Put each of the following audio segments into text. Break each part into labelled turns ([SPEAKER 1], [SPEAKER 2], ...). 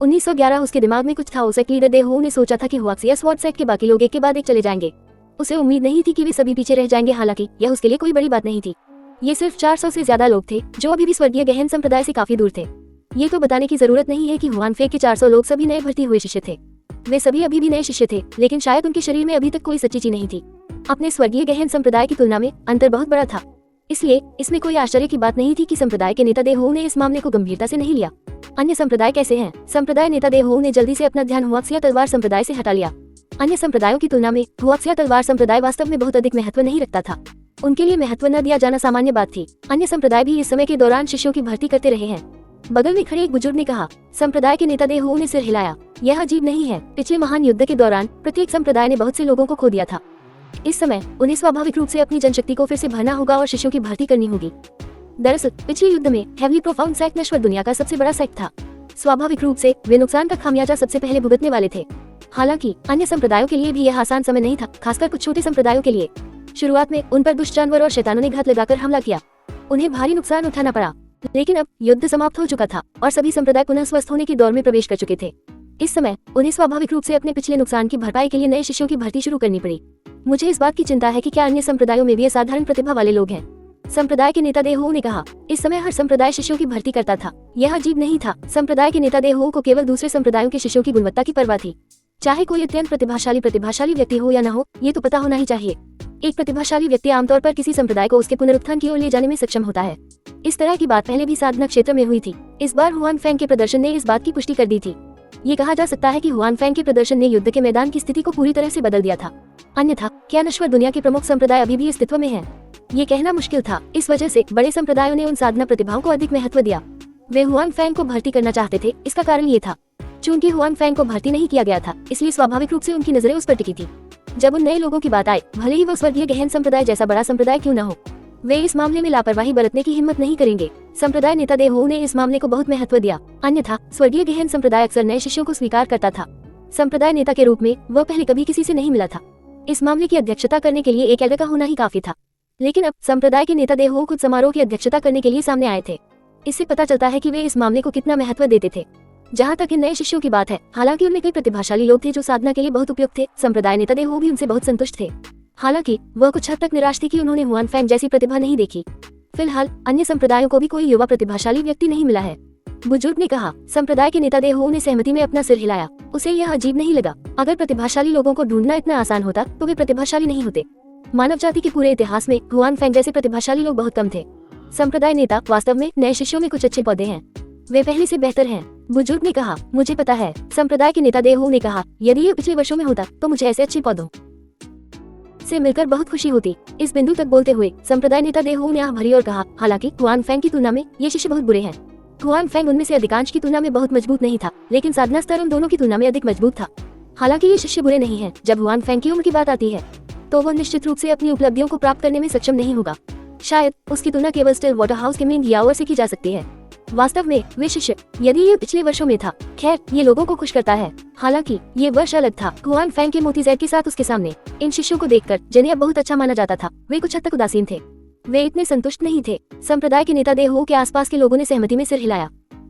[SPEAKER 1] 1911 उसके दिमाग में कुछ था। उसे लीडर दे हो ने सोचा था कि हुआक्सिया स्वॉर्ड सेट के बाकी लोग एक के बाद एक चले जाएंगे। उसे उम्मीद नहीं थी कि वे सभी पीछे रह जाएंगे, हालांकि यह उसके लिए कोई बड़ी बात नहीं थी। ये सिर्फ 400 से ज्यादा लोग थे जो अभी भी स्वर्गीय गहन संप्रदाय से काफी दूर थे। ये तो बताने की जरूरत नहीं है कि हुआन फे के 400 लोग सभी नए भर्ती हुए शिष्य थे। वे सभी अभी भी नए शिष्य थे, लेकिन शायद उनके शरीर में अभी तक कोई सच्ची चीज नहीं थी। अपने स्वर्गीय गहन संप्रदाय की तुलना में अंतर बहुत बड़ा था, इसलिए इसमें कोई आश्चर्य की बात नहीं थी कि संप्रदाय के नेता देहो ने इस मामले को गंभीरता से नहीं लिया। अन्य संप्रदाय कैसे हैं? संप्रदाय नेता देहो ने जल्दी से अपना ध्यान हुआक्सिया तलवार संप्रदाय से हटा लिया। अन्य संप्रदायों की तुलना में हुआक्सिया तलवार संप्रदाय वास्तव में बहुत अधिक महत्व नहीं रखता था। उनके लिए महत्व न दिया जाना सामान्य बात थी। अन्य संप्रदाय भी इस समय के दौरान शिष्यों की भर्ती करते रहे हैं। बगल में खड़े एक बुजुर्ग ने कहा। संप्रदाय के नेता देहो ने सिर हिलाया। यह अजीब नहीं है, पिछले महान युद्ध के दौरान प्रत्येक संप्रदाय ने बहुत से लोगों को खो दिया था। इस समय उन्हें स्वाभाविक रूप से अपनी जनशक्ति को फिर से भरना होगा और शिष्यों की भर्ती करनी होगी। दरअसल पिछले युद्ध में हेवली प्रोफाउंड सेक्ट नश्वर दुनिया का सबसे बड़ा सेक्ट था। स्वाभाविक रूप से वे नुकसान का खामियाजा सबसे पहले भुगतने वाले थे। हालांकि अन्य संप्रदायों के लिए भी यह आसान समय नहीं था, खासकर कुछ छोटे संप्रदायों के लिए। शुरुआत में उन पर दुष्ट जानवर और शैतानों ने घात लगाकर हमला किया। उन्हें भारी नुकसान उठाना पड़ा, लेकिन अब युद्ध समाप्त हो चुका था और सभी संप्रदाय पुनः स्वस्थ होने की दौर में प्रवेश कर चुके थे। इस समय उन्हें स्वाभाविक रूप से अपने पिछले नुकसान की भरपाई के लिए नए शिष्यों की भर्ती शुरू करनी पड़ी। मुझे इस बात की चिंता है कि क्या अन्य संप्रदायों में भी असाधारण प्रतिभा वाले लोग हैं, संप्रदाय के नेता देहो ने कहा। इस समय हर संप्रदाय शिष्यों की भर्ती करता था। यह अजीब नहीं था। संप्रदाय के नेता देहो को केवल दूसरे संप्रदायों के शिष्यों की गुणवत्ता की परवाह थी। चाहे कोई अत्यंत प्रतिभाशाली व्यक्ति हो या न हो, ये तो पता होना ही चाहिए। एक प्रतिभाशाली व्यक्ति आमतौर पर किसी संप्रदाय को उसके पुनरुत्थान की ओर ले जाने में सक्षम होता है। इस तरह की बात पहले भी साधना क्षेत्र में हुई थी। इस बार हुआन फैंग के प्रदर्शन ने इस बात की पुष्टि कर दी थी। ये कहा जा सकता है कि हुआन फैंग के प्रदर्शन ने युद्ध के मैदान की स्थिति को पूरी तरह से बदल दिया था। अन्यथा क्या नश्वर दुनिया के प्रमुख संप्रदाय अभी भी अस्तित्व में हैं? ये कहना मुश्किल था। इस वजह से बड़े संप्रदायों ने उन साधना प्रतिभाओं को अधिक महत्व दिया। वे हुआन फैंग को भर्ती करना चाहते थे। इसका कारण ये था, चूंकि हुआन फैंग को भर्ती नहीं किया गया था, इसलिए स्वाभाविक रूप से उनकी नजरें उस पर टिकी थी। जब उन नए लोगों की बात आई, भले ही वो स्वर्गीय गहन संप्रदाय जैसा बड़ा संप्रदाय क्यों न हो, वे इस मामले में लापरवाही बरतने की हिम्मत नहीं करेंगे। संप्रदाय नेता देहो ने इस मामले को बहुत महत्व दिया। अन्यथा स्वर्गीय गहन संप्रदाय अक्सर नए शिष्यों को स्वीकार करता था। संप्रदाय नेता के रूप में वह पहले कभी किसी से नहीं मिला था। इस मामले की अध्यक्षता करने के लिए एक एल्डर का होना ही काफी था। लेकिन अब संप्रदाय के नेता देहो कुछ समारोह की अध्यक्षता करने के लिए सामने आए थे। इससे पता चलता है कि वे इस मामले को कितना महत्व देते थे। जहाँ तक इन नए शिष्यों की बात है, हालांकि उनमें कई प्रतिभाशाली लोग थे जो साधना के लिए बहुत उपयुक्त थे। संप्रदाय नेता देहो भी उनसे बहुत संतुष्ट थे। हालांकि वह कुछ हद तक निराश थी कि उन्होंने हुआन फैंग जैसी प्रतिभा नहीं देखी। फिलहाल अन्य संप्रदायों को भी कोई युवा प्रतिभाशाली व्यक्ति नहीं मिला है, बुजुर्ग ने कहा। संप्रदाय के नेता देहो ने सहमति में अपना सिर हिलाया। उसे यह अजीब नहीं लगा। अगर प्रतिभाशाली लोगों को ढूंढना इतना आसान होता तो वे प्रतिभाशाली नहीं होते। मानव जाति के पूरे इतिहास में हुआन फैंग जैसे प्रतिभाशाली लोग बहुत कम थे। संप्रदाय नेता वास्तव में नए शिष्यों में कुछ अच्छे पौधे हैं, वे पहले से बेहतर हैं, बुजुर्ग ने कहा। मुझे पता है, संप्रदाय के नेता देहो ने कहा। यदि ये पिछले वर्षों में होता तो मुझे ऐसे अच्छे पौधों से मिलकर बहुत खुशी होती। इस बिंदु तक बोलते हुए संप्रदाय नेता देहो ने आह भरी और कहा, हालांकि हुआन फैंग की तुलना में ये शिष्य बहुत बुरे हैं। हुआन फैंग उनमें से अधिकांश की तुलना में बहुत मजबूत नहीं था, लेकिन साधना स्तर उन दोनों की तुलना में अधिक मजबूत था। हालांकि ये शिष्य बुरे नहीं है। जब हुआन फैंग की उम्र की बात आती है तो वह निश्चित रूप से अपनी उपलब्धियों को प्राप्त करने में सक्षम नहीं होगा। शायद उसकी तुलना केवल स्टिल वाटर हाउस के मेन याओर से की जा सकती है। वास्तव में वे शिष्य, यदि ये पिछले वर्षों में था, खैर ये लोगों को खुश करता है। हालांकि ये वर्ष अलग था। हुआन फैंग के मोती जैद के साथ उसके सामने इन शिष्यों को देखकर जिन्हें अब बहुत अच्छा माना जाता था, वे कुछ हद तक उदासीन थे। वे इतने संतुष्ट नहीं थे। संप्रदाय के नेता देहो के आसपास के लोगों ने सहमति में सिर हिलाया।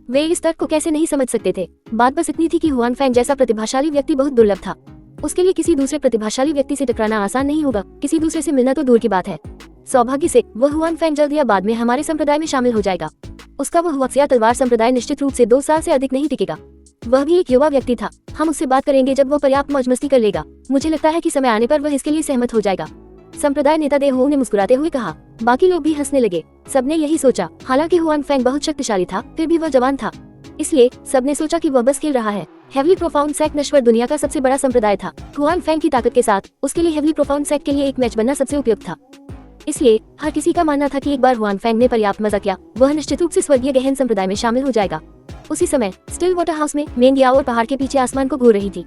[SPEAKER 1] वे इस तर्क को कैसे नहीं समझ सकते थे। बात बस इतनी थी कि हुआन फैंग जैसा प्रतिभाशाली व्यक्ति बहुत दुर्लभ था। उसके लिए किसी दूसरे प्रतिभाशाली व्यक्ति से टकराना आसान नहीं होगा। किसी दूसरे से मिलना तो दूर की बात है। सौभाग्य से वह हुआन फैंग जल्द या बाद में हमारे संप्रदाय में शामिल हो जाएगा। उसका वह हुआक्सिया तलवार संप्रदाय निश्चित रूप से 2 साल से अधिक नहीं टिकेगा। वह भी एक युवा व्यक्ति था। हम उससे बात करेंगे जब वह पर्याप्त मौज मस्ती कर लेगा। मुझे लगता है कि समय आने पर वह इसके लिए सहमत हो जाएगा। संप्रदाय नेता देहो ने मुस्कुराते हुए कहा। बाकी लोग भी हंसने लगे। सबने यही सोचा। हालांकि हुआन फैंग बहुत शक्तिशाली था, फिर भी वह जवान था, इसलिए सबने सोचा कि वह बस खेल रहा है। हेवली प्रोफाउंड सेक्ट नश्वर दुनिया का सबसे बड़ा संप्रदाय था। हुआन फैंग की ताकत के साथ उसके लिए हेवली प्रोफाउंड सेक्ट के लिए एक मैच बनना सबसे उपयुक्त था। इसलिए हर किसी का मानना था कि एक बार हुआन फैंग ने पर्याप्त मजा किया, वह निश्चित रूप से स्वर्गीय गहन संप्रदाय में शामिल हो जाएगा। उसी समय स्टिल वाटर हाउस में मेंग याओ और पहाड़ के पीछे आसमान को घूर रही थी।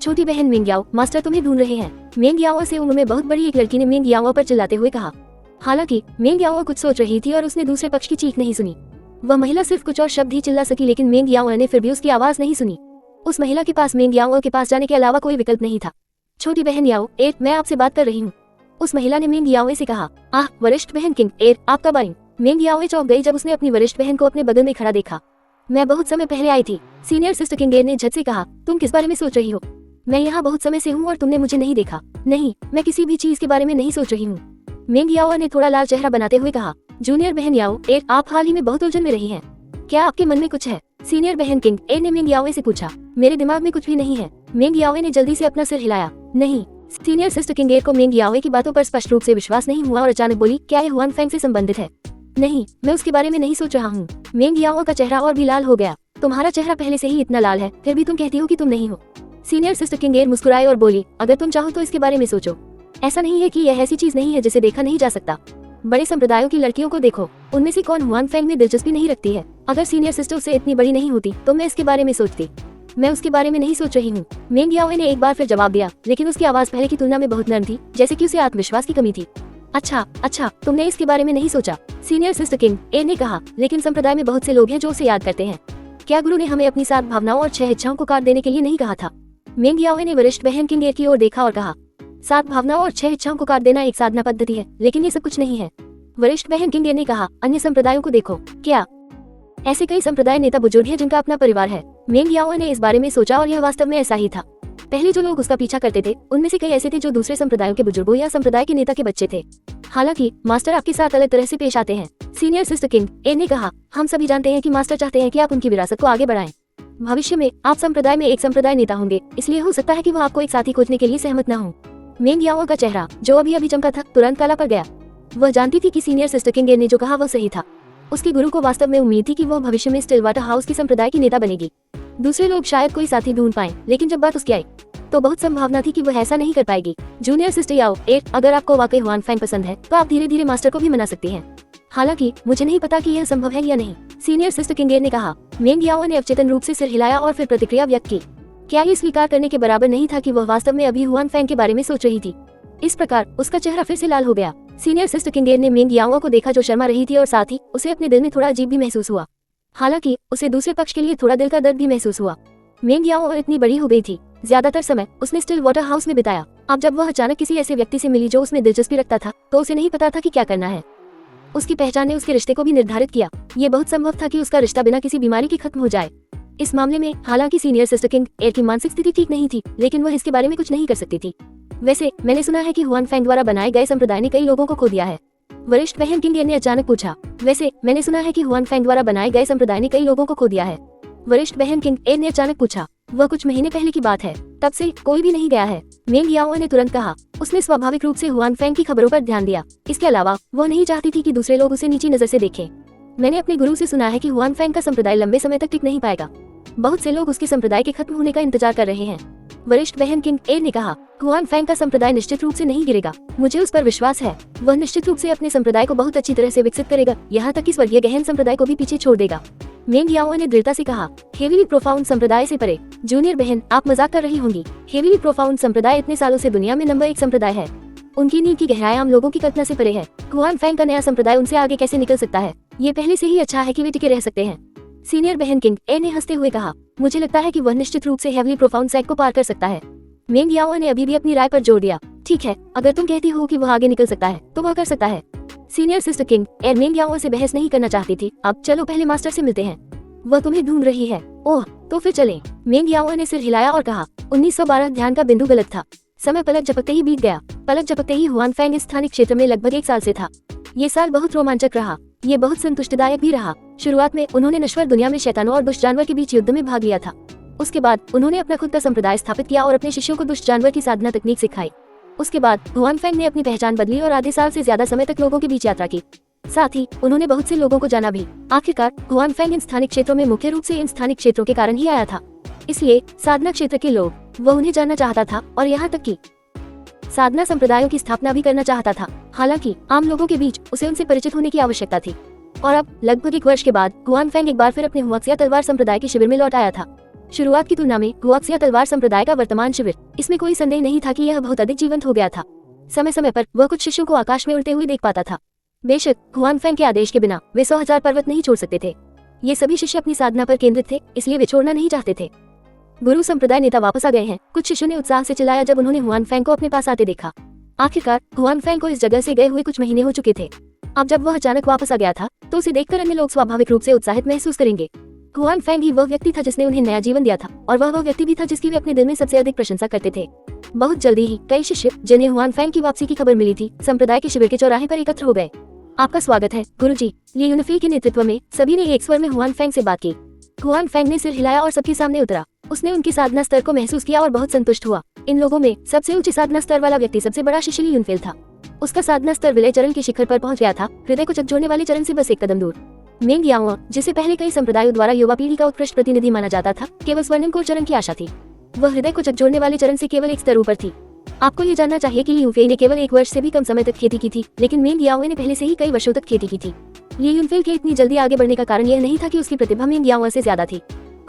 [SPEAKER 1] छोटी बहन मेंग याओ, मास्टर तुम्हें ढूंढ रहे हैं। मेंग याओ से उम्र में बहुत बड़ी एक लड़की ने मेंग याओ पर चिल्लाते हुए कहा। हालांकि मेंग याओ कुछ सोच रही थी और उसने दूसरे पक्ष की चीख नहीं सुनी। वह महिला सिर्फ कुछ और शब्द ही चिल्ला सकी, लेकिन मेंग याओ ने फिर भी उसकी आवाज नहीं सुनी। उस महिला के पास मेंग याओ के पास जाने के अलावा कोई विकल्प नहीं था। छोटी बहन याओ, मैं आपसे बात कर रही हूँ, उस महिला ने मेंग याओ से कहा। आह, वरिष्ठ बहन किंग आप कब आई? मेंग याओ चौंक गई जब उसने अपनी वरिष्ठ बहन को अपने बगल में खड़ा देखा। मैं बहुत समय पहले आई थी। सीनियर सिस्टर किंगेर ने झट से कहा, तुम किस बारे में सोच रही हो? मैं यहाँ बहुत समय से हूँ और तुमने मुझे नहीं देखा। नहीं, मैं किसी भी चीज के बारे में नहीं सोच रही हूँ। मेंग याओ ने थोड़ा लाल चेहरा बनाते हुए कहा, जूनियर बहन याओ ए, आप हाल ही में बहुत उलझन में रही हैं। क्या आपके मन में कुछ है? सीनियर बहन किंग ए ने मेंग याओ से पूछा। मेरे दिमाग में कुछ भी नहीं है। मेंग याओ ने जल्दी से अपना सिर हिलाया। नहीं। सीनियर सिस्टर किंगेर को मेंग याओ की बातों पर स्पष्ट रूप से विश्वास नहीं हुआ और अचानक बोली, क्या ये हुआन फैंग से संबंधित है? नहीं, मैं उसके बारे में नहीं सोच रहा हूँ। मेंग याओ का चेहरा और भी लाल हो गया। तुम्हारा चेहरा पहले से ही इतना लाल है, फिर भी तुम कहती हो कि तुम नहीं हो। सीनियर सिस्टर किंगेर मुस्कुराए और बोली, अगर तुम चाहो तो इसके बारे में सोचो। ऐसा नहीं है कि यह ऐसी चीज नहीं है जिसे देखा नहीं जा सकता। बड़े संप्रदायों की लड़कियों को देखो, उनमें से कौन हुआन फैंग में दिलचस्पी नहीं रखती है? अगर सीनियर सिस्टर उससे इतनी बड़ी नहीं होती तो मैं इसके बारे में सोचती। मैं उसके बारे में नहीं सोच रही हूँ। मेंग याओ ने एक बार फिर जवाब दिया, लेकिन उसकी आवाज पहले की तुलना में बहुत नरम थी, जैसे कि उसे आत्मविश्वास की कमी थी। अच्छा, तुमने इसके बारे में नहीं सोचा? सीनियर सिस्टर किंग ए ने कहा, लेकिन संप्रदाय में बहुत से लोग हैं जो उसे याद करते हैं। क्या गुरु ने हमें अपनी 7 भावनाओं और 6 इच्छाओं को काट देने के लिए नहीं कहा था? मेंग याओ ने वरिष्ठ बहन किंग ए की ओर देखा और कहा, 7 भावनाओं और 6 इच्छाओं को काट देना एक साधना पद्धति है, लेकिन ये सब कुछ नहीं है। वरिष्ठ बहन किंग ए ने कहा, अन्य संप्रदायों को देखो। क्या ऐसे कई संप्रदाय नेता बुजुर्ग हैं जिनका अपना परिवार है? मेंग याओ ने इस बारे में सोचा और यह वास्तव में ऐसा ही था। पहले जो लोग उसका पीछा करते थे उनमें से कई ऐसे थे जो दूसरे संप्रदायों के बुजुर्गों या संप्रदाय के नेता के बच्चे थे। हालांकि मास्टर आपके साथ अलग तरह से पेश आते हैं। सीनियर सिस्टर किंग ए ने कहा, हम सभी जानते हैं कि मास्टर चाहते हैं कि आप उनकी विरासत को आगे बढ़ाएं। भविष्य में आप संप्रदाय में एक संप्रदाय नेता होंगे, इसलिए हो सकता है कि वो आपको एक साथी खोजने के लिए सहमत न हो। मेंग याओ का चेहरा, जो अभी चमका था, तुरंत काला पड़ गया। वह जानती थी कि सीनियर सिस्टर किंग ए ने जो कहा वह सही था। उसके गुरु को वास्तव में उम्मीद थी कि वह भविष्य में स्टिलवाटर हाउस की संप्रदाय की नेता बनेगी। दूसरे लोग शायद कोई साथी ढूंढ पाएं, लेकिन जब बात उसकी आई तो बहुत संभावना थी कि वह ऐसा नहीं कर पाएगी। जूनियर सिस्टर याओ ए, अगर आपको वाकई हुआन फैंग पसंद है तो आप धीरे धीरे मास्टर को भी मना सकती हैं। हालांकि मुझे नहीं पता कि यह संभव है या नहीं, सीनियर सिस्टर किंगेर ने कहा। मेंग याओ ने अवचेतन रूप से सिर हिलाया और फिर प्रतिक्रिया व्यक्त की। क्या ये स्वीकार करने के बराबर नहीं था कि वह वास्तव में अभी हुआन फैंग के बारे में सोच रही थी? इस प्रकार उसका चेहरा फिर से लाल हो गया। सीनियर सिस्टर किंगेर ने मेंग याओ को देखा जो शर्मा रही थी और साथ ही उसे अपने दिल में थोड़ा अजीब भी महसूस हुआ। हालांकि उसे दूसरे पक्ष के लिए थोड़ा दिल का दर्द भी महसूस हुआ। मेंग याओ इतनी बड़ी हो गई थी, ज्यादातर समय उसने स्टिल वाटर हाउस में बिताया। अब जब वह अचानक किसी ऐसे व्यक्ति से मिली जो उसमें दिलचस्पी रखता था तो उसे नहीं पता था कि क्या करना है। उसकी पहचान ने उसके रिश्ते को भी निर्धारित किया। ये बहुत संभव था कि उसका रिश्ता बिना किसी बीमारी के खत्म हो जाए। इस मामले में हालांकि सीनियर सिस्टर किंग ए की मानसिक स्थिति ठीक नहीं थी, लेकिन वह इसके बारे में कुछ नहीं कर सकती थी। वैसे मैंने सुना है कि हुआन फैंग द्वारा बनाए गए संप्रदाय ने कई लोगों को खो दिया है। वरिष्ठ बहन किंग ए ने अचानक पूछा। वैसे मैंने सुना है कि हुआन फैंग द्वारा बनाए गए संप्रदाय ने कई लोगों को खो दिया है। वरिष्ठ बहन किंग ए ने अचानक पूछा। वह कुछ महीने पहले की बात है, तब से कोई भी नहीं गया है। मेंग याओ ने तुरंत कहा। उसने स्वाभाविक रूप से हुआन फैंग की खबरों पर ध्यान दिया। इसके अलावा वह नहीं चाहती थी कि दूसरे लोग उसे नीची नजर से देखें। मैंने अपने गुरु से सुना है कि हुआन फैंग का संप्रदाय लंबे समय तक टिक नहीं पाएगा। बहुत से लोग उसके संप्रदाय के खत्म होने का इंतजार कर रहे हैं। वरिष्ठ बहन किंग ए ने कहा। हुआन फैंग का संप्रदाय निश्चित रूप से नहीं गिरेगा, मुझे उस पर विश्वास है। वह निश्चित रूप से अपने संप्रदाय को बहुत अच्छी तरह से विकसित करेगा, यहाँ तक कि स्वर्गीय गहन संप्रदाय को भी पीछे छोड़ देगा। मेंग याओ ने दृढ़ता से कहा। हेवीली प्रोफाउंड संप्रदाय से परे। जूनियर बहन, आप मजाक कर रही होंगी। हेवीली प्रोफाउंड संप्रदाय इतने सालों से दुनिया में नंबर 1 संप्रदाय है। उनकी नींव की गहराई आम लोगों की कल्पना से परे है। हुआन फैंग का नया संप्रदाय उनसे आगे कैसे निकल सकता है? ये पहले से ही अच्छा है कि वे टिके रह सकते हैं। सीनियर बहन किंग ए ने हंसते हुए कहा। मुझे लगता है कि वह निश्चित रूप से हेवीली प्रोफाउंड सेक्ट को पार कर सकता है। मेंग याओ ने अभी भी अपनी राय पर जोर दिया। ठीक है, अगर तुम कहती हो कि वह आगे निकल सकता है तो वह कर सकता है। सीनियर सिस्टर किंग ए मेंग याओ से बहस नहीं करना चाहती थी। अब चलो पहले मास्टर से मिलते हैं, वह तुम्हें ढूंढ रही है। ओह, तो फिर चलें। मेंग याओ ने सिर हिलाया और कहा। 1912 ध्यान का बिंदु गलत था। समय पलक झपकते ही बीत गया। पलक झपकते ही हुआन फैंग इस स्थानिक क्षेत्र में लगभग 1 साल से था। ये साल बहुत रोमांचक रहा, ये बहुत संतुष्टिदायक भी रहा। शुरुआत में उन्होंने नश्वर दुनिया में शैतानों और दुष्ट जानवर के बीच युद्ध में भाग लिया था। उसके बाद उन्होंने अपना खुद का संप्रदाय स्थापित किया और अपने शिष्यों को दुष्ट जानवर की साधना तकनीक सिखाई। उसके बाद हुआन फैंग ने अपनी पहचान बदली और आधे साल से ज्यादा समय तक लोगों के बीच यात्रा की। साथ ही उन्होंने बहुत से लोगों को जाना भी। आखिरकार हुआन फैंग इन स्थानिक क्षेत्रों में मुख्य रूप से इन स्थानिक क्षेत्रों के कारण ही आया था, इसलिए साधना क्षेत्र के लोग, वह उन्हें जानना चाहता था और यहाँ तक कि साधना संप्रदायों की स्थापना भी करना चाहता था। हालांकि आम लोगों के बीच उसे उनसे परिचित होने की आवश्यकता थी। और अब लगभग 1 वर्ष के बाद हुआन फैंग एक बार फिर अपने हुआक्सिया तलवार संप्रदाय के शिविर में लौट आया था। शुरुआत की तुलना में हुआक्सिया तलवार संप्रदाय का वर्तमान शिविर, इसमें कोई संदेह नहीं था कि यह बहुत अधिक जीवंत हो गया था। समय समय पर वह कुछ शिष्यों को आकाश में उड़ते हुए देख पाता था। बेशक हुआन फैंग के आदेश के बिना वे 100,000 पर्वत नहीं छोड़ सकते थे। ये सभी शिष्य अपनी साधना पर केंद्रित थे, इसलिए वे छोड़ना नहीं चाहते थे। गुरु संप्रदाय नेता वापस आ गए हैं, कुछ शिष्यों ने उत्साह से चिल्लाया जब उन्होंने हुआन फैंग को अपने पास आते देखा। आखिरकार हुआन फैंग को इस जगह से गए हुए कुछ महीने हो चुके थे। अब जब वह अचानक वापस आ गया था तो उसे देखकर अन्य लोग स्वाभाविक रूप से उत्साहित महसूस करेंगे। हुआन फैंग ही वह व्यक्ति था जिसने उन्हें नया जीवन दिया था, और वह व्यक्ति भी था जिसकी वे अपने दिल में सबसे अधिक प्रशंसा करते थे। बहुत जल्दी ही कई शिष्य जिन्हें हुआन फैंग की वापसी की खबर मिली थी, संप्रदाय के शिविर के चौराहे पर एकत्र हो गए। आपका स्वागत है गुरुजी, ली यूनफी के नेतृत्व में सभी ने एक स्वर में हुआन फैंग से बात की। हुआन फैंग ने सिर हिलाया और सबके सामने उतरा। उसने उनकी साधना स्तर को महसूस किया और बहुत संतुष्ट हुआ। इन लोगों में सबसे ऊंची साधना स्तर वाला व्यक्ति सबसे बड़ा शिष्य ली यूनफेल था। उसका साधना स्तर विलय चरण के शिखर पर पहुंच गया था, हृदय को झकझोरने वाले चरण से बस एक कदम दूर। मेंग याओ, जिसे पहले कई संप्रदायों द्वारा युवा पीढ़ी का उत्कृष्ट प्रतिनिधि माना जाता था, केवल स्वर्णिम कोर चरण की आशा थी। वह हृदय को झकझोरने वाले चरण से केवल एक स्तर ऊपर थी। आपको ये जानना चाहिए कि ली यूनफेल ने केवल 1 वर्ष से भी कम समय तक खेती की थी, लेकिन मेंग याओ ने पहले से ही कई वर्षों तक खेती की थी। ली यूनफेल के इतनी जल्दी आगे बढ़ने का कारण यह नहीं था कि उसकी प्रतिभा मेंग याओ से ज्यादा थी।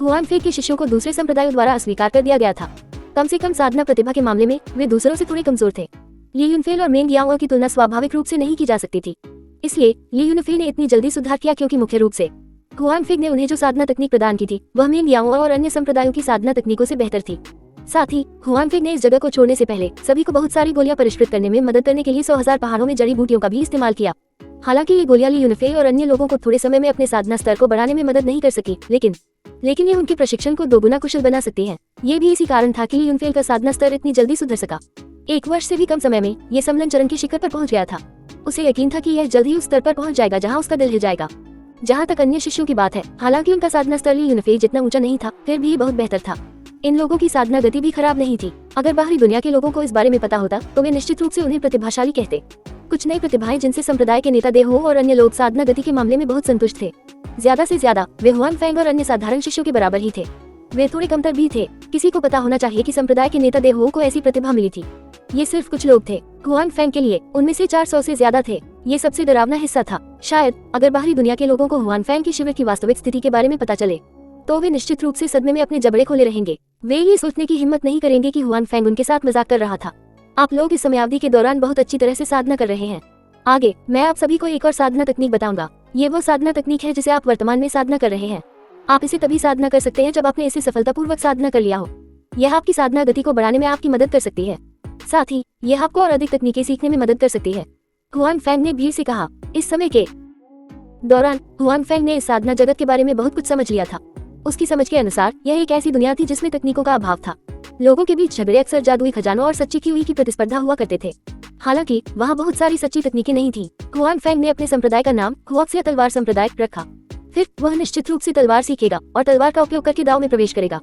[SPEAKER 1] हुआन फैंग के शिष्यों को दूसरे संप्रदायों द्वारा अस्वीकार कर दिया गया था। कम से कम साधना प्रतिभा के मामले में वे दूसरों से थोड़े कमजोर थे। ली यूनफेल और मेंग याओ की तुलना स्वाभाविक रूप से नहीं की जा सकती थी। इसलिए ली यूनफेल ने इतनी जल्दी सुधार किया क्योंकि मुख्य रूप से हुआन फैंग ने उन्हें जो साधना तकनीक प्रदान की थी वह मेंग याओ और अन्य संप्रदायों की साधना तकनीकों से बेहतर थी। साथ ही हुआन फैंग ने इस जगह को छोड़ने से पहले सभी को बहुत सारी गोलियां परिष्कृत करने में मदद करने के लिए 100,000 पहाड़ों में जड़ी बूटियों का भी इस्तेमाल किया। हालांकि ये गोलियां ली यूनफेल और अन्य लोगों को थोड़े समय में अपने साधना स्तर को बढ़ाने में मदद नहीं कर सकी, लेकिन ये उनके प्रशिक्षण को दोगुना कुशल बना सकती है। ये भी इसी कारण था कि ली यूनफेल का साधना स्तर इतनी जल्दी सुधर सका। 1 वर्ष से भी कम समय में ये सम्मेलन चरण के शिखर पर पहुंच गया था। उसे यकीन था कि यह जल्द ही उस स्तर पर पहुंच जाएगा जहां उसका दिल हिल जाएगा। जहां तक अन्य शिष्यों की बात है, हालांकि उनका साधना स्तर ली यूनफेल जितना ऊंचा नहीं था, फिर भी बहुत बेहतर था। इन लोगों की साधना गति भी खराब नहीं थी। अगर बाहरी दुनिया के लोगों को इस बारे में पता होता तो वे निश्चित रूप से उन्हें प्रतिभाशाली कहते। कुछ नई प्रतिभाएं जिनसे संप्रदाय के नेता देहो और अन्य लोग साधना गति के मामले में बहुत संतुष्ट थे। ज्यादा से ज्यादा वे हुआन फैंग और अन्य साधारण शिष्यों के बराबर ही थे। वे थोड़े कमतर भी थे। किसी को पता होना चाहिए कि संप्रदाय के नेता देहो को ऐसी प्रतिभा मिली थी। ये सिर्फ कुछ लोग थे। हुआन फैंग के लिए उनमें से 400 से ज्यादा थे। ये सबसे डरावना हिस्सा था। शायद अगर बाहरी दुनिया के लोगों को हुआन फैंग के शिविर की वास्तविक स्थिति के बारे में पता चले तो वे निश्चित रूप से सदमे में अपने जबड़े खोले रहेंगे। वे ये सोचने की हिम्मत नहीं करेंगे कि हुआन फैंग उनके साथ मजाक कर रहा था। आप लोग इस समयावधि के दौरान बहुत अच्छी तरह से साधना कर रहे हैं। आगे मैं आप सभी को एक और साधना तकनीक बताऊंगा। ये वो साधना तकनीक है जिसे आप वर्तमान में साधना कर रहे हैं। आप इसे तभी साधना कर सकते हैं जब आपने इसे सफलतापूर्वक साधना कर लिया हो। यह आपकी साधना गति को बढ़ाने में आपकी मदद कर सकती है। साथ ही यह आपको और अधिक तकनीकें सीखने में मदद कर सकती है। हुआन फैंग ने भीड़ से कहा। इस समय के दौरान हुआन फैंग ने इस साधना जगत के बारे में बहुत कुछ समझ लिया था। उसकी समझ के अनुसार यह एक ऐसी दुनिया थी जिसमें तकनीकों का अभाव था। लोगों के बीच झगड़े अक्सर जादुई खजानों और सच्ची की हुई की प्रतिस्पर्धा हुआ करते थे। हालांकि वहाँ बहुत सारी सच्ची तकनीकें नहीं थी। हुआन फैंग ने अपने संप्रदाय का नाम हुआक्सिया तलवार संप्रदाय रखा। फिर वह निश्चित रूप से तलवार सीखेगा और तलवार का उपयोग करके दाव में प्रवेश करेगा।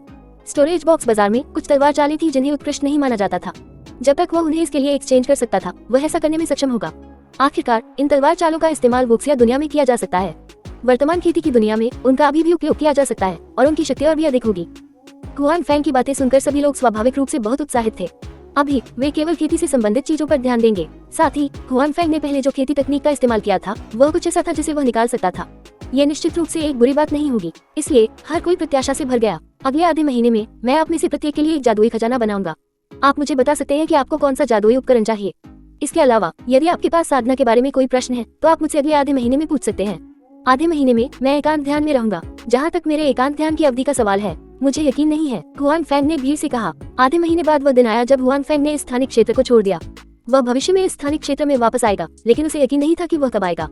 [SPEAKER 1] स्टोरेज बॉक्स बाजार में कुछ तलवार चालें थी जिन्हें उत्कृष्ट नहीं माना जाता था। जब तक वह उन्हें इसके लिए एक्सचेंज कर सकता था, वह ऐसा करने में सक्षम होगा। आखिरकार इन तलवार चालों का इस्तेमाल वुक्सिया दुनिया में किया जा सकता है। वर्तमान खेती की दुनिया में उनका अभी भी उपयोग किया जा सकता है और उनकी शक्ति और भी अधिक होगी। हुआन फैंग की बातें सुनकर सभी लोग स्वाभाविक रूप से बहुत उत्साहित थे। अभी वे केवल खेती से संबंधित चीजों पर ध्यान देंगे। साथ ही हुआन फैंग ने पहले जो खेती तकनीक का इस्तेमाल किया था वह कुछ ऐसा था जिसे वह निकाल सकता था। यह निश्चित रूप से एक बुरी बात नहीं होगी, इसलिए हर कोई प्रत्याशा से भर गया। अगले आधे महीने में मैं आप में से प्रत्येक के लिए एक जादुई खजाना बनाऊंगा। आप मुझे बता सकते हैं कि आपको कौन सा जादुई उपकरण चाहिए। इसके अलावा यदि आपके पास साधना के बारे में कोई प्रश्न है तो आप मुझसे अगले आधे महीने में पूछ सकते हैं। आधे महीने में मैं एकांत ध्यान में रहूंगा। जहाँ तक मेरे एकांत ध्यान की अवधि का सवाल है, मुझे यकीन नहीं है, हुआन फैंग ने भीड़ से कहा। आधे महीने बाद वह दिन आया जब हुआन फैंग ने इस स्थानिक क्षेत्र को छोड़ दिया। वह भविष्य में इस स्थानिक क्षेत्र में वापस आएगा, लेकिन उसे यकीन नहीं था कि वह कब आएगा।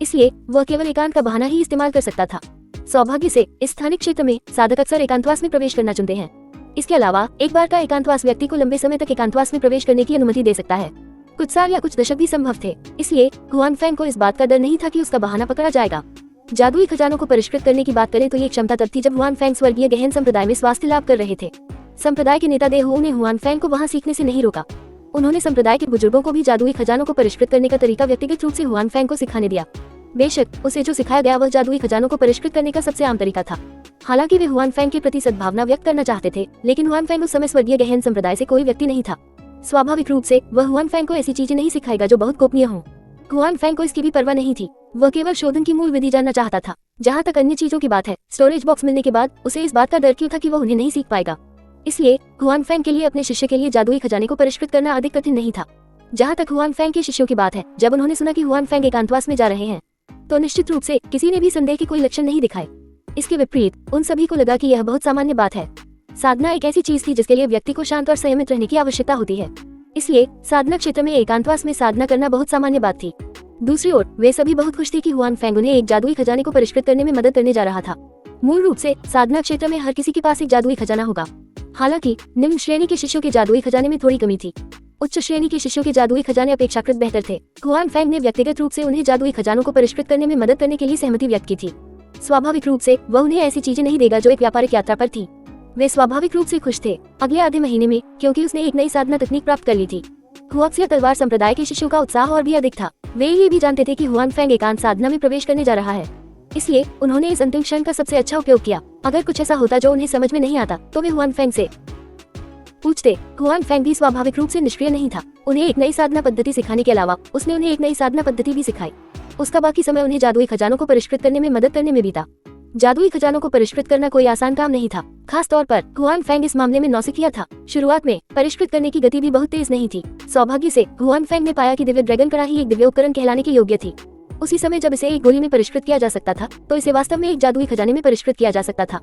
[SPEAKER 1] इसलिए वह केवल एकांत का बहाना ही इस्तेमाल कर सकता था। सौभाग्य से इस स्थानिक क्षेत्र में साधक अक्सर एकांतवास में प्रवेश करना चुनते हैं। इसके अलावा एक बार का एकांतवास व्यक्ति को लंबे समय तक एकांतवास में प्रवेश करने की अनुमति दे सकता है। कुछ साल या कुछ दशक भी संभव थे। इसलिए हुआन फैंग को इस बात का डर नहीं था कि उसका बहाना पकड़ा जाएगा। जादुई खजानों को परिष्कृत करने की बात करें तो ये क्षमता तब थी जब हुआन फैंग स्वर्गीय गहन संप्रदाय में स्वास्थ्य लाभ कर रहे थे। संप्रदाय के नेता देहो ने हुआन फैंग को वहां सीखने से नहीं रोका। उन्होंने संप्रदाय के बुजुर्गों को भी जादुई खजानों को परिष्कृत करने का तरीका व्यक्तिगत रूप से हुआन फैंग को सिखाने दिया। बेशक उसे जो सिखाया गया वह जादुई खजानों को परिष्कृत करने का सबसे आम तरीका था। हालांकि वे हुआन फैंग के प्रति सद्भावना व्यक्त करना चाहते थे, लेकिन हुआन फैंग उस समय स्वर्गीय गहन संप्रदाय से कोई व्यक्ति नहीं था। स्वाभाविक रूप से वह हुआन फैंग को ऐसी चीजें नहीं सिखाएगा जो बहुत गोपनीय हों। हुआन फैंग को इसकी भी परवाह नहीं थी। वह केवल शोधन की मूल विधि जानना चाहता था। जहाँ तक अन्य चीजों की बात है, स्टोरेज बॉक्स मिलने के बाद उसे इस बात का डर क्यों था कि वह उन्हें नहीं सीख पाएगा। इसलिए हुआन फैंग के लिए अपने शिष्य के लिए जादुई खजाने को परिष्कृत करना अधिक कठिन नहीं था। जहाँ तक हुआन फैंग के शिष्यों की बात है, जब उन्होंने सुना कि हुआन फैंग एकांतवास में जा रहे हैं तो निश्चित रूप से किसी ने भी संदेह के कोई लक्षण नहीं दिखाए। इसके विपरीत उन सभी को लगा कि यह बहुत सामान्य बात है। साधना एक ऐसी चीज थी जिसके लिए व्यक्ति को शांत और संयमित रहने की आवश्यकता होती है। इसलिए साधना क्षेत्र में एकांतवास में साधना करना बहुत सामान्य बात थी। दूसरी ओर वे सभी बहुत खुश थे कि हुआन फैंग उन्हें एक जादुई खजाने को परिष्कृत करने में मदद करने जा रहा था। मूल रूप से साधना क्षेत्र में हर किसी के पास एक जादुई खजाना होगा। हालांकि निम्न श्रेणी के शिष्यों के जादुई खजाने में थोड़ी कमी थी। उच्च श्रेणी के शिष्यों के जादुई खजाने अपेक्षाकृत बेहतर थे। हुआन फैंग ने व्यक्तिगत रूप से उन्हें जादुई खजानों को परिष्कृत करने में मदद करने के लिए सहमति व्यक्त की थी। स्वाभाविक रूप से वह उन्हें ऐसी चीजें नहीं देगा जो एक व्यापारिक यात्रा पर थी। वे स्वाभाविक रूप से खुश थे अगले आधे महीने में, क्योंकि उसने एक नई साधना तकनीक प्राप्त कर ली थी। हुआक्सिया तलवार संप्रदाय के शिष्यों का उत्साह और भी अधिक था। वे ये भी जानते थे कि हुआन फैंग एकांत साधना में प्रवेश करने जा रहा है, इसलिए उन्होंने इस अंतिम क्षण का सबसे अच्छा उपयोग किया। अगर कुछ ऐसा होता जो उन्हें समझ में नहीं आता तो वे हुआन फैंग से पूछते। हुआन फैंग भी स्वाभाविक रूप से निष्क्रिय नहीं था। उन्हें एक नई साधना पद्धति सिखाने के अलावा उसने उन्हें एक नई साधना पद्धति भी सिखाई। उसका बाकी समय उन्हें जादुई खजानों को परिष्कृत करने में मदद करने में बीता। जादुई खजानों को परिष्कृत करना कोई आसान काम नहीं था, खास तौर पर हुआन फैंग इस मामले में नौसिखिया था। शुरुआत में परिष्कृत करने की गति भी बहुत तेज नहीं थी। सौभाग्य से हुआन फैंग ने पाया कि दिव्य ड्रैगन कड़ाही एक दिव्य उपकरण कहलाने के योग्य थी। उसी समय जब इसे एक गोली में परिष्कृत किया जा सकता था, तो इसे वास्तव में एक जादुई खजाने में परिष्कृत किया जा सकता था।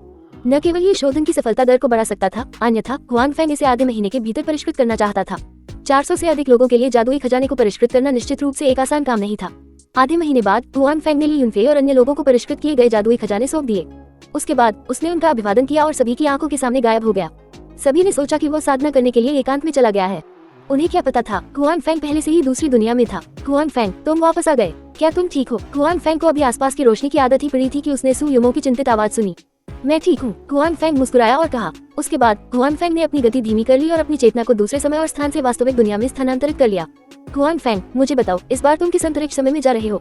[SPEAKER 1] न केवल ये शोधन की सफलता दर को बढ़ा सकता था, अन्यथा हुआन फैंग इसे आधे महीने के भीतर परिष्कृत करना चाहता था। 400 से अधिक लोगों के लिए जादुई खजाने को परिष्कृत करना निश्चित रूप से एक आसान काम नहीं था। आधे महीने बाद हुआन फैंग ने ली यूनफे और अन्य लोगों को परिष्कृत किए गए जादुई खजाने सौंप दिए। उसके बाद उसने उनका अभिवादन किया और सभी की आंखों के सामने गायब हो गया। सभी ने सोचा कि वो साधना करने के लिए एकांत में चला गया है। उन्हें क्या पता था, हुआन फैंग पहले से ही दूसरी दुनिया में था। हुआन फैंग, तुम वापस आ गए, क्या तुम ठीक हो? हुआन फैंग को अभी आसपास की रोशनी की आदत ही पड़ी थी कि उसने सु युमो की चिंतित आवाज सुनी। मैं ठीक हूँ, हुआन फैंग मुस्कुराया और कहा। उसके बाद हुआन फैंग ने अपनी गति धीमी कर ली और अपनी चेतना को दूसरे समय और स्थान से वास्तविक दुनिया में स्थानांतरित कर लिया। हुआन फैंग, मुझे बताओ, इस बार तुम किस अंतरिक्ष समय में जा रहे हो?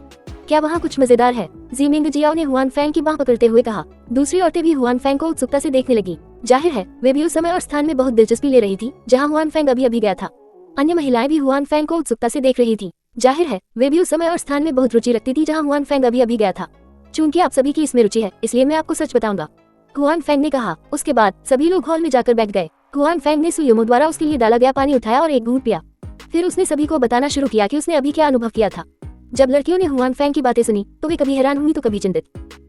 [SPEAKER 1] क्या वहाँ कुछ मजेदार है? जीमिंग जियाओ ने हुआन फैंग की बाह पकड़ते हुए कहा। दूसरी औरतें भी हुआन फैंग को उत्सुकता से देखने लगी। जाहिर है वे भी उस समय और स्थान में बहुत दिलचस्पी ले रही थी जहाँ हुआन फैंग अभी गया था। अन्य महिलाएं भी हुआन फैंग को उत्सुकता से देख रही थी। जाहिर है वे भी उस समय और स्थान में बहुत रुचि रखती थी जहाँ हुआन फैंग अभी गया था। चूंकि आप सभी की इसमें रुचि है, इसलिए मैं आपको सच बताऊंगा, हुआन फैंग ने कहा। उसके बाद सभी लोग हॉल में जाकर बैठ गए। हुआन फैंग ने सुयुमो द्वारा उसके लिए डाला गया पानी उठाया और एक घूंट पिया। फिर उसने सभी को बताना शुरू किया कि उसने अभी क्या अनुभव किया था। जब लड़कियों ने हुआन फैंग की बातें सुनी तो वे कभी हैरान हुई तो कभी चिंतित।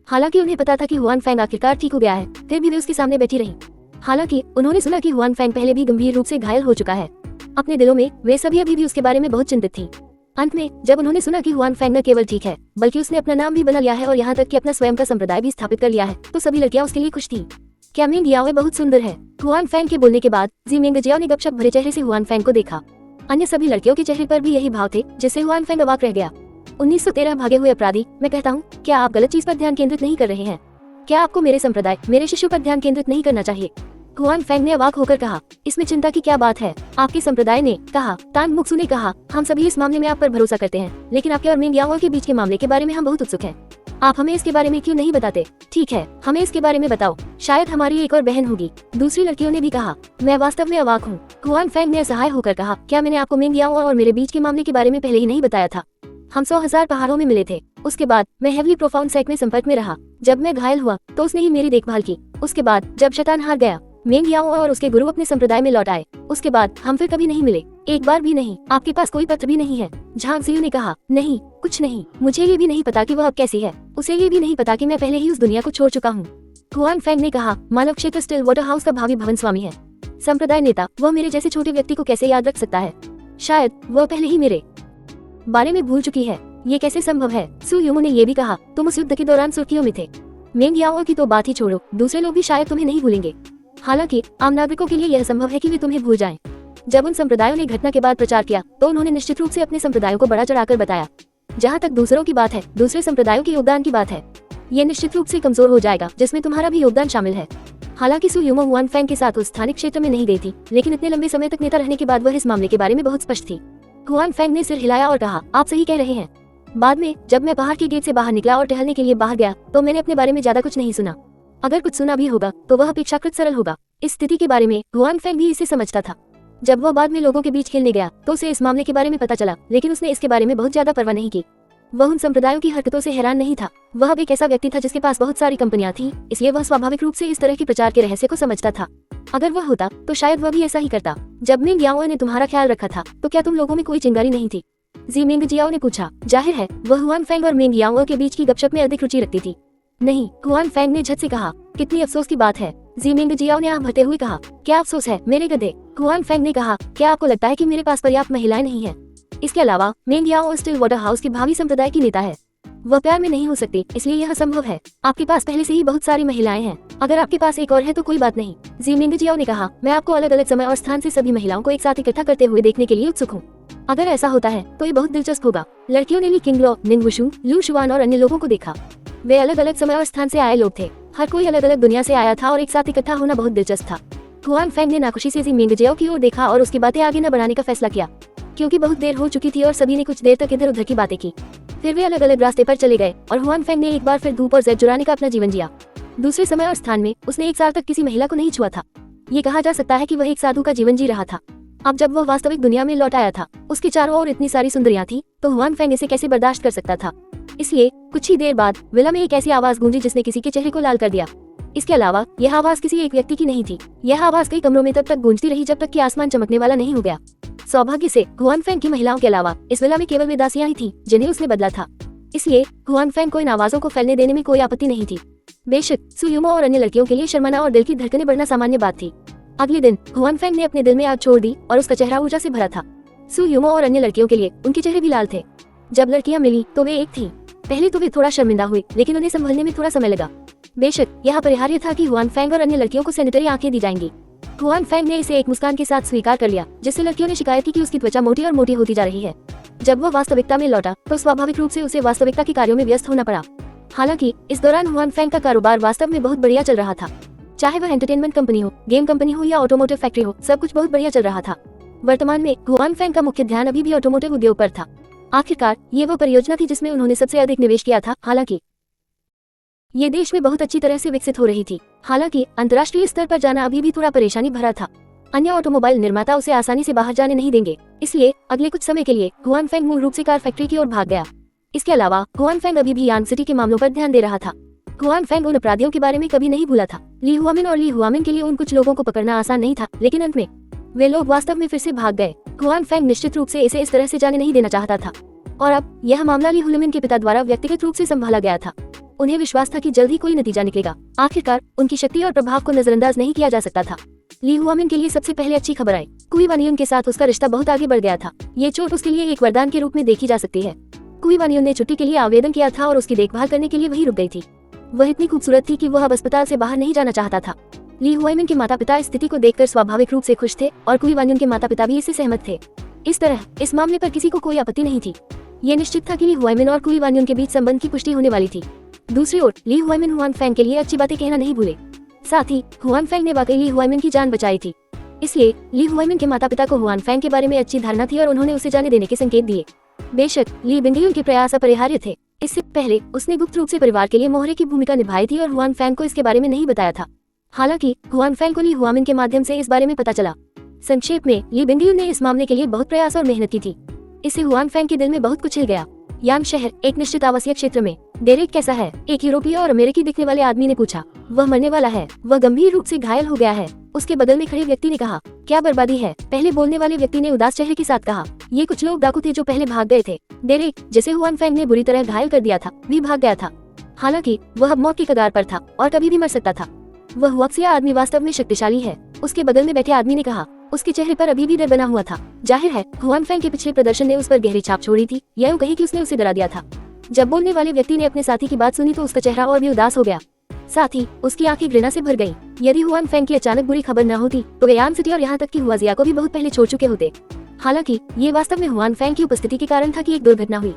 [SPEAKER 1] हालांकि उन्हें पता था कि हुआन फैंग आखिरकार ठीक हो गया है, फिर भी वे उसके सामने बैठी रहीं। हालांकि उन्होंने सुना कि हुआन फैंग पहले भी गंभीर रूप से घायल हो चुका है। अपने दिलों में वे सभी अभी भी उसके बारे में बहुत चिंतित थी। अंत में जब उन्होंने सुना कि हुआन फैंग न केवल ठीक है बल्कि उसने अपना नाम भी बना लिया है और यहाँ तक कि अपना स्वयं का संप्रदाय भी स्थापित कर लिया है, तो सभी लड़कियां उसके लिए खुश थी। क्या मिंग याओ बहुत सुंदर है? हुआन फैंग के बोलने के बाद जीमिंग जियाओ ने गपशप भरे चेहरे से हुआन फैंग को देखा। अन्य सभी लड़कियों के चेहरे पर भी यही भाव थे, जिससे हुआन फैंग अवाक रह गया। 1913 भागे हुए अपराधी, मैं कहता हूँ, क्या आप गलत चीज पर ध्यान केंद्रित नहीं कर रहे हैं? क्या आपको मेरे संप्रदाय, मेरे शिष्यों पर ध्यान केंद्रित नहीं करना चाहिए? हुआन फैंग ने अवाक होकर कहा। इसमें चिंता की क्या बात है? आपके संप्रदाय ने कहा। तान मुक्सु ने कहा, हम सभी इस मामले में आप पर भरोसा करते हैं, लेकिन आपके और मिंग याओ के बीच के मामले के बारे में हम बहुत उत्सुक हैं। आप हमें इसके बारे में क्यों नहीं बताते? ठीक है, हमें इसके बारे में बताओ, शायद हमारी एक और बहन होगी। दूसरी लड़कियों ने भी कहा। मैं वास्तव में अवाक हूँ, हुआन फैंग ने असहाय होकर कहा। क्या मैंने आपको मिंग याओ और मेरे बीच के मामले के बारे में पहले ही नहीं बताया था? हम 100,000 पहाड़ों में मिले थे। उसके बाद मैं हेवली प्रोफाउंड सेक में संपर्क में रहा। जब मैं घायल हुआ तो उसने ही मेरी देखभाल की। उसके बाद जब शैतान हार गया, मिंग याओ और उसके गुरु अपने संप्रदाय में लौट आए। उसके बाद हम फिर कभी नहीं मिले, एक बार भी नहीं। आपके पास कोई पत्र भी नहीं है? झांग सियू ने कहा। नहीं, कुछ नहीं। मुझे ये भी नहीं पता कि वह अब कैसी है। उसे ये भी नहीं पता कि मैं पहले ही उस दुनिया को छोड़ चुका हूँ। हुआन फैंग ने कहा। मानव क्षेत्र स्टिल वाटर हाउस का भावी भवन स्वामी है। संप्रदाय नेता, वह मेरे जैसे छोटे व्यक्ति को कैसे याद रख सकता है? शायद वह पहले ही मेरे बारे में भूल चुकी है। ये कैसे संभव है? सु युमो ने ये भी कहा। तुम उस युद्ध के दौरान सुर्खियों में थे। मिंग याओ की तो बात ही छोड़ो, दूसरे लोग भी शायद तुम्हें नहीं भूलेंगे। हालांकि आम नागरिकों के लिए यह संभव है कि वे तुम्हें भूल जाएं। जब उन संप्रदायों ने घटना के बाद प्रचार किया तो उन्होंने निश्चित रूप से अपने संप्रदायों को बढ़ा चढ़ाकर बताया। जहाँ तक दूसरों की बात है, दूसरे संप्रदायों के योगदान की बात है, ये निश्चित रूप से कमजोर हो जाएगा, जिसमें तुम्हारा भी योगदान शामिल है। हालांकि सु युमो हुआन फैंग के साथ उस स्थानिक क्षेत्र में नहीं गई थी, लेकिन इतने लंबे समय तक नेता रहने के बाद वह इस मामले के बारे में बहुत स्पष्ट थी। हुआन फैंग ने सिर हिलाया और कहा, आप सही कह रहे हैं। बाद में जब मैं पहाड़ के गेट से बाहर निकला और टहलने के लिए बाहर गया तो मैंने अपने बारे में ज्यादा कुछ नहीं सुना। अगर कुछ सुना भी होगा तो वह अपेक्षाकृत सरल होगा। इस स्थिति के बारे में हुआन फैंग भी इसे समझता था। जब वह बाद में लोगों के बीच खेलने गया तो उसे इस मामले के बारे में पता चला, लेकिन उसने इसके बारे में बहुत ज्यादा परवाह नहीं की। वह उन संप्रदायों की हरकतों से हैरान नहीं था। वह अब एक ऐसा व्यक्ति था जिसके पास बहुत सारी कंपनियां थी, इसलिए वह स्वाभाविक रूप से इस तरह के प्रचार के रहस्य को समझता था। अगर वह होता तो शायद वह भी ऐसा ही करता। जब मिंग याओ ने तुम्हारा ख्याल रखा था तो क्या तुम लोगों में कोई चिंगारी नहीं थी? जी मिंग जियाओ ने पूछा। जाहिर है वह हुआन फैंग और मिंग याओ के बीच की गपशप में अधिक रुचि रखती थी। नहीं, हुआन फैंग ने झट से कहा। कितनी अफसोस की बात है। जी मिंग जियाओ ने आंख भरते हुए कहा। क्या अफसोस है मेरे गधे? हुआन फैंग ने कहा। क्या आपको लगता है कि मेरे पास पर्याप्त महिलाएं नहीं है? इसके अलावा मिंग याओ स्टिल वाटर हाउस के भावी संप्रदाय की नेता है। वह प्यार में नहीं हो सकती, इसलिए यह संभव है। आपके पास पहले से ही बहुत सारी महिलाएं हैं, अगर आपके पास एक और है तो कोई बात नहीं। जी मिंगजियाओ ने कहा, मैं आपको अलग अलग समय और स्थान से सभी महिलाओं को एक साथ इकट्ठा करते हुए देखने के लिए उत्सुक हूँ। अगर ऐसा होता है तो ये बहुत दिलचस्प होगा। लड़कियों ने ली किंगलो, निंगवुशु, लू शुआन और अन्य लोगों को देखा। वे अलग अलग समय और स्थान से आए लोग थे, हर कोई अलग अलग दुनिया से आया था और एक साथ इकट्ठा होना बहुत दिलचस्प था। हुआन फेंग ने नाखुशी से जी मिंगजियाओ की ओर देखा और उसकी बातें आगे न बढ़ाने का फैसला किया, क्योंकि बहुत देर हो चुकी थी और सभी ने कुछ देर तक इधर उधर की बातें की। फिर वे अलग अलग रास्ते पर चले गए और हुआन फेंग ने एक बार फिर धूप और जैब जुराने का अपना जीवन जिया। दूसरे समय और स्थान में उसने 1 साल तक किसी महिला को नहीं छुआ था। ये कहा जा सकता है कि वह एक साधु का जीवन जी रहा था। अब जब वह वास्तविक दुनिया में लौट आया था, उसके चारों ओर इतनी सारी सुंदरियां थी, तो हुआन फेंग इसे कैसे बर्दाश्त कर सकता था। इसलिए कुछ ही देर बाद विला में एक ऐसी आवाज गूंजी जिसने किसी के चेहरे को लाल कर दिया। इसके अलावा यह आवाज किसी एक व्यक्ति की नहीं थी। यह आवाज कई कमरों में तब तक गूंजती रही जब तक कि आसमान चमकने वाला नहीं हो गया। सौभाग्य से हुआन फेंग की महिलाओं के अलावा इस विला में केवल वे दासियां ही थी जिन्हें उसने बदला था, इसलिए हुआन फेंग को इन आवाजों को फैलने देने में कोई आपत्ति नहीं थी। बेशक सुयुमो और अन्य लड़कियों के लिए शर्माना और दिल की धड़कनें बढ़ना सामान्य बात थी। अगले दिन हुआन फेंग ने अपने दिल में आग छोड़ दी और उसका चेहरा ऊर्जा से भरा था। सुयुमो और अन्य लड़कियों के लिए उनके चेहरे भी लाल थे। जब लड़कियां मिली तो वे एक थी। पहले तो वे थोड़ा शर्मिंदा हुई, लेकिन उन्हें संभलने में थोड़ा समय लगा। बेशक यह अपरिहार्य था कि हुआन फेंग और अन्य लड़कियों को सैनिटरी आंखें दी जाएंगी। हुआन फेंग ने इसे एक मुस्कान के साथ स्वीकार कर लिया, जिससे लड़कियों ने शिकायत की कि उसकी त्वचा मोटी और मोटी होती जा रही है। जब वह वास्तविकता में लौटा तो स्वाभाविक रूप से उसे वास्तविकता के कार्यों में व्यस्त होना पड़ा। हालांकि इस दौरान हुआन फेंग का कारोबार वास्तव में बहुत बढ़िया चल रहा था। चाहे वह एंटरटेनमेंट कंपनी हो, गेम कंपनी हो या ऑटोमोटिव फैक्ट्री हो, सब कुछ बहुत बढ़िया चल रहा था। वर्तमान में हुआन फेंग का मुख्य ध्यान अभी भी ऑटोमोटिव उद्योग पर था। आखिरकार ये वो परियोजना थी जिसमें उन्होंने सबसे अधिक निवेश किया था। हालांकि ये देश में बहुत अच्छी तरह से विकसित हो रही थी। हालांकि अंतर्राष्ट्रीय स्तर पर जाना अभी भी थोड़ा परेशानी भरा था। अन्य ऑटोमोबाइल निर्माता उसे आसानी से बाहर जाने नहीं देंगे, इसलिए अगले कुछ समय के लिए हुआन फेंग मूल रूप से कार फैक्ट्री की ओर भाग गया। इसके अलावा हुआन फेंग अभी भी यांग सिटी के मामलों पर ध्यान दे रहा था। हुआन फेंग उन अपराधियों के बारे में कभी नहीं भूला था। ली हुआमिन और ली हुआमिन के लिए उन कुछ लोगों को पकड़ना आसान नहीं था, लेकिन अंत में वे लोग वास्तव में फिर से भाग गए। हुआन फेंग निश्चित रूप से इसे इस तरह से जाने नहीं देना चाहता था, और अब यह मामला ली हुआमिन के पिता द्वारा व्यक्तिगत रूप से संभाला गया था। उन्हें विश्वास था कि जल्द ही कोई नतीजा निकलेगा। आखिरकार उनकी शक्ति और प्रभाव को नजरअंदाज नहीं किया जा सकता था। ली हुआमिन के लिए सबसे पहले अच्छी खबर आई। कुई वानियुन के साथ उसका रिश्ता बहुत आगे बढ़ गया था। ये चोट उसके लिए एक वरदान के रूप में देखी जा सकती है। कुई वानियुन ने छुट्टी के लिए आवेदन किया था और उसकी देखभाल करने के लिए वही रुक गई थी। वह इतनी खूबसूरत थी कि वह अब अस्पताल से बाहर नहीं जाना चाहता था। ली हुआमिन के माता पिता इस स्थिति को देखकर स्वाभाविक रूप से खुश थे और कुई वानियुन के माता पिता भी इससे सहमत थे। इस तरह इस मामले पर किसी को कोई आपत्ति नहीं थी। ये निश्चित था कि ली हुआमिन और कुई वानियुन के बीच संबंध की पुष्टि होने वाली थी। दूसरी ओर ली हुआमिन हुआन फेंग के लिए अच्छी बातें कहना नहीं भूले। साथ ही हुआन फेंग ने वाकई ली हुआमिन की जान बचाई थी, इसलिए ली हुआमिन के माता पिता को हुआन फेंग के बारे में अच्छी धारणा थी और उन्होंने उसे जाने देने के संकेत दिए। बेशक ली बिंगयुन के प्रयास अपरिहार्य थे। इससे पहले उसने गुप्त रूप से परिवार के लिए मोहरे की भूमिका निभाई थी और हुआन फेंग को इसके बारे में नहीं बताया था। हालांकि हुआन फेंग को ली हुआमिन के माध्यम से इस बारे में पता चला। संक्षेप में ली बिंगयुन ने इस मामले के लिए बहुत प्रयास और मेहनत की थी। इससे हुआन फेंग के दिल में बहुत कुछ हिल गया। यांग शहर एक निश्चित आवासीय क्षेत्र में। डेरेक कैसा है? एक यूरोपीय और अमेरिकी दिखने वाले आदमी ने पूछा। वह मरने वाला है, वह गंभीर रूप से घायल हो गया है। उसके बगल में खड़े व्यक्ति ने कहा, क्या बर्बादी है? पहले बोलने वाले व्यक्ति ने उदास चेहरे के साथ कहा, ये कुछ लोग डाकू थे जो पहले भाग गए थे। डेरेक, जिसे हुआन फेंग ने बुरी तरह घायल कर दिया था, भी भाग गया था। हालांकि वह अब मौत की कगार पर था और कभी भी मर सकता था। वह हुआक्सिया आदमी वास्तव में शक्तिशाली है, उसके बगल में बैठे आदमी ने कहा। उसके चेहरे पर अभी भी डर बना हुआ था। जाहिर है हुआन फेंग के पिछले प्रदर्शन ने उस पर गहरी छाप छोड़ी थी, या यूं कही कि उसने उसे डरा दिया था। जब बोलने वाले व्यक्ति ने अपने साथी की बात सुनी तो उसका चेहरा और भी उदास हो गया। साथ ही उसकी आंखें घृणा से भर गईं। यदि हुआन फेंग की अचानक बुरी खबर न होती तो वे यांग सिटी और यहाँ तक कि हुआजिया को भी बहुत पहले छोड़ चुके होते। हालांकि ये वास्तव में हुआन फेंग की उपस्थिति के कारण था कि एक दुर्घटना हुई।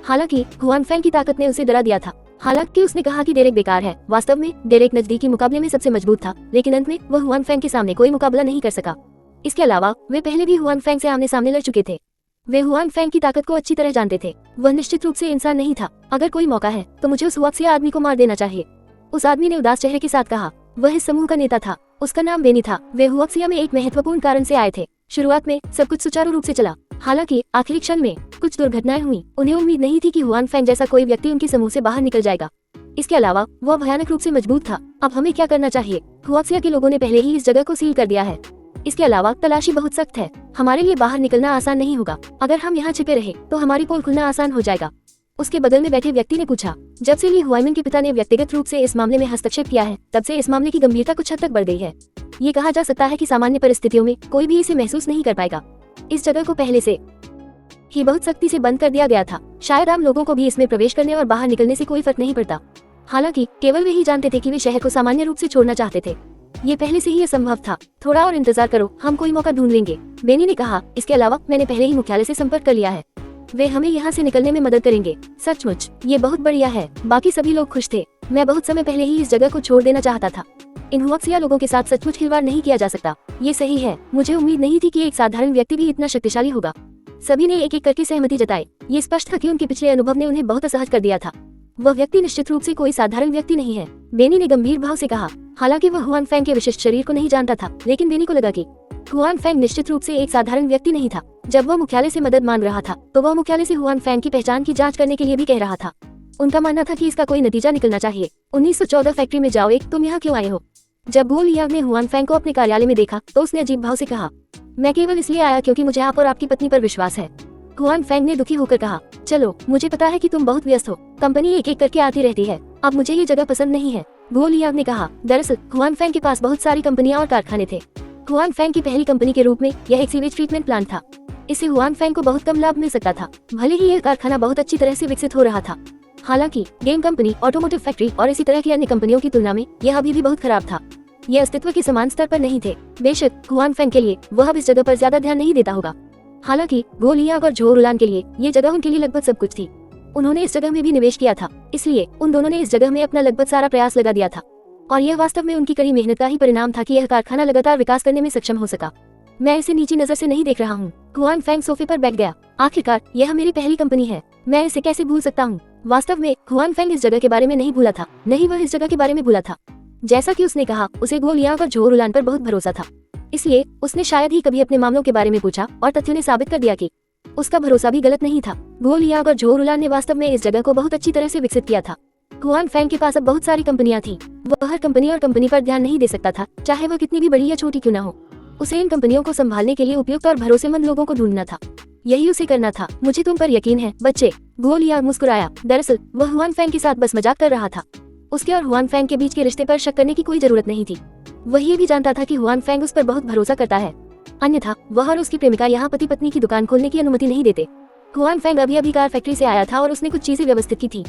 [SPEAKER 1] हालांकि हुआन फेंग की ताकत ने उसे डरा दिया था। हालांकि उसने कहा कि डेरेक बेकार है। वास्तव में डेरेक नजदीकी मुकाबले में सबसे मजबूत था, लेकिन अंत में वह हुआन फेंग के सामने कोई मुकाबला नहीं कर सका। इसके अलावा वे पहले भी हुआन फेंग से आमने सामने लड़ चुके थे। वे हुआन फेंग की ताकत को अच्छी तरह जानते थे। वह निश्चित रूप से इंसान नहीं था। अगर कोई मौका है तो मुझे उस हुआक्सिया आदमी को मार देना चाहिए। उस आदमी ने उदास चेहरे के साथ कहा। वह इस समूह का नेता था। उसका नाम बेनी था। वे हुआक्सिया में एक महत्वपूर्ण कारण से आए थे। शुरुआत में सब कुछ सुचारू रूप से चला। हालांकि आखिरी क्षण में कुछ दुर्घटनाएं हुई। उन्हें उम्मीद नहीं थी कि हुआन फेंग जैसा कोई व्यक्ति उनके समूह से बाहर निकल जाएगा। इसके अलावा वह भयानक रूप से मजबूत था। अब हमें क्या करना चाहिए? हुआक्सिया के लोगों ने पहले ही इस जगह को सील कर दिया है। इसके अलावा तलाशी बहुत सख्त है। हमारे लिए बाहर निकलना आसान नहीं होगा। अगर हम यहाँ छिपे रहे तो हमारी पोल खुलना आसान हो जाएगा। उसके बगल में बैठे व्यक्ति ने पूछा। जब से ली हुआमिन के पिता ने व्यक्तिगत रूप से इस मामले में हस्तक्षेप किया है, तब से इस मामले की गंभीरता कुछ हद तक बढ़ गई है। ये कहा जा सकता है कि सामान्य परिस्थितियों में कोई भी इसे महसूस नहीं कर पाएगा। इस जगह को पहले से ही बहुत सख्ती से बंद कर दिया गया था। शायद आम लोगों को भी इसमें प्रवेश करने और बाहर निकलने से कोई फर्क नहीं पड़ता। हालांकि केवल वे ही जानते थे कि वे शहर को सामान्य रूप से छोड़ना चाहते थे। ये पहले से ही असंभव था। थोड़ा और इंतजार करो, हम कोई मौका ढूंढ लेंगे, बेनी ने कहा। इसके अलावा मैंने पहले ही मुख्यालय से संपर्क कर लिया है, वे हमें यहाँ से निकलने में मदद करेंगे। सचमुच ये बहुत बढ़िया है। बाकी सभी लोग खुश थे। मैं बहुत समय पहले ही इस जगह को छोड़ देना चाहता था। इन हुआक्सिया लोगों के साथ सचमुच खिलवाड़ नहीं किया जा सकता। ये सही है। मुझे उम्मीद नहीं थी कि एक साधारण व्यक्ति भी इतना शक्तिशाली होगा। सभी ने एक एक करके सहमति जताई। ये स्पष्ट था कि उनके पिछले अनुभव ने उन्हें बहुत असहज कर दिया था। वह व्यक्ति निश्चित रूप से कोई साधारण व्यक्ति नहीं है, बेनी ने गंभीर भाव से कहा। हालांकि वह हुआन फैंग के विशिष्ट शरीर को नहीं जानता था, लेकिन बेनी को लगा कि हुआन फैंग निश्चित रूप से एक साधारण व्यक्ति नहीं था। जब वह मुख्यालय से मदद मांग रहा था तो वह मुख्यालय से हुआन फैंग की पहचान की जांच करने के लिए भी कह रहा था। उनका मानना था कि इसका कोई नतीजा निकलना चाहिए। 1914 फैक्ट्री में जाओ, तुम यहाँ क्यों आए हो? जब गो लियांग ने हुआन फैंग को अपने कार्यालय में देखा तो उसने अजीब भाव से कहा, मैं केवल इसलिए आया क्योंकि मुझे आप और आपकी पत्नी पर विश्वास है। हुआन फैंग ने दुखी होकर कहा, चलो, मुझे पता है कि तुम बहुत व्यस्त हो, कंपनी एक एक करके आती रहती है, अब मुझे ये जगह पसंद नहीं है। गो लियांग ने कहा, दरअसल हुआन फैंग के पास बहुत सारी कंपनियां और कारखाने थे। हुआन फैंग की पहली कंपनी के रूप में यह एक सीवेज ट्रीटमेंट प्लांट था। इससे हुआन फैंग को बहुत कम लाभ मिल सकता था, भले ही यह कारखाना बहुत अच्छी तरह से विकसित हो रहा था। हालांकि गेम कंपनी, ऑटोमोटिव फैक्ट्री और इसी तरह की अन्य कंपनियों की तुलना में यह अभी भी बहुत खराब था। ये अस्तित्व के समान स्तर पर नहीं थे। बेशक हुआन फैंग के लिए वह अब इस जगह पर ज्यादा ध्यान नहीं देता होगा। हालांकि गो लियांग और झो रुलान के लिए ये जगह उनके लिए लगभग सब कुछ थी। उन्होंने इस जगह में भी निवेश किया था, इसलिए उन दोनों ने इस जगह में अपना लगभग सारा प्रयास लगा दिया था। और यह वास्तव में उनकी कड़ी मेहनत का ही परिणाम था कि यह कारखाना लगातार विकास करने में सक्षम हो सका। मैं इसे नीची नजर से नहीं देख रहा हूँ। हुआन फैंग सोफे पर बैठ गया। आखिरकार यह मेरी पहली कंपनी है, मैं इसे कैसे भूल सकता हूँ? वास्तव में हुआन फैंग इस जगह के बारे में नहीं भूला था, नहीं वह इस जगह के बारे में भूला था। जैसा कि उसने कहा, उसे गो लियांग और झो रुलान पर बहुत भरोसा था, इसलिए उसने शायद ही कभी अपने मामलों के बारे में पूछा और तथ्यों ने साबित कर दिया कि उसका भरोसा भी गलत नहीं था। गो लियांग और झो रुलान ने वास्तव में इस जगह को बहुत अच्छी तरह से विकसित किया था। हुआन फैंग के पास अब बहुत सारी कंपनियां थी। वह हर कंपनी और कंपनी पर ध्यान नहीं दे सकता था, चाहे वह कितनी भी बड़ी या छोटी क्यों न हो। उसे इन कंपनियों को संभालने के लिए उपयुक्त और भरोसेमंद लोगों को ढूंढना था। यही उसे करना था। मुझे तुम पर यकीन है, बच्चे। गो लियांग मुस्कुराया। दरअसल वह हुआन फैंग के साथ बस मजाक कर रहा था। उसके और हुआन फैंग के बीच के रिश्ते पर शक करने की कोई जरूरत नहीं थी। वह ये भी जानता था कि हुआन फैंग उस पर बहुत भरोसा करता है, अन्यथा वह और उसकी प्रेमिका यहाँ पति पत्नी की दुकान खोलने की अनुमति नहीं देते। हुआन फैंग अभी कार फैक्ट्री से आया था और उसने कुछ चीजें व्यवस्थित की थी।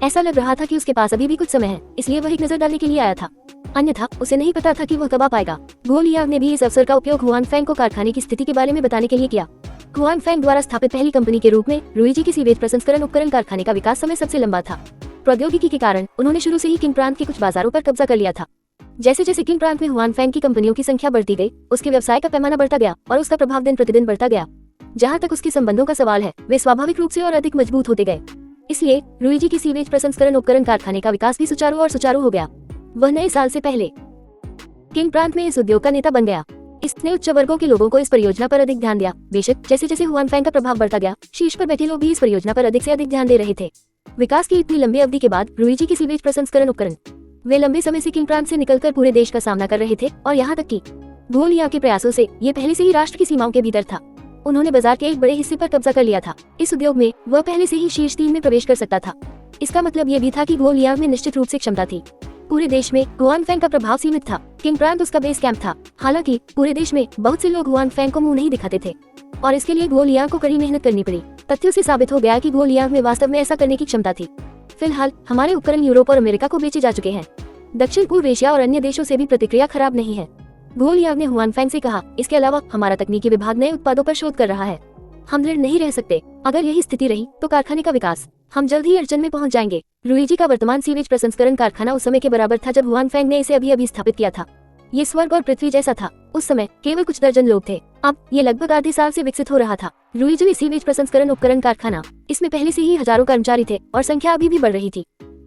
[SPEAKER 1] ऐसा लग रहा था कि उसके पास अभी भी कुछ समय है, इसलिए वह एक नजर डालने के लिए आया था, अन्यथा उसे नहीं पता था कि वह कब आ पाएगा। गो लियांग ने भी इस अवसर का उपयोग हुआन फैंग को कारखाने की स्थिति के बारे में बताने के लिए किया। हुआन फैंग द्वारा स्थापित पहली कंपनी के रूप में रुइजी की सीवेज प्रसंस्करण उपकरण कारखाने का विकास समय सबसे लंबा था। प्रौद्योगिकी के कारण उन्होंने शुरू से ही किंग प्रांत के कुछ बाजारों पर कब्जा कर लिया था। जैसे जैसे किंग प्रांत में हुआन फैंग की कंपनियों की संख्या बढ़ती गई, उसके व्यवसाय का पैमाना बढ़ता गया और उसका प्रभाव दिन प्रतिदिन बढ़ता गया। जहाँ तक उसके संबंधों का सवाल है, वे स्वाभाविक रूप से और अधिक मजबूत होते गए। इसलिए रुइजी की सीवेज प्रसंस्करण उपकरण कारखाने का विकास भी सुचारू हो गया। वह नए साल से पहले किंग प्रांत में इस उद्योग का नेता बन गया। इसने उच्च वर्गों के लोगों को इस परियोजना पर अधिक ध्यान दिया। बेशक जैसे जैसे हुआन फैंग का प्रभाव बढ़ता गया, शीर्ष पर बैठे लोग भी इस परियोजना पर अधिक से अधिक ध्यान दे रहे थे। विकास की इतनी लंबी अवधि के बाद रुइजी की सीवेज प्रसंस्करण उपकरण, वे लंबे समय से किंग प्रांत से निकलकर पूरे देश का सामना कर रहे थे और यहाँ तक कि गो लियांग के प्रयासों से ये पहले से ही राष्ट्र की सीमाओं के भीतर था। उन्होंने बाजार के एक बड़े हिस्से पर कब्जा कर लिया था। इस उद्योग में वह पहले से ही शीर्ष 3 में प्रवेश कर सकता था। इसका मतलब ये भी था कि गो लियांग में निश्चित रूप से क्षमता थी। पूरे देश में हुआन फैंग का प्रभाव सीमित था। किंग प्रांत उसका बेस कैंप था। हालांकि पूरे देश में बहुत से लोग हुआन फैंग को मुंह नहीं दिखाते थे और इसके लिए गो लियांग को कड़ी मेहनत करनी पड़ी। तथ्यों से साबित हो गया कि गो लियांग में वास्तव में ऐसा करने की क्षमता थी। फिलहाल हमारे उपकरण यूरोप और अमेरिका को बेचे जा चुके हैं। दक्षिण पूर्व एशिया और अन्य देशों से भी प्रतिक्रिया खराब नहीं है। गो लियांग ने हुआन फैंग से कहा, इसके अलावा हमारा तकनीकी विभाग नए उत्पादों पर शोध कर रहा है। हम दृढ़ नहीं रह सकते। अगर यही स्थिति रही तो कारखाने का विकास, हम जल्द ही अड़चन में पहुंच जाएंगे। रुइजी का वर्तमान सीवेज प्रसंस्करण कारखाना उस समय के बराबर था जब हुआन फैंग ने इसे अभी स्थापित किया था। ये स्वर्ग और पृथ्वी जैसा था। उस समय केवल कुछ दर्जन लोग थे, अब ये लगभग आधे साल से विकसित हो रहा था। रुइजी सीवेज प्रसंस्करण उपकरण कारखाना, इसमें पहले से ही हजारों कर्मचारी थे और संख्या अभी भी बढ़ रही थी।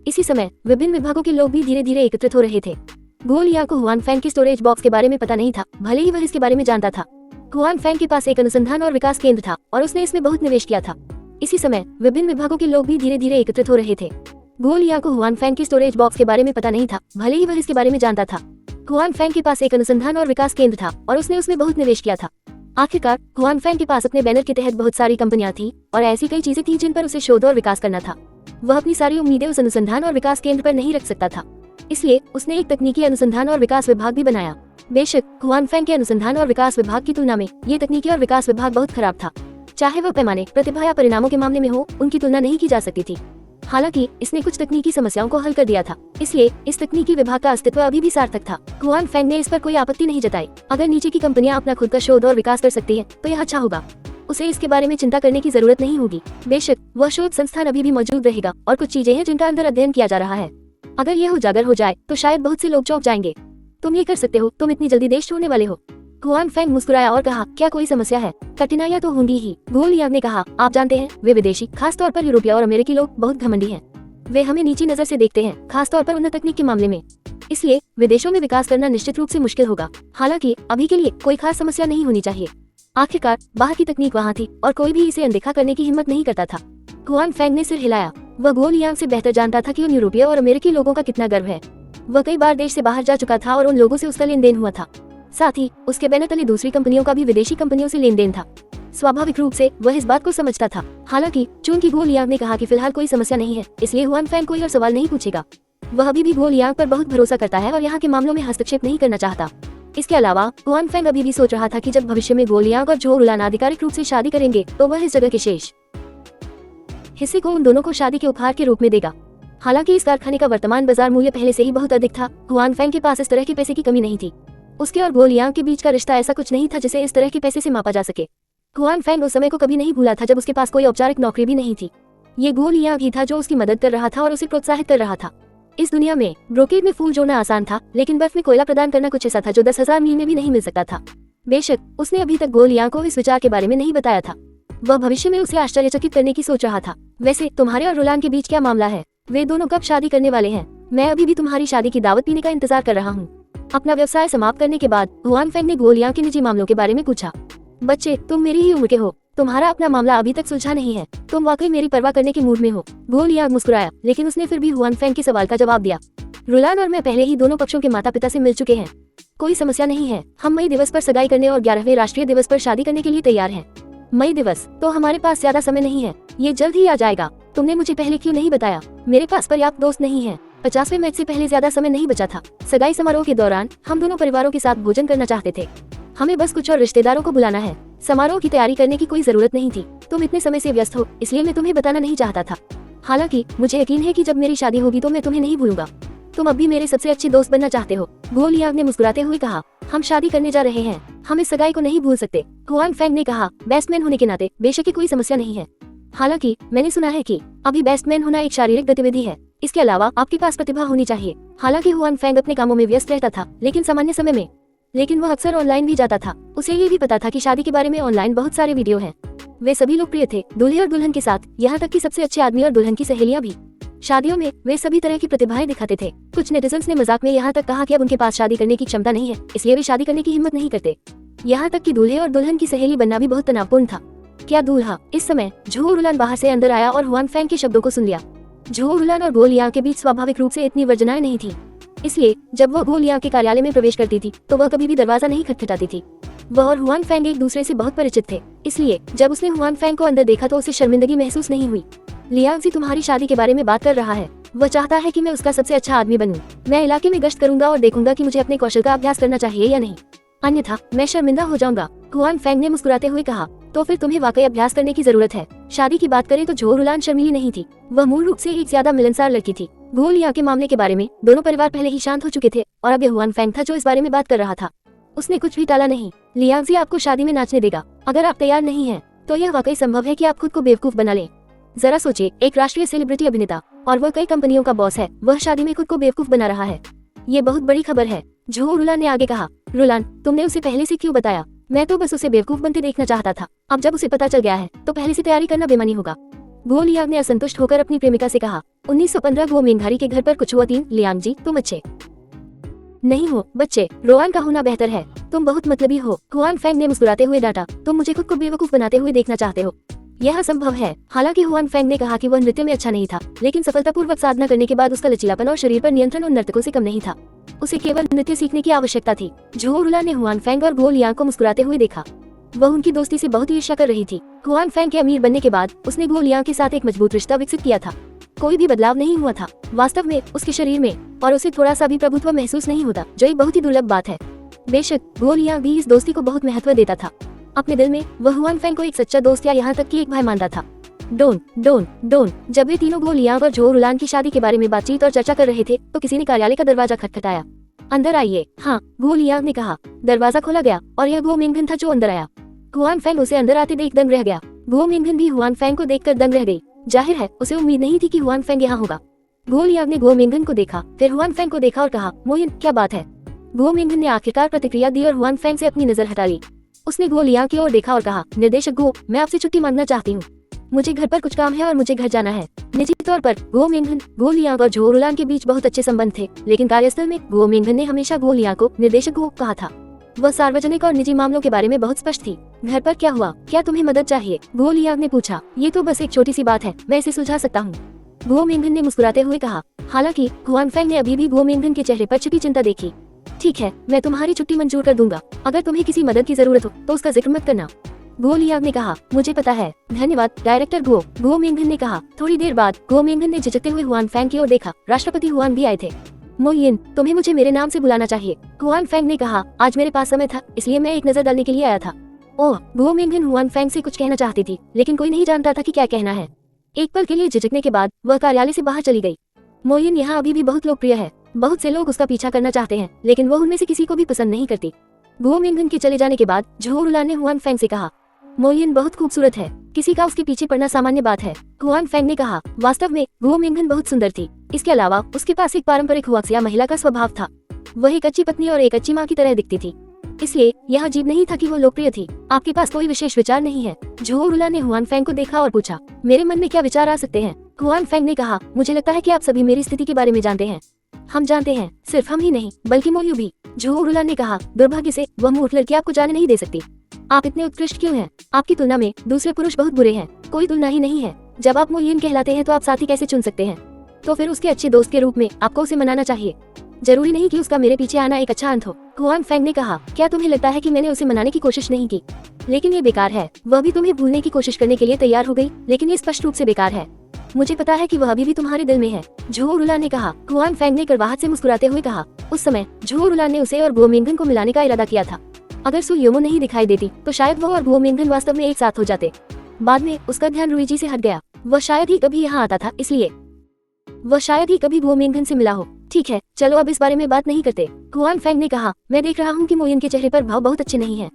[SPEAKER 1] इसी समय विभिन्न विभागों के लोग भी धीरे धीरे एकत्रित हो रहे थे। गो लियांग को हुआन फैंग की स्टोरेज बॉक्स के बारे में पता नहीं था, भले ही वह इसके बारे में जानता था। हुआन फैंग के पास एक अनुसंधान और विकास केंद्र था और उसने इसमें बहुत निवेश किया था। इसी समय विभिन्न विभागों के लोग भी धीरे धीरे एकत्रित हो रहे थे। गो लियांग को हुआन फैंग की स्टोरेज बॉक्स के बारे में पता नहीं था, भले ही वह इसके बारे में जानता था। हुआन फैंग के पास एक अनुसंधान और विकास केंद्र था और उसने उसमें बहुत निवेश किया था। आखिरकार हुआन फैंग के पास अपने बैनर के तहत बहुत सारी कंपनियां थी और ऐसी कई चीजें थी जिन पर उसे शोध और विकास करना था। वह अपनी सारी उम्मीदें उस अनुसंधान और विकास केंद्र पर नहीं रख सकता था, इसलिए उसने एक तकनीकी अनुसंधान और विकास विभाग भी बनाया। बेशक हुआन फैंग के अनुसंधान और विकास विभाग की तुलना में ये तकनीकी और विकास विभाग बहुत खराब था। चाहे वह पैमाने, प्रतिभा या परिणामों के मामले में हो, उनकी तुलना नहीं की जा सकती थी। हालांकि इसने कुछ तकनीकी समस्याओं को हल कर दिया था, इसलिए इस तकनीकी विभाग का अस्तित्व अभी भी सार्थक था। हुआन फेंग ने इस पर कोई आपत्ति नहीं जताई। अगर नीचे की कंपनियां अपना खुद का शोध और विकास कर सकती है तो यह अच्छा होगा। उसे इसके बारे में चिंता करने की जरूरत नहीं होगी। बेशक वह शोध संस्थान अभी भी मौजूद रहेगा और कुछ चीजें हैं जिनका अंदर अध्ययन किया जा रहा है। अगर यह उजागर हो जाए तो शायद बहुत से लोग चौंक जाएंगे। तुम ये कर सकते हो, तुम इतनी जल्दी देश छोड़ने वाले हो। हुआन फेंग मुस्कुराया और कहा, क्या कोई समस्या है? कठिनाइयां तो होंगी ही। गो लियांग ने कहा, आप जानते हैं वे विदेशी, खासतौर पर यूरोपीय और अमेरिकी लोग बहुत घमंडी हैं। वे हमें नीची नजर से देखते हैं, खासतौर पर उन्नत तकनीक के मामले में। इसलिए विदेशों में विकास करना निश्चित रूप से मुश्किल होगा। हालांकि अभी के लिए कोई खास समस्या नहीं होनी चाहिए। आखिरकार बाहर की तकनीक वहाँ थी और कोई भी इसे अनदेखा करने की हिम्मत नहीं करता था। हुआन फेंग ने सिर हिलाया। वह गो लियांग से बेहतर जानता था कि उन यूरोपीय और अमेरिकी लोगों का कितना गर्व है। वह कई बार देश से बाहर जा चुका था और उन लोगों से उसका लेन देन हुआ था। साथ ही उसके बैनर तले दूसरी कंपनियों का भी विदेशी कंपनियों से लेन देन था। स्वाभाविक रूप से वह इस बात को समझता था। हालांकि चूंकि गो लियांग ने कहा कि फिलहाल कोई समस्या नहीं है, इसलिए हुआन फेंग कोई और सवाल नहीं पूछेगा। वह अभी भी गो लियांग पर बहुत भरोसा करता है और यहाँ के मामलों में हस्तक्षेप नहीं करना चाहता। इसके अलावा हुआन फेंग अभी भी सोच रहा था कि जब भविष्य में गो लियांग और झो रुलान आधिकारिक रूप से शादी करेंगे तो वह इस जगह के शेष हिस्से को उन दोनों को शादी के उपहार के रूप में देगा। हालांकि इस कारखाने का वर्तमान बाजार मूल्य पहले से ही बहुत अधिक था। हुआन फेंग के पास इस तरह के पैसे की कमी नहीं थी। उसके और गो लियांग के बीच का रिश्ता ऐसा कुछ नहीं था जिसे इस तरह के पैसे से मापा जा सके। हुआन फेंग उस समय को कभी नहीं भूला था जब उसके पास कोई औपचारिक नौकरी भी नहीं थी। ये गो लियांग ही था जो उसकी मदद कर रहा था और उसे प्रोत्साहित कर रहा था। इस दुनिया में ब्रोकेड में फूल जोड़ना आसान था, लेकिन बर्फ में कोयला प्रदान करना कुछ ऐसा था जो 10,000 मील में भी नहीं मिल सकता था। बेशक उसने अभी तक गो लियांग को इस विचार के बारे में नहीं बताया था। वह भविष्य में उसे आश्चर्यचकित करने की सोच रहा था। वैसे तुम्हारे और रुलान के बीच क्या मामला है? वे दोनों कब शादी करने वाले हैं? मैं अभी भी तुम्हारी शादी की दावत पीने का इंतजार कर रहा हूँ। अपना व्यवसाय समाप्त करने के बाद हुआन फेंग ने गो लियांग के निजी मामलों के बारे में पूछा। बच्चे, तुम मेरी ही उम्र के हो। तुम्हारा अपना मामला अभी तक सुलझा नहीं है। तुम वाकई मेरी परवाह करने के मूड में हो। गो लियांग मुस्कुराया, लेकिन उसने फिर भी हुआन फेंग के सवाल का जवाब दिया। रुलान और मैं पहले ही दोनों पक्षों के माता पिता से मिल चुके हैं। कोई समस्या नहीं है। हम मई दिवस पर सगाई करने और 11वें राष्ट्रीय दिवस पर शादी करने के लिए तैयार हैं। मई दिवस तो हमारे पास ज्यादा समय नहीं है, ये जल्द ही आ जाएगा। तुमने मुझे पहले क्यों नहीं बताया? मेरे पास पर्याप्त दोस्त नहीं है। 50वें मैच से पहले ज्यादा समय नहीं बचा था। सगाई समारोह के दौरान हम दोनों परिवारों के साथ भोजन करना चाहते थे। हमें बस कुछ और रिश्तेदारों को बुलाना है। समारोह की तैयारी करने की कोई जरूरत नहीं थी। तुम इतने समय से व्यस्त हो, इसलिए मैं तुम्हें बताना नहीं चाहता था। हालांकि मुझे यकीन है कि जब मेरी शादी होगी तो मैं तुम्हें नहीं भूलूंगा। तुम अब भी मेरे सबसे अच्छे दोस्त बनना चाहते हो। गो लियांग ने मुस्कुराते हुए कहा, हम शादी करने जा रहे हैं। हम इस सगाई को नहीं भूल सकते। हुआन फेंग ने कहा, बेस्टमैन होने के नाते बेशक ही कोई समस्या नहीं है। हालांकि मैंने सुना है कि अभी बेस्टमैन होना एक शारीरिक गतिविधि है। इसके अलावा आपके पास प्रतिभा होनी चाहिए। हालांकि हुआन फेंग अपने कामों में व्यस्त रहता था, लेकिन सामान्य समय में वह अक्सर ऑनलाइन भी जाता था। उसे ये भी पता था कि शादी के बारे में ऑनलाइन बहुत सारे वीडियो हैं। वे सभी लोकप्रिय थे, दूल्हे और दुल्हन के साथ, यहाँ तक कि सबसे अच्छे आदमी और दुल्हन की सहेलियां भी। शादियों में वे सभी तरह की प्रतिभाएं दिखाते थे। कुछ नेटिजन्स ने मजाक में यहाँ तक कहा कि अब उनके पास शादी करने की क्षमता नहीं है, इसलिए वे शादी करने की हिम्मत नहीं करते। यहाँ तक कि दूल्हे और दुल्हन की सहेली बनना भी बहुत तनावपूर्ण था। क्या दूल्हा? इस समय झो रुलान बाहर से अंदर आया और हुआन फेंग के शब्दों को सुन लिया। झो रुलान और गो लियांग के बीच स्वाभाविक रूप से इतनी वर्जनाएं नहीं थी, इसलिए जब वह गो लियांग के कार्यालय में प्रवेश करती थी तो वह कभी भी दरवाजा नहीं खटखटाती थी। वह और हुआन फेंग एक दूसरे से बहुत परिचित थे, इसलिए जब उसने हुआन फेंग को अंदर देखा तो उसे शर्मिंदगी महसूस नहीं हुई। लियांग जी तुम्हारी शादी के बारे में बात कर रहा है। वह चाहता है कि मैं उसका सबसे अच्छा आदमी बनूं। मैं इलाके में गश्त करूंगा और देखूंगा कि मुझे अपने कौशल का अभ्यास करना चाहिए या नहीं, अन्यथा मैं शर्मिंदा हो जाऊंगा। हुआन फेंग ने मुस्कुराते हुए कहा, तो फिर तुम्हें वाकई अभ्यास करने की जरूरत है। शादी की बात करें तो झो रुलान शर्मीली नहीं थी। वह मूल रूप से एक ज्यादा मिलनसार लड़की थी। गो लियांग के मामले के बारे में दोनों परिवार पहले ही शांत हो चुके थे और अब यह हुआन फेंग था जो इस बारे में बात कर रहा था। उसने कुछ भी टाला नहीं। लियांग जी आपको शादी में नाचने देगा। अगर आप तैयार नहीं हैं, तो यह वाकई संभव है कि आप खुद को बेवकूफ बना लें। जरा सोचिए, एक राष्ट्रीय सेलिब्रिटी अभिनेता और वह कई कंपनियों का बॉस है, वह शादी में खुद को बेवकूफ बना रहा है। ये बहुत बड़ी खबर है। झो रुलान ने आगे कहा, रुलान तुमने उसे पहले से क्यों बताया? मैं तो बस उसे बेवकूफ बनते देखना चाहता था। अब जब उसे पता चल गया है तो पहले से तैयारी करना बेमानी होगा। गो लियांग ने असंतुष्ट होकर अपनी प्रेमिका से कहा, 1915 गो मेंघारी के घर पर कुछ हुआ 3। लियांग जी तुम अच्छे नहीं हो बच्चे, रोआन का होना बेहतर है। तुम बहुत मतलबी हो। हुआन फेंग ने मुस्कुराते हुए डांटा, तुम मुझे खुद को बेवकूफ बनाते हुए देखना चाहते हो। यह असंभव है। हालांकि हुआन फेंग ने कहा कि वह नृत्य में अच्छा नहीं था, लेकिन सफलतापूर्वक साधना करने के बाद उसका लचीलापन और शरीर पर नियंत्रण उन नर्तकों से कम नहीं था। उसे केवल नृत्य सीखने की आवश्यकता थी। झो रुलान ने हुआन फेंग और गो लियांग को मुस्कुराते हुए देखा। वह उनकी दोस्ती से बहुत ईर्ष्या कर रही थी। हुआन फेंग के अमीर बनने के बाद उसने गो लियांग के साथ एक मजबूत रिश्ता विकसित किया था। कोई भी बदलाव नहीं हुआ था वास्तव में उसके शरीर में, और उसे थोड़ा सा भी प्रभुत्व महसूस नहीं होता, जो एक बहुत ही दुर्लभ बात है। बेशक गो लियांग भी इस दोस्ती को बहुत महत्व देता था। अपने दिल में वह हुआन फैंग को एक सच्चा दोस्त या यहाँ तक कि एक भाई मानता था। डोन डोन डोन। जब वे तीनों गो लियांग और झो रुलान की शादी के बारे में बातचीत और चर्चा कर रहे थे तो किसी ने कार्यालय का दरवाजा खटखटाया। अंदर आइए। हाँ, गो लियांग ने कहा। दरवाजा खोला गया और यह गो मिंगन था जो अंदर आया। हुआन फैंग उसे अंदर आते देख दंग रह गया। गो मिंगन भी हुआन फैंग को देखकर दंग रह गई। जाहिर है उसे उम्मीद नहीं थी कि हुआन फैंग यहाँ होगा। गो लियांग ने गो मिंगन को देखा, फिर हुआन फैंग को देखा और कहा, मोयन क्या बात है। गो मिंगन ने आखिरकार प्रतिक्रिया दी और हुआन फैंग से अपनी नजर हटा ली। उसने गो लियांग की ओर देखा और कहा, निर्देशक गो, मैं आपसे छुट्टी मांगना चाहती हूँ। मुझे घर पर कुछ काम है और मुझे घर जाना है। निजी तौर पर गो मिंगन, गो लियांग और झो रुलान के बीच बहुत अच्छे संबंध थे, लेकिन कार्यस्थल में गो मिंगन ने हमेशा गो लियांग को निर्देशक गो कहा था। वह सार्वजनिक और निजी मामलों के बारे में बहुत स्पष्ट थी। घर पर क्या हुआ, क्या तुम्हें मदद चाहिए? गो लियांग ने पूछा। ये तो बस एक छोटी सी बात है, मैं इसे सुलझा सकता हूँ, गो मिंगन ने मुस्कुराते हुए कहा। हालांकि हुआन फैंग ने अभी भी गो मिंगन के चेहरे पर छिपी चिंता देखी। ठीक है, मैं तुम्हारी छुट्टी मंजूर कर दूंगा। अगर तुम्हें किसी मदद की जरूरत हो तो उसका जिक्र मत करना, गो लियांग ने कहा। मुझे पता है, धन्यवाद डायरेक्टर गो मिंगन ने कहा। थोड़ी देर बाद गो मिंगन ने झिझकते हुए हुआन फैंग की ओर देखा। राष्ट्रपति हुआन भी आए थे। मोयिन, तुम्हें मुझे मेरे नाम से बुलाना चाहिए, हुआन फैंग ने कहा। आज मेरे पास समय था इसलिए मैं एक नजर डालने के लिए आया था। ओह, गो मिंगन हुआन फैंग से कुछ कहना चाहती थी, लेकिन कोई नहीं जानता था कि क्या कहना है। एक पल के लिए झिझकने के बाद वह कार्यालय से बाहर चली गई। मोयिन यहाँ अभी भी बहुत लोकप्रिय है, बहुत से लोग उसका पीछा करना चाहते हैं, लेकिन वह उनमें से किसी को भी पसंद नहीं करती। गो मिंगन के चले जाने के बाद झो रुलान ने हुआन फैंग से कहा, मोयिन बहुत खूबसूरत है, किसी का उसके पीछे पड़ना सामान्य बात है। हुआन फैंग ने कहा। वास्तव में गो मिंगन बहुत सुंदर थी। इसके अलावा उसके पास एक पारंपरिक हुआक्सिया महिला का स्वभाव था। वह एक अच्छी पत्नी और एक अच्छी माँ की तरह दिखती थी, इसलिए यह अजीब नहीं था कि वो लोकप्रिय थी। आपके पास कोई विशेष विचार नहीं है? झो रुलान ने हुआन फैंग को देखा और पूछा। मेरे मन में क्या विचार आ सकते हैं? हुआन फैंग ने कहा, मुझे लगता है कि आप सभी मेरी स्थिति के बारे में जानते हैं। हम जानते हैं, सिर्फ हम ही नहीं बल्कि मोयू भी, झो रुलान ने कहा। दुर्भाग्य से वह मूर्ख लड़की आपको जाने नहीं दे सकती। आप इतने उत्कृष्ट क्यों हैं? आपकी तुलना में दूसरे पुरुष बहुत बुरे हैं। कोई तुलना ही नहीं है। जब आप मोयिन कहलाते हैं तो आप साथी कैसे चुन सकते हैं? तो फिर उसके अच्छे दोस्त के रूप में आपको उसे मनाना चाहिए। जरूरी नहीं कि उसका मेरे पीछे आना एक अच्छा अंत हो, हुआन फैंग ने कहा। क्या तुम्हें लगता है कि मैंने उसे मनाने की कोशिश नहीं की? लेकिन ये बेकार है। वह भी तुम्हें भूलने की कोशिश करने के लिए तैयार हो गई, लेकिन ये स्पष्ट रूप से बेकार है। मुझे पता है कि वह अभी भी तुम्हारे दिल में है, झो रुलान ने कहा। हुआन फैंग ने कड़वाहट से मुस्कुराते हुए कहा। उस समय झो रुलान ने उसे और गो मिंगन को मिलाने का इरादा किया था। अगर सु योमो नहीं दिखाई देती तो शायद वो और गो मिंगन वास्तव में एक साथ हो जाते। बाद में उसका ध्यान रुईजी से हट गया। वह शायद ही कभी यहाँ आता था, इसलिए वह शायद ही कभी गो मिंगन से मिला हो। ठीक है, चलो अब इस बारे में बात नहीं करते, हुआन फैंग ने कहा। मैं देख रहा हूँ कि मोयिन के चेहरे पर भाव बहुत अच्छे नहीं है।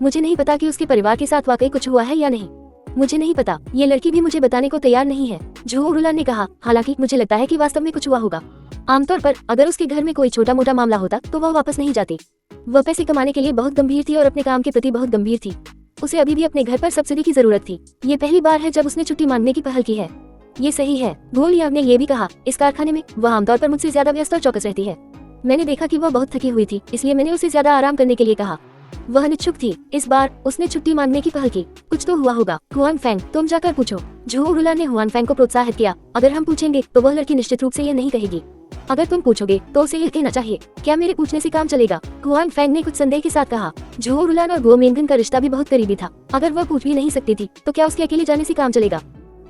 [SPEAKER 1] मुझे नहीं पता कि उसके परिवार के साथ वाकई कुछ हुआ है या नहीं। मुझे नहीं पता, ये लड़की भी मुझे बताने को तैयार नहीं है, झो रुलान ने कहा। हालांकि मुझे लगता है कि वास्तव में कुछ हुआ होगा। आमतौर पर अगर उसके घर में कोई छोटा मोटा मामला होता तो वह वापस नहीं जाती। वह पैसे कमाने के लिए बहुत गंभीर थी और अपने काम के प्रति बहुत गंभीर थी। उसे अभी भी अपने घर पर सब्सिडी की जरूरत थी। ये पहली बार है जब उसने छुट्टी मांगने की पहल की है। ये सही है। गो लियांग ने ये भी कहा। इस कारखाने में वह आमतौर पर मुझसे ज्यादा व्यस्त और चौकस रहती है। मैंने देखा कि वह बहुत थकी हुई थी, इसलिए मैंने उसे ज्यादा आराम करने के लिए कहा। वह निच्छुक थी। इस बार उसने छुट्टी मांगने की पहल की। कुछ तो हुआ होगा। हुआन फैंग, तुम जाकर पूछो, झो रुलान ने हुआन फैंग को प्रोत्साहित किया। अगर हम पूछेंगे तो वह लड़की निश्चित रूप से यह नहीं कहेगी। अगर तुम पूछोगे तो उसे यह कहना चाहिए। क्या मेरे पूछने से काम चलेगा? हुआन फैंग ने कुछ संदेह के साथ कहा। झो रुलान और गो मिंगन का रिश्ता भी बहुत करीबी था। अगर वह पूछ भी नहीं सकती थी तो क्या उसके अकेले जाने से काम चलेगा?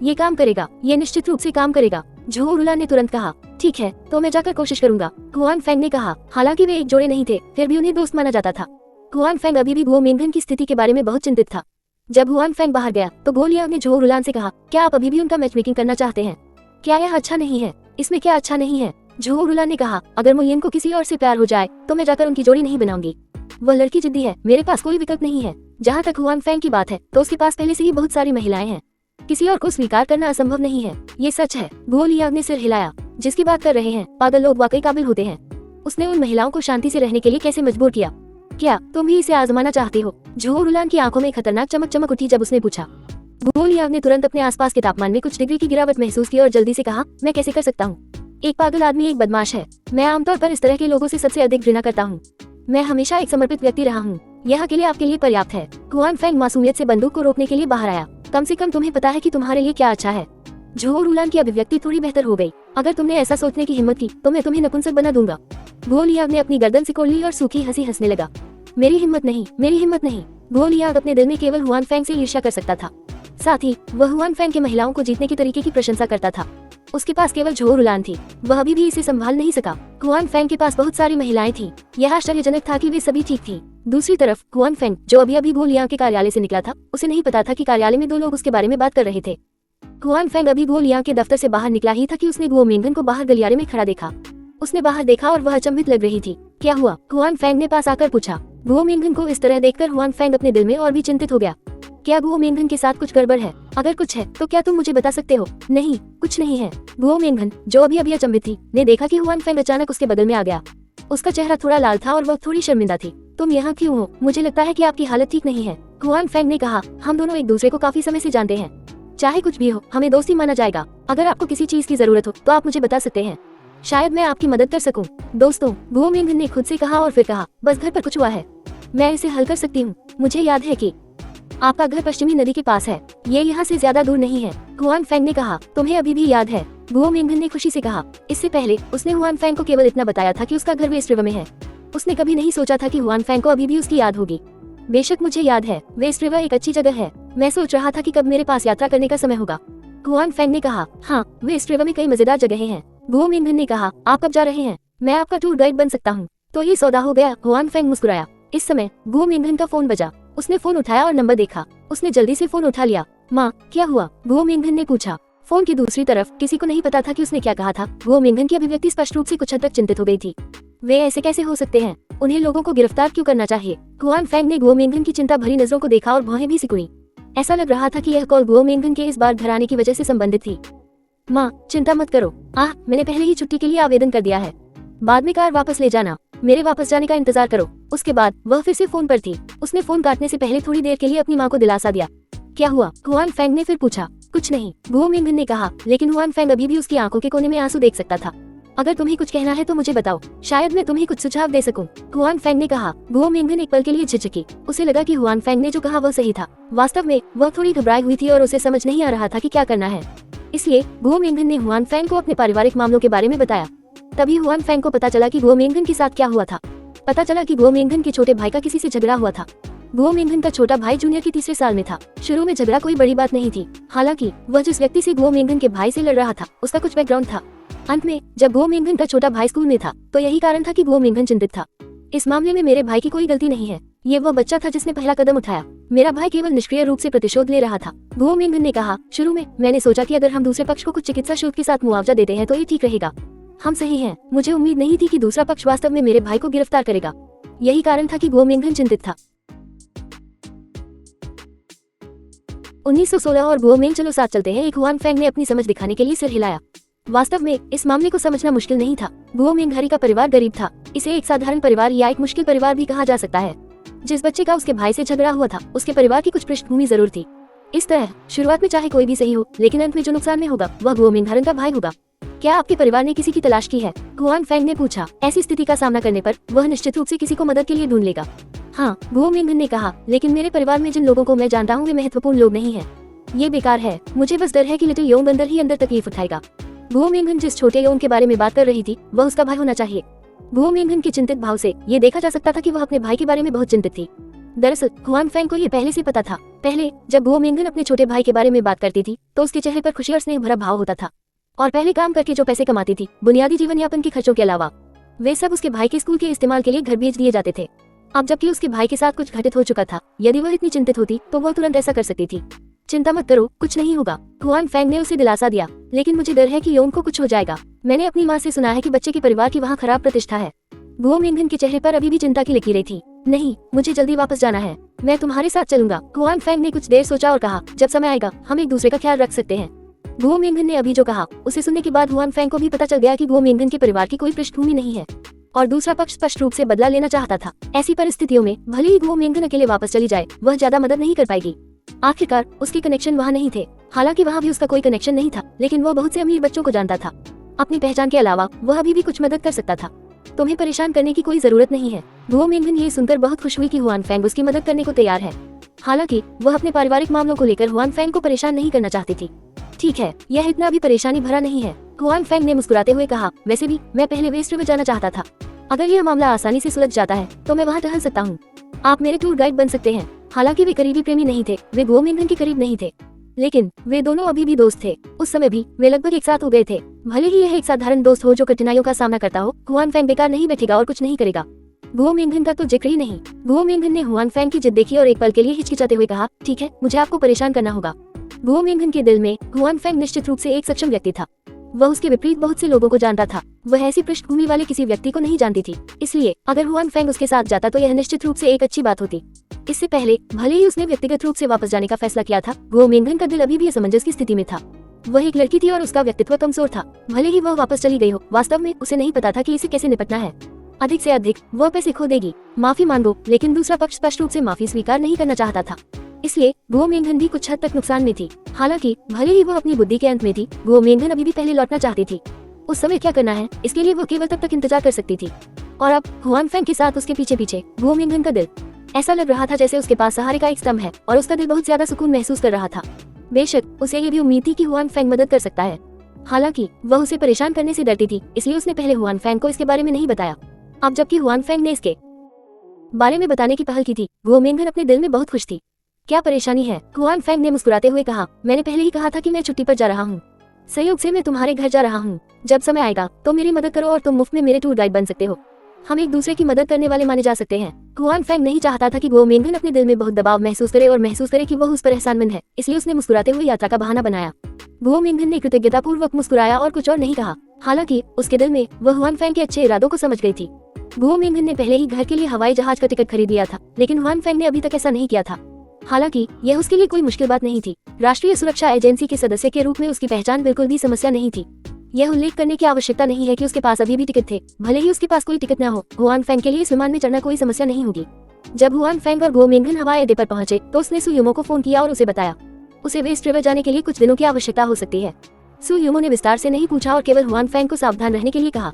[SPEAKER 1] ये काम करेगा, ये निश्चित रूप से काम करेगा, झो रुलान ने तुरंत कहा। ठीक है, तो मैं जाकर कोशिश करूंगा, हुआन फैंग ने कहा। हालांकि वे एक जोड़े नहीं थे, फिर भी उन्हें दोस्त माना जाता था। हुआन फैंग अभी भी गो मिंगन की स्थिति के बारे में बहुत चिंतित था। जब हुआन फैंग बाहर गया तो गो लियांग ने झो रुलान से कहा, क्या आप अभी भी उनका मैच मेकिंग करना चाहते हैं? क्या यह अच्छा नहीं है? इसमें क्या अच्छा नहीं है? झो रुलान ने कहा। अगर मोयिन को किसी और से प्यार हो जाए तो मैं जाकर उनकी जोड़ी नहीं बनाऊंगी। वह लड़की जिद्दी है, मेरे पास कोई विकल्प नहीं है। जहाँ तक हुआन फैंग की बात है तो उसके पास पहले से ही बहुत सारी महिलाएं हैं। किसी और को स्वीकार करना असंभव नहीं है। ये सच है। गो लियांग ने सिर हिलाया। जिसकी बात कर रहे हैं, पागल लोग वाकई काबिल होते हैं। उसने उन महिलाओं को शांति से रहने के लिए कैसे मजबूर किया? क्या तुम भी इसे आजमाना चाहते हो? झो रुलान की आंखों में खतरनाक चमक चमक उठी जब उसने पूछा। गो लियांग ने तुरंत अपने आसपास के तापमान में कुछ डिग्री की गिरावट महसूस की और जल्दी से कहा, मैं कैसे कर सकता हूँ? एक पागल आदमी एक बदमाश है। मैं आमतौर पर इस तरह के लोगों से सबसे अधिक घृणा करता हूँ। मैं हमेशा एक समर्पित व्यक्ति रहा हूँ। यह अकेले आपके लिए पर्याप्त है। हुआन फैंग मासूमियत से बंदूक को रोकने के लिए बाहर आया। कम से कम तुम्हें पता है कि तुम्हारे लिए क्या अच्छा है। झो रुलान की अभिव्यक्ति थोड़ी बेहतर हो गई। अगर तुमने ऐसा सोचने की हिम्मत की तो मैं तुम्हें नपुंसक बना दूंगा। गो लियांग ने अपनी गर्दन सिकोड़ ली और सूखी हंसी हंसने लगा। मेरी हिम्मत नहीं, मेरी हिम्मत नहीं। गो लियांग अपने दिल में केवल हुआन फैंग से ईर्ष्या कर सकता था। साथ ही वह हुआन फैंग के महिलाओं को जीतने के तरीके की प्रशंसा करता था। उसके पास केवल झोर उलान थी, वह अभी भी इसे संभाल नहीं सका। हुआन फेंग के पास बहुत सारी महिलाएं थी, यह आश्चर्यजनक था कि वे सभी ठीक थी। दूसरी तरफ हुआन फेंग, जो अभी अभी गो लियांग के कार्यालय से निकला था, उसे नहीं पता था कि कार्यालय में 2 लोग उसके बारे में बात कर रहे थे। हुआन फेंग अभी गो लियांग के दफ्तर से बाहर निकला ही था कि उसने गुओ मिंगन को बाहर गलियारे में खड़ा देखा। उसने बाहर देखा और वह अचंभित लग रही थी। क्या हुआ? हुआन फेंग ने पास आकर पूछा। गुओ मिंगन को इस तरह देखकर हुआन फेंग अपने दिल में और भी चिंतित हो गया। क्या गुओ मिंगन के साथ कुछ गड़बड़ है? अगर कुछ है तो क्या तुम मुझे बता सकते हो? नहीं, कुछ नहीं है। गुओ मिंगन, जो अभी अभी अचंभित थी, ने देखा कि हुआन फेंग अचानक उसके बगल में आ गया। उसका चेहरा थोड़ा लाल था और वह थोड़ी शर्मिंदा थी। तुम यहाँ क्यों हो? मुझे लगता है कि आपकी हालत ठीक नहीं है। हुआन फेंग ने कहा, हम दोनों एक दूसरे को काफी समय से जानते हैं, चाहे कुछ भी हो हमें दोस्ती माना जाएगा। अगर आपको किसी चीज की जरूरत हो तो आप मुझे बता सकते हैं, शायद मैं आपकी मदद कर सकूं। दोस्तों, गुओ मिंगन ने खुद से कहा और फिर कहा, बस घर पर कुछ हुआ है, मैं इसे हल कर सकती हूँ। मुझे याद है कि आपका घर पश्चिमी नदी के पास है, ये यहाँ से ज्यादा दूर नहीं है। हुआन फेंग ने कहा, तुम्हें अभी भी याद है? गुओ मिंगन ने खुशी से कहा। इससे पहले उसने हुआन फेंग को केवल इतना बताया था कि उसका घर वेस्ट रिवर में है। उसने कभी नहीं सोचा था कि हुआन फेंग को अभी भी उसकी याद होगी। बेशक मुझे याद है, वेस्ट रिवर एक अच्छी जगह है। मैं सोच रहा था कि कब मेरे पास यात्रा करने का समय होगा। हुआन फेंग ने कहा, हाँ, वेस्ट रिवर में कई मजेदार जगहें हैं। गुओ मिंगन ने कहा, आप कब जा रहे हैं? मैं आपका टूर गाइड बन सकता हूँ। तो ये सौदा हो गया। हुआन फेंग मुस्कुराया। इस समय गुओ मिंगन का फोन बजा। उसने फोन उठाया और नंबर देखा। उसने जल्दी से फोन उठा लिया। माँ, क्या हुआ? गुओ मिंगन ने पूछा। फोन की दूसरी तरफ किसी को नहीं पता था कि उसने क्या कहा था। गुओ मिंगन की अभिव्यक्ति स्पष्ट रूप से कुछ हद तक चिंतित हो गई थी। वे ऐसे कैसे हो सकते हैं? उन्हें लोगों को गिरफ्तार क्यों करना चाहिए? हुआन फेंग ने गुओ मिंगन की चिंता भरी नजरों को देखा और भौहें भी सिकुड़ी। ऐसा लग रहा था कि यह कॉल गुओ मिंगन के इस बार घर आने की वजह से संबंधित थी। माँ, चिंता मत करो। मैंने पहले ही छुट्टी के लिए आवेदन कर दिया है। बाद में कार वापस ले जाना। मेरे वापस जाने का इंतजार करो। उसके बाद वह फिर से फोन पर थी। उसने फोन काटने से पहले थोड़ी देर के लिए अपनी माँ को दिलासा दिया। क्या हुआ? हुआन फेंग ने फिर पूछा। कुछ नहीं, गुओ मिंगन ने कहा, लेकिन हुआन फेंग अभी भी उसकी आंखों के कोने में आंसू देख सकता था। अगर तुम्हें कुछ कहना है तो मुझे बताओ, शायद मैं तुम्हें कुछ सुझाव दे सकूं। हुआन फेंग ने कहा। गुओ मिंगन एक पल के लिए झिझकी। उसे लगा कि हुआन फेंग ने जो कहा वह सही था। वास्तव में वह थोड़ी घबराई हुई थी और उसे समझ नहीं आ रहा था कि क्या करना है। इसलिए गुओ मिंगन ने हुआन फेंग को अपने पारिवारिक मामलों के बारे में बताया। तभी हुआन फेंग को पता चला कि गुओ मिंगन के साथ क्या हुआ था। पता चला कि गुओ मिंगन के छोटे भाई का किसी से झगड़ा हुआ था। गुओ मिंगन का छोटा भाई जूनियर के 3रे साल में था। शुरू में झगड़ा कोई बड़ी बात नहीं थी। हालांकि वह जिस व्यक्ति से गुओ मिंगन के भाई से लड़ रहा था उसका कुछ बैकग्राउंड था। अंत में जब गुओ मिंगन का छोटा भाई स्कूल में था तो यही कारण था कि गुओ मिंगन चिंतित था। इस मामले में मेरे भाई की कोई गलती नहीं है। ये वह बच्चा था जिसने पहला कदम उठाया। मेरा भाई केवल निष्क्रिय रूप से प्रतिशोध ले रहा था। गुओ मिंगन ने कहा, शुरू में मैंने सोचा कि अगर हम दूसरे पक्ष को कुछ चिकित्सा शुल्क के साथ मुआवजा देते हैं तो ये ठीक रहेगा। हम सही हैं। मुझे उम्मीद नहीं थी कि दूसरा पक्ष वास्तव में मेरे भाई को गिरफ्तार करेगा। यही कारण था कि गुओ मिंगन चिंतित था। 1916 और गुओ मिंग चलो साथ चलते हैं। एक हुआन फेंग ने अपनी समझ दिखाने के लिए सिर हिलाया। वास्तव में इस मामले को समझना मुश्किल नहीं था। गुओ मिंग घरी का परिवार गरीब था। इसे एक साधारण परिवार या एक मुश्किल परिवार भी कहा जा सकता है। जिस बच्चे का उसके भाई से झगड़ा हुआ था उसके परिवार की कुछ पृष्ठभूमि जरूर थी। इस तरह शुरुआत में चाहे कोई भी सही हो, लेकिन अंत में जो नुकसान में होगा वह गुओ मिंग घरन का भाई होगा। क्या आपके परिवार ने किसी की तलाश की है? हुआन फेंग ने पूछा। ऐसी स्थिति का सामना करने पर वह निश्चित रूप से किसी को मदद के लिए ढूंढ लेगा। हाँ, गुओ मिंग ने कहा, लेकिन मेरे परिवार में जिन लोगों को मैं जानता हूँ वे महत्वपूर्ण लोग नहीं है। ये बेकार है। मुझे बस डर है कि लिटिल योंग अंदर ही अंदर तकलीफ उठाएगा। गुओ मिंगन जिस छोटे योंग के बारे में बात कर रही थी वह उसका भाई होना चाहिए। गुओ मिंगन के चिंतित भाव से ये देखा जा सकता था कि वह अपने भाई के बारे में बहुत चिंतित थी। दरअसल हुआन फेंग को ये पहले से पता था। पहले जब गुओ मिंगन अपने छोटे भाई के बारे में बात करती थी तो उसके चेहरे पर खुशी और स्नेह भरा भाव होता था। और पहले काम करके जो पैसे कमाती थी, बुनियादी जीवन यापन के खर्चों के अलावा, वे सब उसके भाई के स्कूल के इस्तेमाल के लिए घर भेज दिए जाते थे। अब जबकि उसके भाई के साथ कुछ घटित हो चुका था, यदि वह इतनी चिंतित होती तो वह तुरंत ऐसा कर सकती थी। चिंता मत करो, कुछ नहीं होगा। हुआन फेंग ने उसे दिलासा दिया। लेकिन मुझे डर है कि योंग को कुछ हो जाएगा। मैंने अपनी माँ से सुना है कि बच्चे के परिवार की वहाँ खराब प्रतिष्ठा है। गुओ मिंगन के चेहरे पर अभी भी चिंता की लकीरें थी। नहीं, मुझे जल्दी वापस जाना है। मैं तुम्हारे साथ चलूंगा। हुआन फेंग ने कुछ देर सोचा और कहा, जब समय आएगा हम एक दूसरे का ख्याल रख सकते हैं। गुओ मिंगन ने अभी जो कहा उसे सुनने के बाद हुआन फेंग को भी पता चल गया कि गुओ मिंगन के परिवार की कोई पृष्ठभूमि नहीं है और दूसरा पक्ष स्पष्ट रूप से बदला लेना चाहता था। ऐसी परिस्थितियों में भले ही गुओ मिंगन अकेले वापस चली जाए, वह ज्यादा मदद नहीं कर पाएगी। आखिरकार उसके कनेक्शन वहाँ नहीं थे। हालांकि वहाँ भी उसका कोई कनेक्शन नहीं था, लेकिन वह बहुत से अमीर बच्चों को जानता था। अपनी पहचान के अलावा वह अभी भी कुछ मदद कर सकता था। तुम्हें परेशान करने की कोई जरूरत नहीं है। गुओ मिंगन ये सुनकर बहुत खुश हुई कि हुआन फेंग उसकी मदद करने को तैयार है। हालांकि वह अपने पारिवारिक मामलों को लेकर हुआन फेंग को परेशान नहीं करना चाहती थी। ठीक है, यह इतना भी परेशानी भरा नहीं है। हुआन फेंग ने मुस्कुराते हुए कहा, वैसे भी मैं पहले वेस्ट रिवर जाना चाहता था। अगर यह मामला आसानी से सुलझ जाता है तो मैं वहाँ टहल सकता हूँ। आप मेरे टूर गाइड बन सकते हैं। हालांकि वे करीबी प्रेमी नहीं थे, वे गुओ मिंगन के करीब नहीं थे। लेकिन वे दोनों अभी भी दोस्त थे। उस समय भी वे लगभग एक साथ हो गए थे। भले ही यह एक साधारण दोस्त हो जो कठिनाइयों का सामना करता हो, हुआन फेंग बेकार नहीं बैठेगा और कुछ नहीं करेगा। गुओ मिंगन का तो जिक्र ही नहीं। गुओ मिंगन ने हुआन फेंग की जिद देखी और एक पल के लिए हिचकिचाते हुए कहा, ठीक है, मुझे आपको परेशान करना होगा। गुओ मिंगन के दिल में हुआन फेंग निश्चित रूप से एक सक्षम व्यक्ति था। वह उसके विपरीत बहुत से लोगों को जानता था। वह ऐसी पृष्ठभूमि वाले किसी व्यक्ति को नहीं जानती थी, इसलिए अगर हुआन फेंग उसके साथ जाता तो यह निश्चित रूप से एक अच्छी बात होती। इससे पहले भले ही उसने व्यक्तिगत रूप से वापस जाने का फैसला किया था, गुओ मिंगन का दिल अभी भी असमंजस की स्थिति में था। वह एक लड़की थी और उसका व्यक्तित्व कमजोर था। भले ही वह वापस चली गई हो, वास्तव में उसे नहीं पता था कि इसे कैसे निपटना है। अधिक से अधिक वह पैसे खो देगी। माफी मांगो, लेकिन दूसरा पक्ष स्पष्ट रूप से माफी स्वीकार नहीं करना चाहता था। इसलिए गुओ मिंगन भी कुछ हद तक नुकसान में थी। हालांकि भले ही वह अपनी बुद्धि के अंत में थी, गुओ मिंगन अभी भी पहले लौटना चाहती थी। उस समय क्या करना है, इसके लिए वो केवल तब तक इंतजार कर सकती थी। और अब हुआन फेंग के साथ उसके पीछे पीछे गुओ मिंगन का दिल ऐसा लग रहा था जैसे उसके पास सहारे का एक स्तंभ है और उसका दिल बहुत ज्यादा सुकून महसूस कर रहा था। बेशक उसे ये भी उम्मीद थी कि हुआन फेंग मदद कर सकता है। हालांकि वह उसे परेशान करने से डरती थी, इसलिए उसने पहले हुआन फेंग को इसके बारे में नहीं बताया। अब जबकि हुआन फेंग ने इसके बारे में बताने की पहल की थी, गुओ मिंगन अपने दिल में बहुत खुश थी। क्या परेशानी है? हुआन फेंग ने मुस्कुराते हुए कहा, मैंने पहले ही कहा था कि मैं छुट्टी पर जा रहा हूँ। संयोग से मैं तुम्हारे घर जा रहा हूँ। जब समय आएगा तो मेरी मदद करो और तुम मुफ्त में मेरे टूर गाइड बन सकते हो। हम एक दूसरे की मदद करने वाले माने जा सकते हैं। हुआन फेंग नहीं चाहता था कि गुओ मिंगन अपने दिल में बहुत दबाव महसूस करे और महसूस करे कि वह उस पर एहसानमंद है, इसलिए उसने मुस्कुराते हुए यात्रा का बहाना बनाया। गुओ मिंगन ने कृतज्ञतापूर्वक मुस्कुराया और कुछ और नहीं कहा। हालांकि उसके दिल में वह हुआन फेंग के अच्छे इरादों को समझ गई थी। गुओ मिंगन ने पहले ही घर के लिए हवाई जहाज का टिकट खरीद लिया था, लेकिन हुआन फेंग ने अभी तक ऐसा नहीं किया था। हालांकि यह उसके लिए कोई मुश्किल बात नहीं थी। राष्ट्रीय सुरक्षा एजेंसी के सदस्य के रूप में उसकी पहचान बिल्कुल भी समस्या नहीं थी। यह उल्लेख करने की आवश्यकता नहीं है कि उसके पास अभी भी टिकट थे। भले ही उसके पास कोई टिकट न हो, हुआन फेंग के लिए इस विमान में चढ़ना कोई समस्या नहीं होगी। जब हुआन फेंग और गुओ मिंगन हवाई अड्डे पर पहुंचे तो उसने सु युमो को फोन किया और उसे बताया उसे वेस्ट रिवर जाने के लिए कुछ दिनों की आवश्यकता हो सकती है। सु युमो ने विस्तार से नहीं पूछा और केवल हुआन फेंग को सावधान रहने के लिए कहा।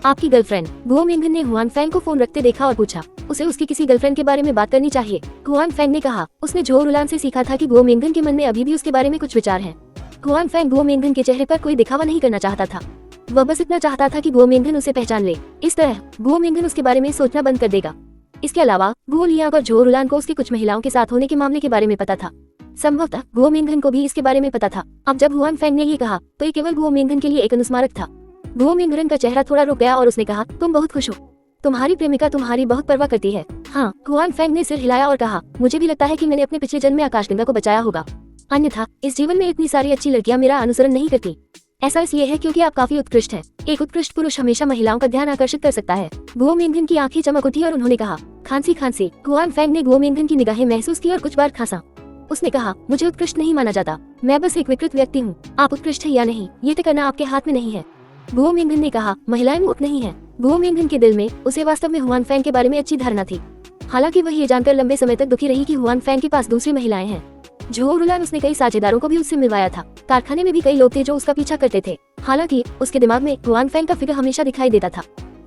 [SPEAKER 1] आपकी गर्लफ्रेंड? गुओ मिंगन ने हुआन फेंग को फोन रखते देखा और पूछा, उसे उसकी किसी गर्लफ्रेंड के बारे में बात करनी चाहिए। हुआन फेंग ने कहा, उसने झो रुलान से सीखा था कि गुओ मिंगन के मन में अभी भी उसके बारे में कुछ विचार हैं। हुआन फेंग गुओ मिंगन के चेहरे पर कोई दिखावा नहीं करना चाहता था। वह बस इतना चाहता था कि गुओ मिंगन उसे पहचान ले। इस तरह गुओ मिंगन उसके बारे में सोचना बंद कर देगा। इसके अलावा गुओ लियांग और झो रुलान को उसकी कुछ महिलाओं के साथ होने के मामले के बारे में पता था। संभवतः गुओ मिंगन को भी इसके बारे में पता था। अब जब हुआन फेंग ने ये कहा तो ये केवल गुओ मिंगन के लिए एक अनुस्मारक था। गुओ मिंगन का चेहरा थोड़ा रुक गया और उसने कहा, तुम बहुत खुश हो। तुम्हारी प्रेमिका तुम्हारी बहुत परवाह करती है। हाँ, हुआन फेंग ने सिर हिलाया और कहा, मुझे भी लगता है कि मैंने अपने पिछले जन्म में आकाशगंगा को बचाया होगा, अन्यथा इस जीवन में इतनी सारी अच्छी लड़कियां मेरा अनुसरण नहीं करती। ऐसा इसलिए है क्योंकि आप काफी उत्कृष्ट हैं। एक उत्कृष्ट पुरुष हमेशा महिलाओं का ध्यान आकर्षित कर सकता है। गुओ मिंगन की आंखें चमक उठी और उन्होंने कहा, खांसी खांसी। हुआन फेंग ने गुओ मिंगन की निगाहें महसूस की और कुछ बार खांसा। उसने कहा, मुझे उत्कृष्ट नहीं माना जाता, मैं बस एक विकृत व्यक्ति हूँ। आप उत्कृष्ट है या नहीं, ये तय करना आपके हाथ में नहीं है। गुओ मिंगन ने कहा, महिलाएं मूर्ख नहीं है। गुओ मिंगन के दिल में उसे वास्तव में हुआन फेंग के बारे में अच्छी धारणा थी। हालांकि वह ये जानकर लंबे समय तक दुखी रही कि हुआन फेंग के पास दूसरी महिलाएं हैं। झो रुलान उसने कई साझेदारों को भी उससे मिलवाया था। कारखाने में भी कई लोग थे जो उसका पीछा करते थे। हालांकि उसके दिमाग में हुआन फेंग का फिगर हमेशा दिखाई देता था।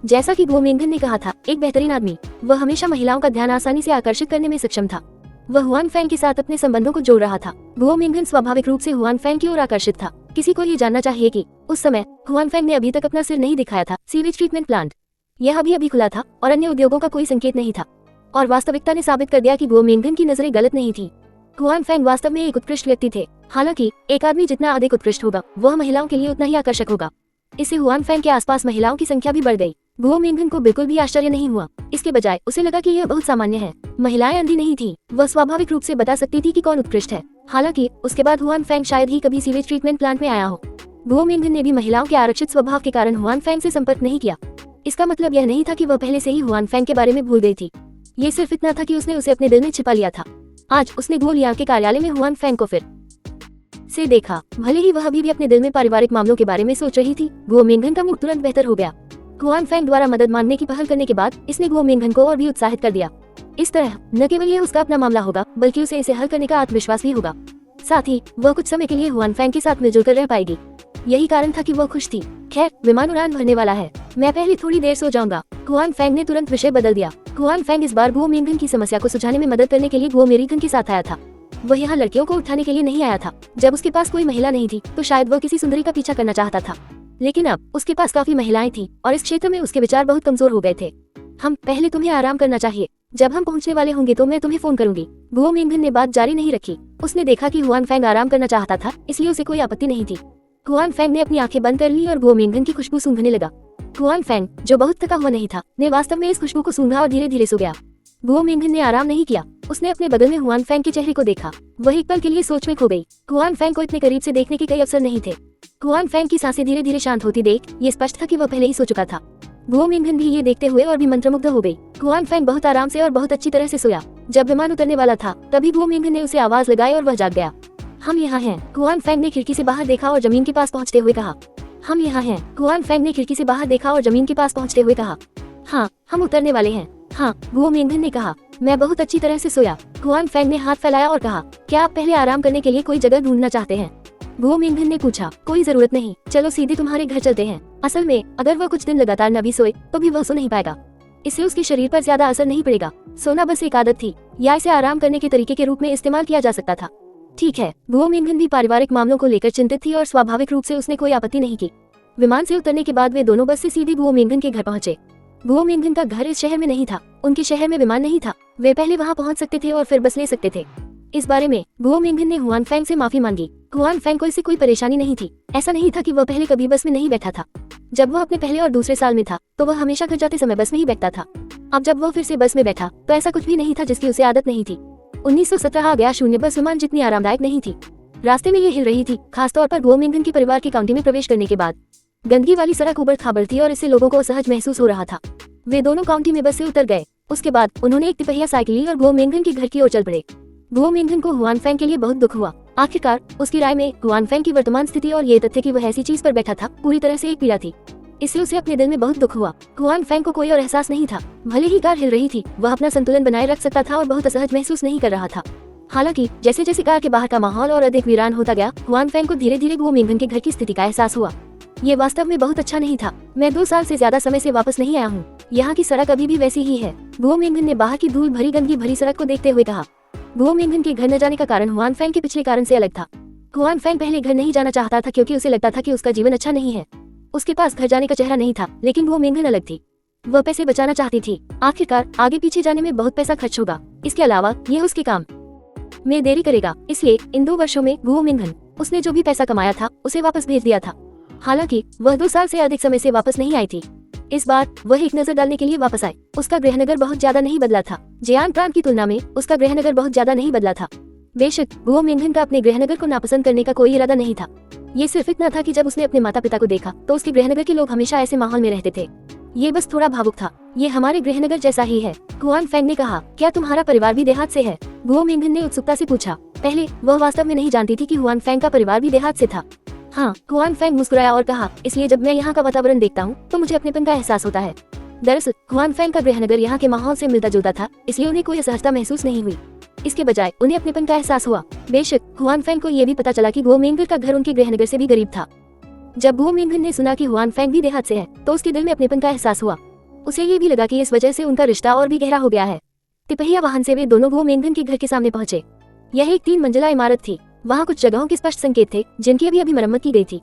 [SPEAKER 1] जैसा कि गुओ मिंगन ने कहा था, एक बेहतरीन आदमी। वह हमेशा महिलाओं का ध्यान आसानी से आकर्षित करने में सक्षम था। वह हुआन फेंग के साथ अपने संबंधों को जोड़ रहा था। गुओ मिंगन स्वाभाविक रूप से हुआन फेंग की ओर आकर्षित था। किसी को ये जानना चाहिए कि उस समय हुआन फेंग ने अभी तक अपना सिर नहीं दिखाया था। सीवेज ट्रीटमेंट प्लांट यह अभी खुला था और अन्य उद्योगों का कोई संकेत नहीं था। और वास्तविकता ने साबित कर दिया कि गुओ मिंगन की नजरें गलत नहीं थी। हुआन फेंग वास्तव में एक उत्कृष्ट व्यक्ति थे। हालांकि एक आदमी जितना अधिक उत्कृष्ट होगा, वह महिलाओं के लिए उतना ही आकर्षक होगा। इससे हुआन फेंग के आसपास महिलाओं की संख्या भी बढ़ गई। गुओ मिंगन को बिल्कुल भी आश्चर्य नहीं हुआ। इसके बजाय उसे लगा कि यह बहुत सामान्य है। महिलाएं अंधी नहीं थी, वह स्वाभाविक रूप से बता सकती थी कि कौन उत्कृष्ट है। हालांकि उसके बाद हुआन फेंग शायद ही कभी सीवेज ट्रीटमेंट प्लांट में आया हो। गुओ मिंगन ने भी महिलाओं के आरक्षित स्वभाव के कारण हुआन फेंग से संपर्क नहीं किया। इसका मतलब यह नहीं था कि वह पहले से ही हुआन फेंग के बारे में भूल गई थी। ये सिर्फ इतना था कि उसने उसे अपने दिल में छिपा लिया था। आज उसने गुओ लियांग के कार्यालय में हुआन फेंग को फिर से देखा। भले ही वह अभी भी अपने दिल में पारिवारिक मामलों के बारे में सोच रही थी, गुओ मिंगन का मूड तुरंत बेहतर हो गया। हुआन फेंग द्वारा मदद मांगने की पहल करने के बाद इसने गुओ मिंगन को और भी उत्साहित कर दिया। इस तरह न केवल यह उसका अपना मामला होगा, बल्कि उसे इसे हल करने का आत्मविश्वास भी होगा। साथ ही वह कुछ समय के लिए हुआन फेंग के साथ मिलजुल कर रह पाएगी। यही कारण था कि वह खुश थी। खैर, विमान उड़ान भरने वाला है, मैं पहले थोड़ी देर सो जाऊंगा। हुआन फेंग ने तुरंत विषय बदल दिया। हुआन फेंग इस बार गुओ मिंगन की समस्या को सुलझाने में मदद करने के लिए गुओ मिंगन के साथ आया था। वह यहाँ लड़कियों को उठाने के लिए नहीं आया था। जब उसके पास कोई महिला नहीं थी तो शायद वह किसी सुंदरी का पीछा करना चाहता था, लेकिन अब उसके पास काफी महिलाएं थी और इस क्षेत्र में उसके विचार बहुत कमजोर हो गए थे। हम पहले तुम्हें आराम करना चाहिए। जब हम पहुंचने वाले होंगे तो मैं तुम्हें फोन करूंगी। गुओ मिंगन ने बात जारी नहीं रखी। उसने देखा कि हुआन फैंग आराम करना चाहता था, इसलिए उसे कोई आपत्ति नहीं थी। हुआन फैंग ने अपनी आंखें बंद कर ली और गुओ मिंगन की खुशबू सूंघने लगा। हुआन फैंग, जो बहुत थका हुआ नहीं था, ने वास्तव में इस खुशबू को सूंघा और धीरे धीरे सो गया। गुओ मिंगन ने आराम नहीं किया। उसने अपने बगल में हुआन फैंग के चेहरे को देखा। वह एक पल के लिए सोच में खो गई। हुआन फैंग को इतने करीब से देखने के कई अवसर नहीं थे। हुआन फैंग की सांसें धीरे धीरे शांत होती देख ये स्पष्ट था कि वह पहले ही सो चुका था। गुओ मिंगन भी ये देखते हुए और भी मंत्रमुग्ध हो गई। हुआन फैंग बहुत आराम से और बहुत अच्छी तरह से सोया। जब विमान उतरने वाला था तभी गुओ मिंगन ने उसे आवाज लगाई और वह जाग गया। हम यहाँ हैं। हुआन फैंग ने खिड़की से बाहर देखा और जमीन के पास पहुँचते हुए कहा। हम यहाँ हैं। हुआन फैंग ने खिड़की से बाहर देखा और जमीन के पास पहुँचते हुए कहा। हाँ, हम उतरने वाले हैं। हाँ, गुओ मिंगन ने कहा। मैं बहुत अच्छी तरह से सोया। हुआन फैंग ने हाथ फैलाया और कहा, क्या आप पहले आराम करने के लिए कोई जगह ढूंढना चाहते हैं? गुओ मिंगन ने पूछा। कोई जरूरत नहीं, चलो सीधे तुम्हारे घर चलते हैं। असल में अगर वह कुछ दिन लगातार न भी सोए तो भी वह सो नहीं पाएगा। इससे उसके शरीर पर ज्यादा असर नहीं पड़ेगा। सोना बस एक आदत थी, या इसे आराम करने के तरीके के रूप में इस्तेमाल किया जा सकता था। ठीक है। गुओ मिंगन भी पारिवारिक मामलों को लेकर चिंतित थी और स्वाभाविक रूप से उसने कोई आपत्ति नहीं की। विमान से उतरने के बाद वे दोनों बस से सीधे गुओ मिंगन के घर पहुंचे। गुओ मिंगन का घर इस शहर में नहीं था। उनके शहर में विमान नहीं था। वे पहले वहां पहुंच सकते थे और फिर बस ले सकते थे। इस बारे में गुओ मिंगन ने हुआन फैंग से माफी मांगी। हुआन फैंग को इससे कोई परेशानी नहीं थी। ऐसा नहीं था कि वह पहले कभी बस में नहीं बैठा था। जब वह अपने पहले और दूसरे साल में था तो वह हमेशा घर जाते समय बस में ही बैठता था। अब जब वह फिर से बस में बैठा तो ऐसा कुछ भी नहीं था जिसकी उसे आदत नहीं थी। 1917 आ गया शून्य बस विमान जितनी आरामदायक नहीं थी। रास्ते में ये हिल रही थी, खासतौर पर गुओ मिंगन की परिवार की काउंटी में प्रवेश करने के बाद। गंदगी वाली सड़क उबड़ खाबड़ थी और इससे लोगों को असहज महसूस हो रहा था। वे दोनों काउंटी में बस से उतर गए। उसके बाद उन्होंने एक तिपहिया साइकिल ली और गुओ मिंगन के घर की ओर चल पड़े। गुओ मिंगन को हुआन फैंग के लिए बहुत दुख हुआ। आखिरकार उसकी राय में हुआन फैंग की वर्तमान स्थिति और ये तथ्य कि वह ऐसी चीज पर बैठा था पूरी तरह से एक पीड़ा थी। इससे उसे अपने दिल में बहुत दुख हुआ। हुआन फैंग को कोई और एहसास नहीं था। भले ही कार हिल रही थी, वह अपना संतुलन बनाए रख सकता था और बहुत असहज महसूस नहीं कर रहा था। हालांकि जैसे जैसे कार के बाहर का माहौल और अधिक वीरान होता गया, हुआन फैंग को धीरे धीरे गुओ मिंगन के घर की स्थिति का एहसास हुआ। ये वास्तव में बहुत अच्छा नहीं था। मैं 2 साल से ज्यादा समय से वापस नहीं आया हूँ। यहाँ की सड़क अभी भी वैसी ही है। गुओ मिंगन ने बाहर की धूल भरी गंदगी भरी सड़क को देखते हुए कहा। गुओ मिंगन के घर न जाने का कारण हुआन फैंग के पिछले कारण से अलग था। हुआन फैंग पहले घर नहीं जाना चाहता था क्योंकि उसे लगता था कि उसका जीवन अच्छा नहीं है। उसके पास घर जाने का चेहरा नहीं था, लेकिन गुओ मिंगन अलग थी। वह पैसे बचाना चाहती थी। आखिरकार आगे पीछे जाने में बहुत पैसा खर्च होगा। इसके अलावा यह उसके काम में देरी करेगा। इसलिए इन 2 वर्षों में गुओ मिंगन उसने जो भी पैसा कमाया था उसे वापस भेज दिया था। हालांकि वह 2 साल से अधिक समय से वापस नहीं आई थी। इस बार वह एक नजर डालने के लिए वापस आए। उसका गृहनगर बहुत ज्यादा नहीं बदला था। जियान प्रांत की तुलना में उसका गृहनगर बहुत ज्यादा नहीं बदला था। बेशक गुओ मिंगन का अपने गृहनगर को नापसंद करने का कोई इरादा नहीं था। ये सिर्फ इतना था कि जब उसने अपने माता पिता को देखा तो उसके गृहनगर के लोग हमेशा ऐसे माहौल में रहते थे। ये बस थोड़ा भावुक था। ये हमारे गृहनगर जैसा ही है। हुआन फैंग ने कहा। क्या तुम्हारा परिवार भी देहात से है? गुओ मिंगन ने उत्सुकता से पूछा। पहले वह वास्तव में नहीं जानती थी कि हुआन फैंग का परिवार भी देहात से था। हाँ, हुआन फैंग मुस्कुराया और कहा, इसलिए जब मैं यहाँ का वातावरण देखता हूँ तो मुझे अपनेपन का एहसास होता है। दरअसल हुआन फैंग का गृहनगर यहाँ के माहौल से मिलता जुलता था, इसलिए उन्हें कोई असहजता महसूस नहीं हुई। इसके बजाय उन्हें अपनेपन का एहसास हुआ। बेशक हुआन फैंग को यह भी पता चला कि गुओ मिंगन का घर उनके गृहनगर से भी गरीब था। जब गुओ मिंगन ने सुना कि हुआन फैंग भी देहात से है तो उसके दिल में अपनेपन का एहसास हुआ। उसे ये भी लगा कि इस वजह से उनका रिश्ता और भी गहरा हो गया है। तिपहिया वाहन से वे दोनों गुओ मिंगन के घर के सामने पहुंचे। यह एक 3 मंजिला इमारत थी। वहाँ कुछ जगहों के स्पष्ट संकेत थे जिनकी अभी मरम्मत की गई थी।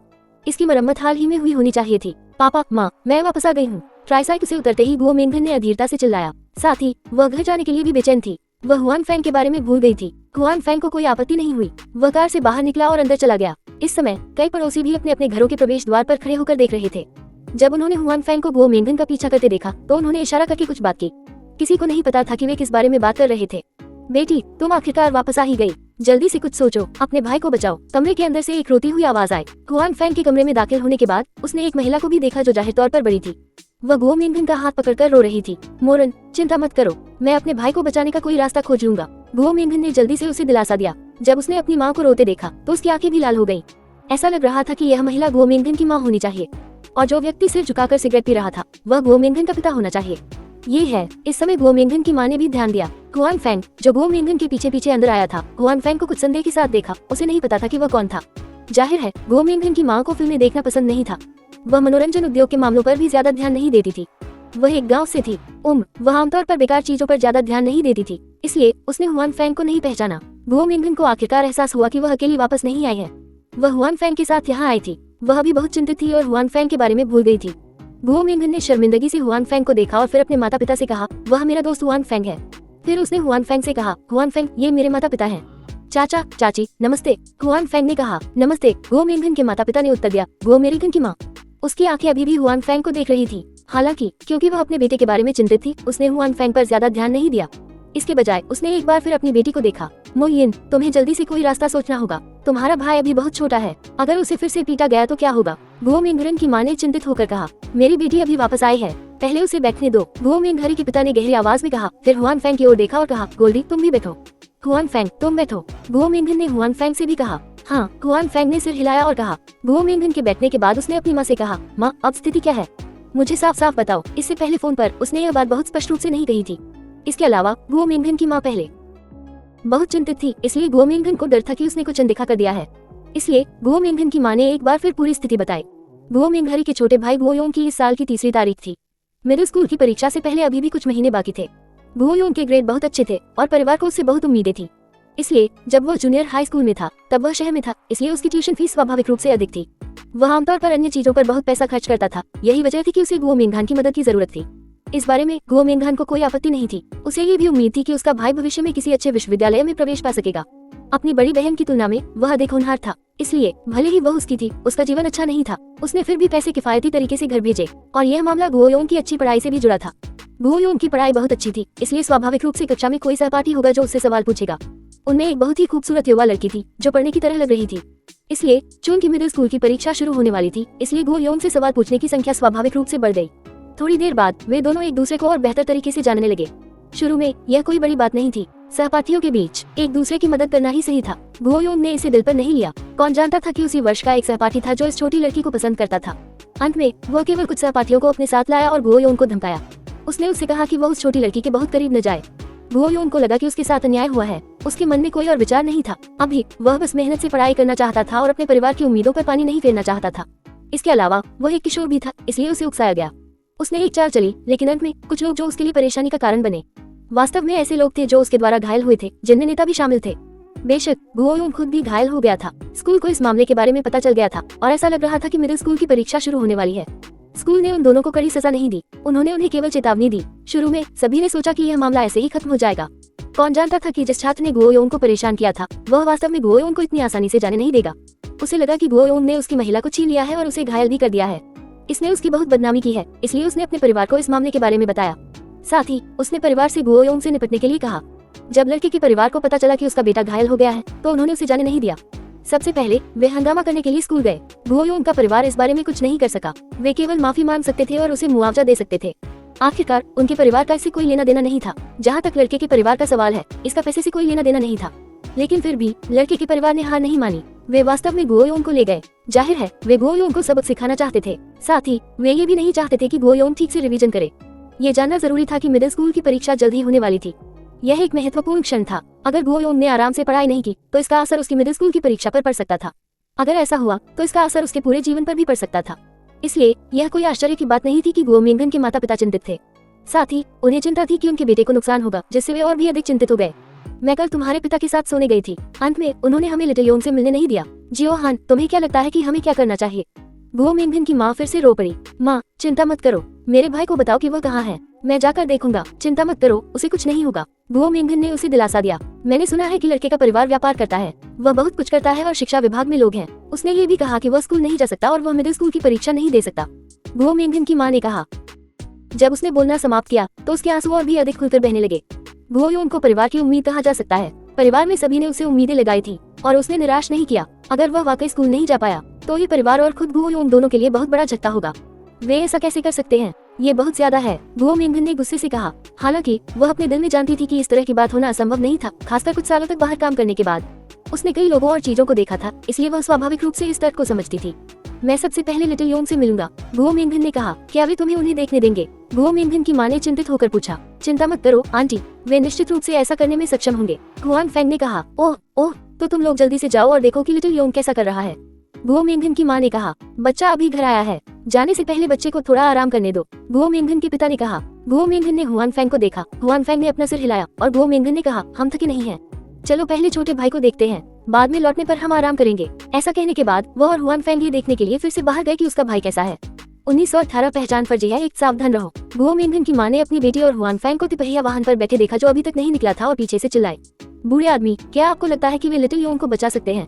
[SPEAKER 1] इसकी मरम्मत हाल ही में हुई होनी चाहिए थी। पापा, माँ, मैं वापस आ गई हूँ। ट्राइसाइकिल से उतरते ही गुओ मिंगन ने अधीरता से चिल्लाया। साथ ही वह घर जाने के लिए भी बेचैन थी। वह हुआन फैंग के बारे में भूल गई थी। हुआन फैंग को कोई आपत्ति नहीं हुई। वह कार से बाहर निकला और अंदर चला गया। इस समय कई पड़ोसी भी अपने अपने घरों के प्रवेश द्वार पर खड़े होकर देख रहे थे। जब उन्होंने हुआन फैंग को गुओ मिंगन का पीछा करते देखा तो उन्होंने इशारा करके कुछ बात की। किसी को नहीं पता था कि वे किस बारे में बात कर रहे थे। बेटी, तुम आखिरकार वापस आ ही गई। जल्दी से कुछ सोचो, अपने भाई को बचाओ। कमरे के अंदर से एक रोती हुई आवाज आई। हुआन फैंग के कमरे में दाखिल होने के बाद उसने एक महिला को भी देखा जो जाहिर तौर पर बड़ी थी। वह गुओ मिंगन का हाथ पकड़कर रो रही थी। मोरन, चिंता मत करो, मैं अपने भाई को बचाने का कोई रास्ता खोज लूंगा। गुओ मिंगन ने जल्दी से उसे दिलासा दिया। जब उसने अपनी माँ को रोते देखा तो उसकी आंखें भी लाल हो गईं। ऐसा लग रहा था कि यह महिला गुओ मिंगन की माँ होनी चाहिए और जो व्यक्ति सिर झुकाकर सिगरेट पी रहा था वह गुओ मिंगन का पिता होना चाहिए। ये है। इस समय गुओ मिंगन की माँ ने भी ध्यान दिया। हुआन फैंग, जो गुओ मिंगन के पीछे पीछे अंदर आया था, हुआन फैंग को कुछ संदेह के साथ देखा। उसे नहीं पता था कि वह कौन था। जाहिर है गुओ मिंगन की माँ को फिल्में देखना पसंद नहीं था। वह मनोरंजन उद्योग के मामलों पर भी ज्यादा ध्यान नहीं देती थी। वह एक गांव से थी। वह आमतौर पर बेकार चीजों पर ज्यादा ध्यान नहीं देती थी, इसलिए उसने हुआन फैंग को नहीं पहचाना। गुओ मिंगन को आखिरकार एहसास हुआ कि वह अकेली वापस नहीं आई है। वह हुआन फैंग के साथ यहाँ आई थी। वह भी बहुत चिंतित थी और हुआन फैंग के बारे में भूल गई थी। गुओ मिंगन ने शर्मिंदगी से हुआन फेंग को देखा और फिर अपने माता पिता से कहा, वह मेरा दोस्त हुआन फेंग है। फिर उसने हुआन फेंग से कहा, हुआन फेंग, ये मेरे माता पिता हैं। चाचा चाची नमस्ते, हुआन फेंग ने कहा। नमस्ते, गुओ मिंगन के माता पिता ने उत्तर दिया। गुओ मिंगन की माँ, उसकी आंखें अभी भी हुआन फेंग को देख रही थी। हालांकि क्योंकि वह अपने बेटे के बारे में चिंतित थी, उसने हुआन फेंग पर ज्यादा ध्यान नहीं दिया। इसके बजाय उसने एक बार फिर अपनी बेटी को देखा। मोयिन, तुम्हें जल्दी से कोई रास्ता सोचना होगा। तुम्हारा भाई अभी बहुत छोटा है, अगर उसे फिर से पीटा गया तो क्या होगा? गुओ मिंगन की माँ ने चिंतित होकर कहा। मेरी बेटी अभी वापस आई है, पहले उसे बैठने दो, गुओ मिंगन के पिता ने गहरी आवाज में कहा। फिर हुआन फेंग की ओर देखा और कहा, गोल्डी तुम भी बैठो। हुआन फेंग तुम बैठो, गुओ मिंगन ने हुआन फेंग से भी कहा। हाँ, हुआन फेंग ने सिर हिलाया और कहा। गुओ मिंगन के बैठने के बाद उसने अपनी माँ से कहा, माँ अब स्थिति क्या है, मुझे साफ साफ बताओ। इससे पहले फोन पर उसने यह बात बहुत स्पष्ट रूप से नहीं कही थी। इसके अलावा गुओ मिंगन की माँ पहले बहुत चिंतित थी, इसलिए गुओ मिंगन को डर था कि उसने कुछ अनदेखा कर दिया है। इसलिए गुओ मिंगन की माँ ने एक बार फिर पूरी स्थिति बताई। गुओ मिंगन के छोटे भाई गुओ योंग की इस साल की 3री तारीख थी। मिडिल स्कूल की परीक्षा से पहले अभी भी कुछ महीने बाकी थे। गुओ योंग के ग्रेड बहुत अच्छे थे और परिवार को उससे बहुत उम्मीदें थी। इसलिए जब वह जूनियर हाई स्कूल में था तब वह शहर में था, इसलिए उसकी ट्यूशन फीस स्वाभाविक रूप से अधिक थी। वह आमतौर पर अन्य चीजों पर बहुत पैसा खर्च करता था। यही वजह थी कि उसे गुओ मिंगन की मदद की जरूरत थी। इस बारे में गुओ मिंगन को कोई आपत्ति नहीं थी। उसे ये भी उम्मीद थी कि उसका भाई भविष्य में किसी अच्छे विश्वविद्यालय में प्रवेश पा सकेगा। अपनी बड़ी बहन की तुलना में वह अधिक होनहार था, इसलिए भले ही वह उसकी थी, उसका जीवन अच्छा नहीं था, उसने फिर भी पैसे किफायती तरीके से घर भेजे। और यह मामला गुओ योंग की अच्छी पढ़ाई से भी जुड़ा था। गुओ योंग की पढ़ाई बहुत अच्छी थी, इसलिए स्वाभाविक रूप से कक्षा में कोई सहपाठी होगा जो उससे सवाल पूछेगा। उनमें एक बहुत ही खूबसूरत युवा लड़की थी जो पढ़ने की तरह लग रही थी। इसलिए चूंकि मिडिल स्कूल की परीक्षा शुरू होने वाली थी, इसलिए गुओ योंग से सवाल पूछने की संख्या स्वाभाविक रूप से बढ़ गई। थोड़ी देर बाद वे दोनों एक दूसरे को और बेहतर तरीके से जानने लगे। शुरू में यह कोई बड़ी बात नहीं थी, सहपाठियों के बीच एक दूसरे की मदद करना ही सही था। गुओ योंग ने इसे दिल पर नहीं लिया। कौन जानता था कि उसी वर्ष का एक सहपाठी था जो इस छोटी लड़की को पसंद करता था। अंत में वह केवल कुछ सहपाठियों को अपने साथ लाया और गुओ योंग को धमकाया। उसने उससे कहा कि वह उस छोटी लड़की के बहुत करीब न जाए। गुओ योंग को लगा कि उसके साथ अन्याय हुआ है। उसके मन में कोई और विचार नहीं था। अभी वह बस मेहनत से पढ़ाई करना चाहता था और अपने परिवार की उम्मीदों पर पानी नहीं फेरना चाहता था। इसके अलावा वह एक किशोर भी था, इसलिए उसे उकसाया गया। उसने एक चाल चली, लेकिन अंत में कुछ लोग जो उसके लिए परेशानी का कारण बने। वास्तव में ऐसे लोग थे जो उसके द्वारा घायल हुए थे, जिनमें नेता भी शामिल थे। बेशक गुओ योंग खुद भी घायल हो गया था। स्कूल को इस मामले के बारे में पता चल गया था और ऐसा लग रहा था कि मिडिल स्कूल की परीक्षा शुरू होने वाली है। स्कूल ने उन दोनों को कड़ी सजा नहीं दी, उन्होंने उन्हें केवल चेतावनी दी। शुरू में सभी ने सोचा कि यह मामला ऐसे ही खत्म हो जाएगा। कौन जानता था कि जिस छात्र ने गुओ योंग को परेशान किया था वह वास्तव में गुओ योंग को इतनी आसानी से जाने नहीं देगा। उसे लगा कि गुओ योंग ने उसकी महिला को छीन लिया है और उसे घायल भी कर दिया है। इसने उसकी बहुत बदनामी की है, इसलिए उसने अपने परिवार को इस मामले के बारे में बताया। साथ ही उसने परिवार से गुओ योंग से निपटने के लिए कहा। जब लड़के के परिवार को पता चला कि उसका बेटा घायल हो गया है तो उन्होंने उसे जाने नहीं दिया। सबसे पहले वे हंगामा करने के लिए स्कूल गए। गुओ योंग का परिवार इस बारे में कुछ नहीं कर सका। वे केवल माफी मांग सकते थे और उसे मुआवजा दे सकते थे। आखिरकार उनके परिवार का इससे कोई लेना देना नहीं था। जहाँ तक लड़के के परिवार का सवाल है, इसका पैसे से कोई लेना देना नहीं था। लेकिन फिर भी लड़के के परिवार ने हार नहीं मानी। वे वास्तव में गुओ योंग को ले गए। जाहिर है वे गुओ योंग को सबक सिखाना चाहते थे। साथ ही वे ये भी नहीं चाहते थे कि गुओ योंग ठीक से रिवीजन करे। ये जानना जरूरी था कि मिडिल स्कूल की परीक्षा जल्द ही होने वाली थी। यह एक महत्वपूर्ण क्षण था। अगर गुओ योंग ने आराम से पढ़ाई नहीं की तो इसका असर उसकी मिडिल स्कूल की परीक्षा पर पड़ सकता था। अगर ऐसा हुआ तो इसका असर उसके पूरे जीवन पर भी पड़ सकता था। इसलिए यह कोई आश्चर्य की बात नहीं थी कि गुओ मिंगन के माता पिता चिंतित थे। साथ ही उन्हें चिंता थी कि उनके बेटे को नुकसान होगा, जिससे वे और भी अधिक चिंतित हो गए। मैं कल तुम्हारे पिता के साथ सोने गई थी। अंत में उन्होंने हमें लिटिल योंग से मिलने नहीं दिया। जियो हान, तुम्हें क्या लगता है कि हमें क्या करना चाहिए? गुओ मिंगन की माँ फिर से रो पड़ी। माँ चिंता मत करो, मेरे भाई को बताओ कि वह कहाँ है, मैं जाकर देखूंगा। चिंता मत करो, उसे कुछ नहीं होगा। गुओ मिंगन ने उसे दिलासा दिया। मैंने सुना है कि लड़के का परिवार व्यापार करता है, वह बहुत कुछ करता है और शिक्षा विभाग में लोग हैं। उसने ये भी कहा कि वह स्कूल नहीं जा सकता और वह मिडिल स्कूल की परीक्षा नहीं दे सकता। गुओ मिंगन की माँ ने कहा। जब उसने बोलना समाप्त किया तो उसके आंसू और भी अधिक खुलकर बहने लगे। गुओ योंग को परिवार की उम्मीद कहा जा सकता है। परिवार में सभी ने उसे उम्मीदें लगाई थी और उसने निराश नहीं किया। अगर वह वाकई स्कूल नहीं जा पाया तो ये परिवार और खुद गुओ योंग दोनों के लिए बहुत बड़ा झटका होगा। वे ऐसा कैसे कर सकते हैं? ये बहुत ज्यादा है, गुओ मिंगन ने गुस्से से कहा। हालांकि वह अपने दिल में जानती थी कि इस तरह की बात होना असंभव नहीं था, खासकर कुछ सालों तक बाहर काम करने के बाद। उसने कई लोगों और चीजों को देखा था, इसलिए वह स्वाभाविक रूप से इस तर्क को समझती थी। मैं सबसे पहले लिटिल योंग से मिलूंगा, गुओ मिंगन ने कहा। क्या वे तुम्हें उन्हें देखने देंगे? गुओ मिंगन की माँ ने चिंतित होकर पूछा। चिंता मत करो आंटी, वे निश्चित रूप से ऐसा करने में सक्षम होंगे, हुआन फेंग ने कहा। ओह ओह, तो तुम लोग जल्दी से जाओ और देखो कि लिटिल योंग कैसा कर रहा है, गुओ मिंगन की माँ ने कहा। बच्चा अभी घर आया है, जाने से पहले बच्चे को थोड़ा आराम करने दो, गुओ मिंगन के पिता ने कहा। गुओ मिंगन ने हुआन फेंग को देखा। हुआन फेंग ने अपना सिर हिलाया और गुओ मिंगन ने कहा, हम थके नहीं हैं, चलो पहले छोटे भाई को देखते हैं, बाद में लौटने पर हम आराम करेंगे। ऐसा कहने के बाद वह और हुआन फेंग ये देखने के लिए फिर से बाहर गए कि उसका भाई कैसा है। 1918 पहचान फर्जी है, एक सावधान रहो। गुओ मिंगन की मां ने अपनी बेटी और हुआन फैंग को तिपहिया वाहन पर बैठे देखा जो अभी तक नहीं निकला था और पीछे से चिल्लाए, बूढ़े आदमी, क्या आपको लगता है कि वे लिटिल योंग को बचा सकते हैं?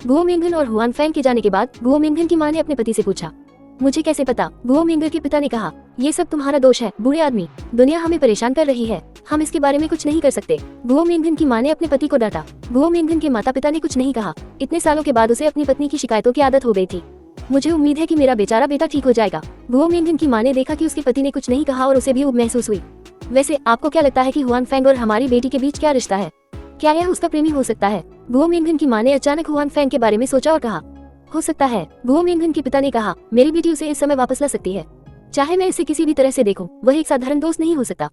[SPEAKER 1] गुओ मिंगन और हुआन फैंग के जाने के बाद गुओ मिंगन की मां ने अपने पति से पूछा, मुझे कैसे पता? गुओ मिंगन के पिता ने कहा, ये सब तुम्हारा दोष है बूढ़े आदमी, दुनिया हमें परेशान कर रही है, हम इसके बारे में कुछ नहीं कर सकते। गुओ मिंगन की मां ने अपने पति को डांटा। गुओ मिंगन के माता पिता ने कुछ नहीं कहा। इतने सालों के बाद उसे अपनी पत्नी की शिकायतों की आदत हो गई थी। मुझे उम्मीद है कि मेरा बेचारा बेटा ठीक हो जाएगा। गुओ मिंगन की मां ने देखा कि उसके पति ने कुछ नहीं कहा और उसे भी ऊब महसूस हुई। वैसे आपको क्या लगता है कि हुआन फैंग और हमारी बेटी के बीच क्या रिश्ता है? क्या यह उसका प्रेमी हो सकता है? गुओ मिंगन की मां ने अचानक हुआन फैंग के बारे में सोचा और कहा, हो सकता है। गुओ मिंगन के पिता ने कहा, मेरी बेटी उसे इस समय वापस ला सकती है, चाहे मैं इसे किसी भी तरह से देखूं, वह एक साधारण दोस्त नहीं हो सकता।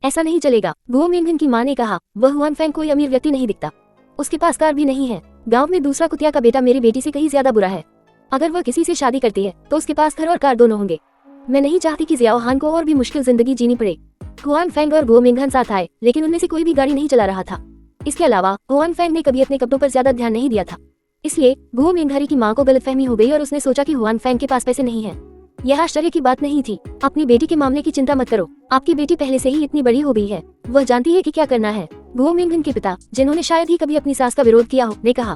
[SPEAKER 1] ऐसा नहीं चलेगा। गुओ मिंगन की मां ने कहा, वह हुआन फैंग कोई अमीर व्यक्ति नहीं दिखता, उसके पास कार भी नहीं है। गांव में दूसरा कुतिया का बेटा मेरी बेटी से कहीं ज्यादा बुरा है। अगर वह किसी से शादी करती है तो उसके पास घर और कार दोनों होंगे। मैं नहीं चाहती कि जियाओ हान को और भी मुश्किल जिंदगी जीनी पड़े। हुआन फैंग और गुओ मिंगन साथ आए, लेकिन उनमें से कोई भी गाड़ी नहीं चला रहा था। इसके अलावा हुआन फैंग ने कभी अपने कपड़ों पर ज्यादा ध्यान नहीं दिया था, इसलिए गुओ मिंगहरी की मां को गलतफहमी हो गई और उसने सोचा कि हुआन फैंग के पास पैसे नहीं है। यह आश्चर्य की बात नहीं थी। अपनी बेटी के मामले की चिंता मत करो, आपकी बेटी पहले से ही इतनी बड़ी हो गई है, वह जानती है कि क्या करना है। गुओ मिंगन के पिता, जिन्होंने शायद ही कभी अपनी सास का विरोध किया हो, ने कहा,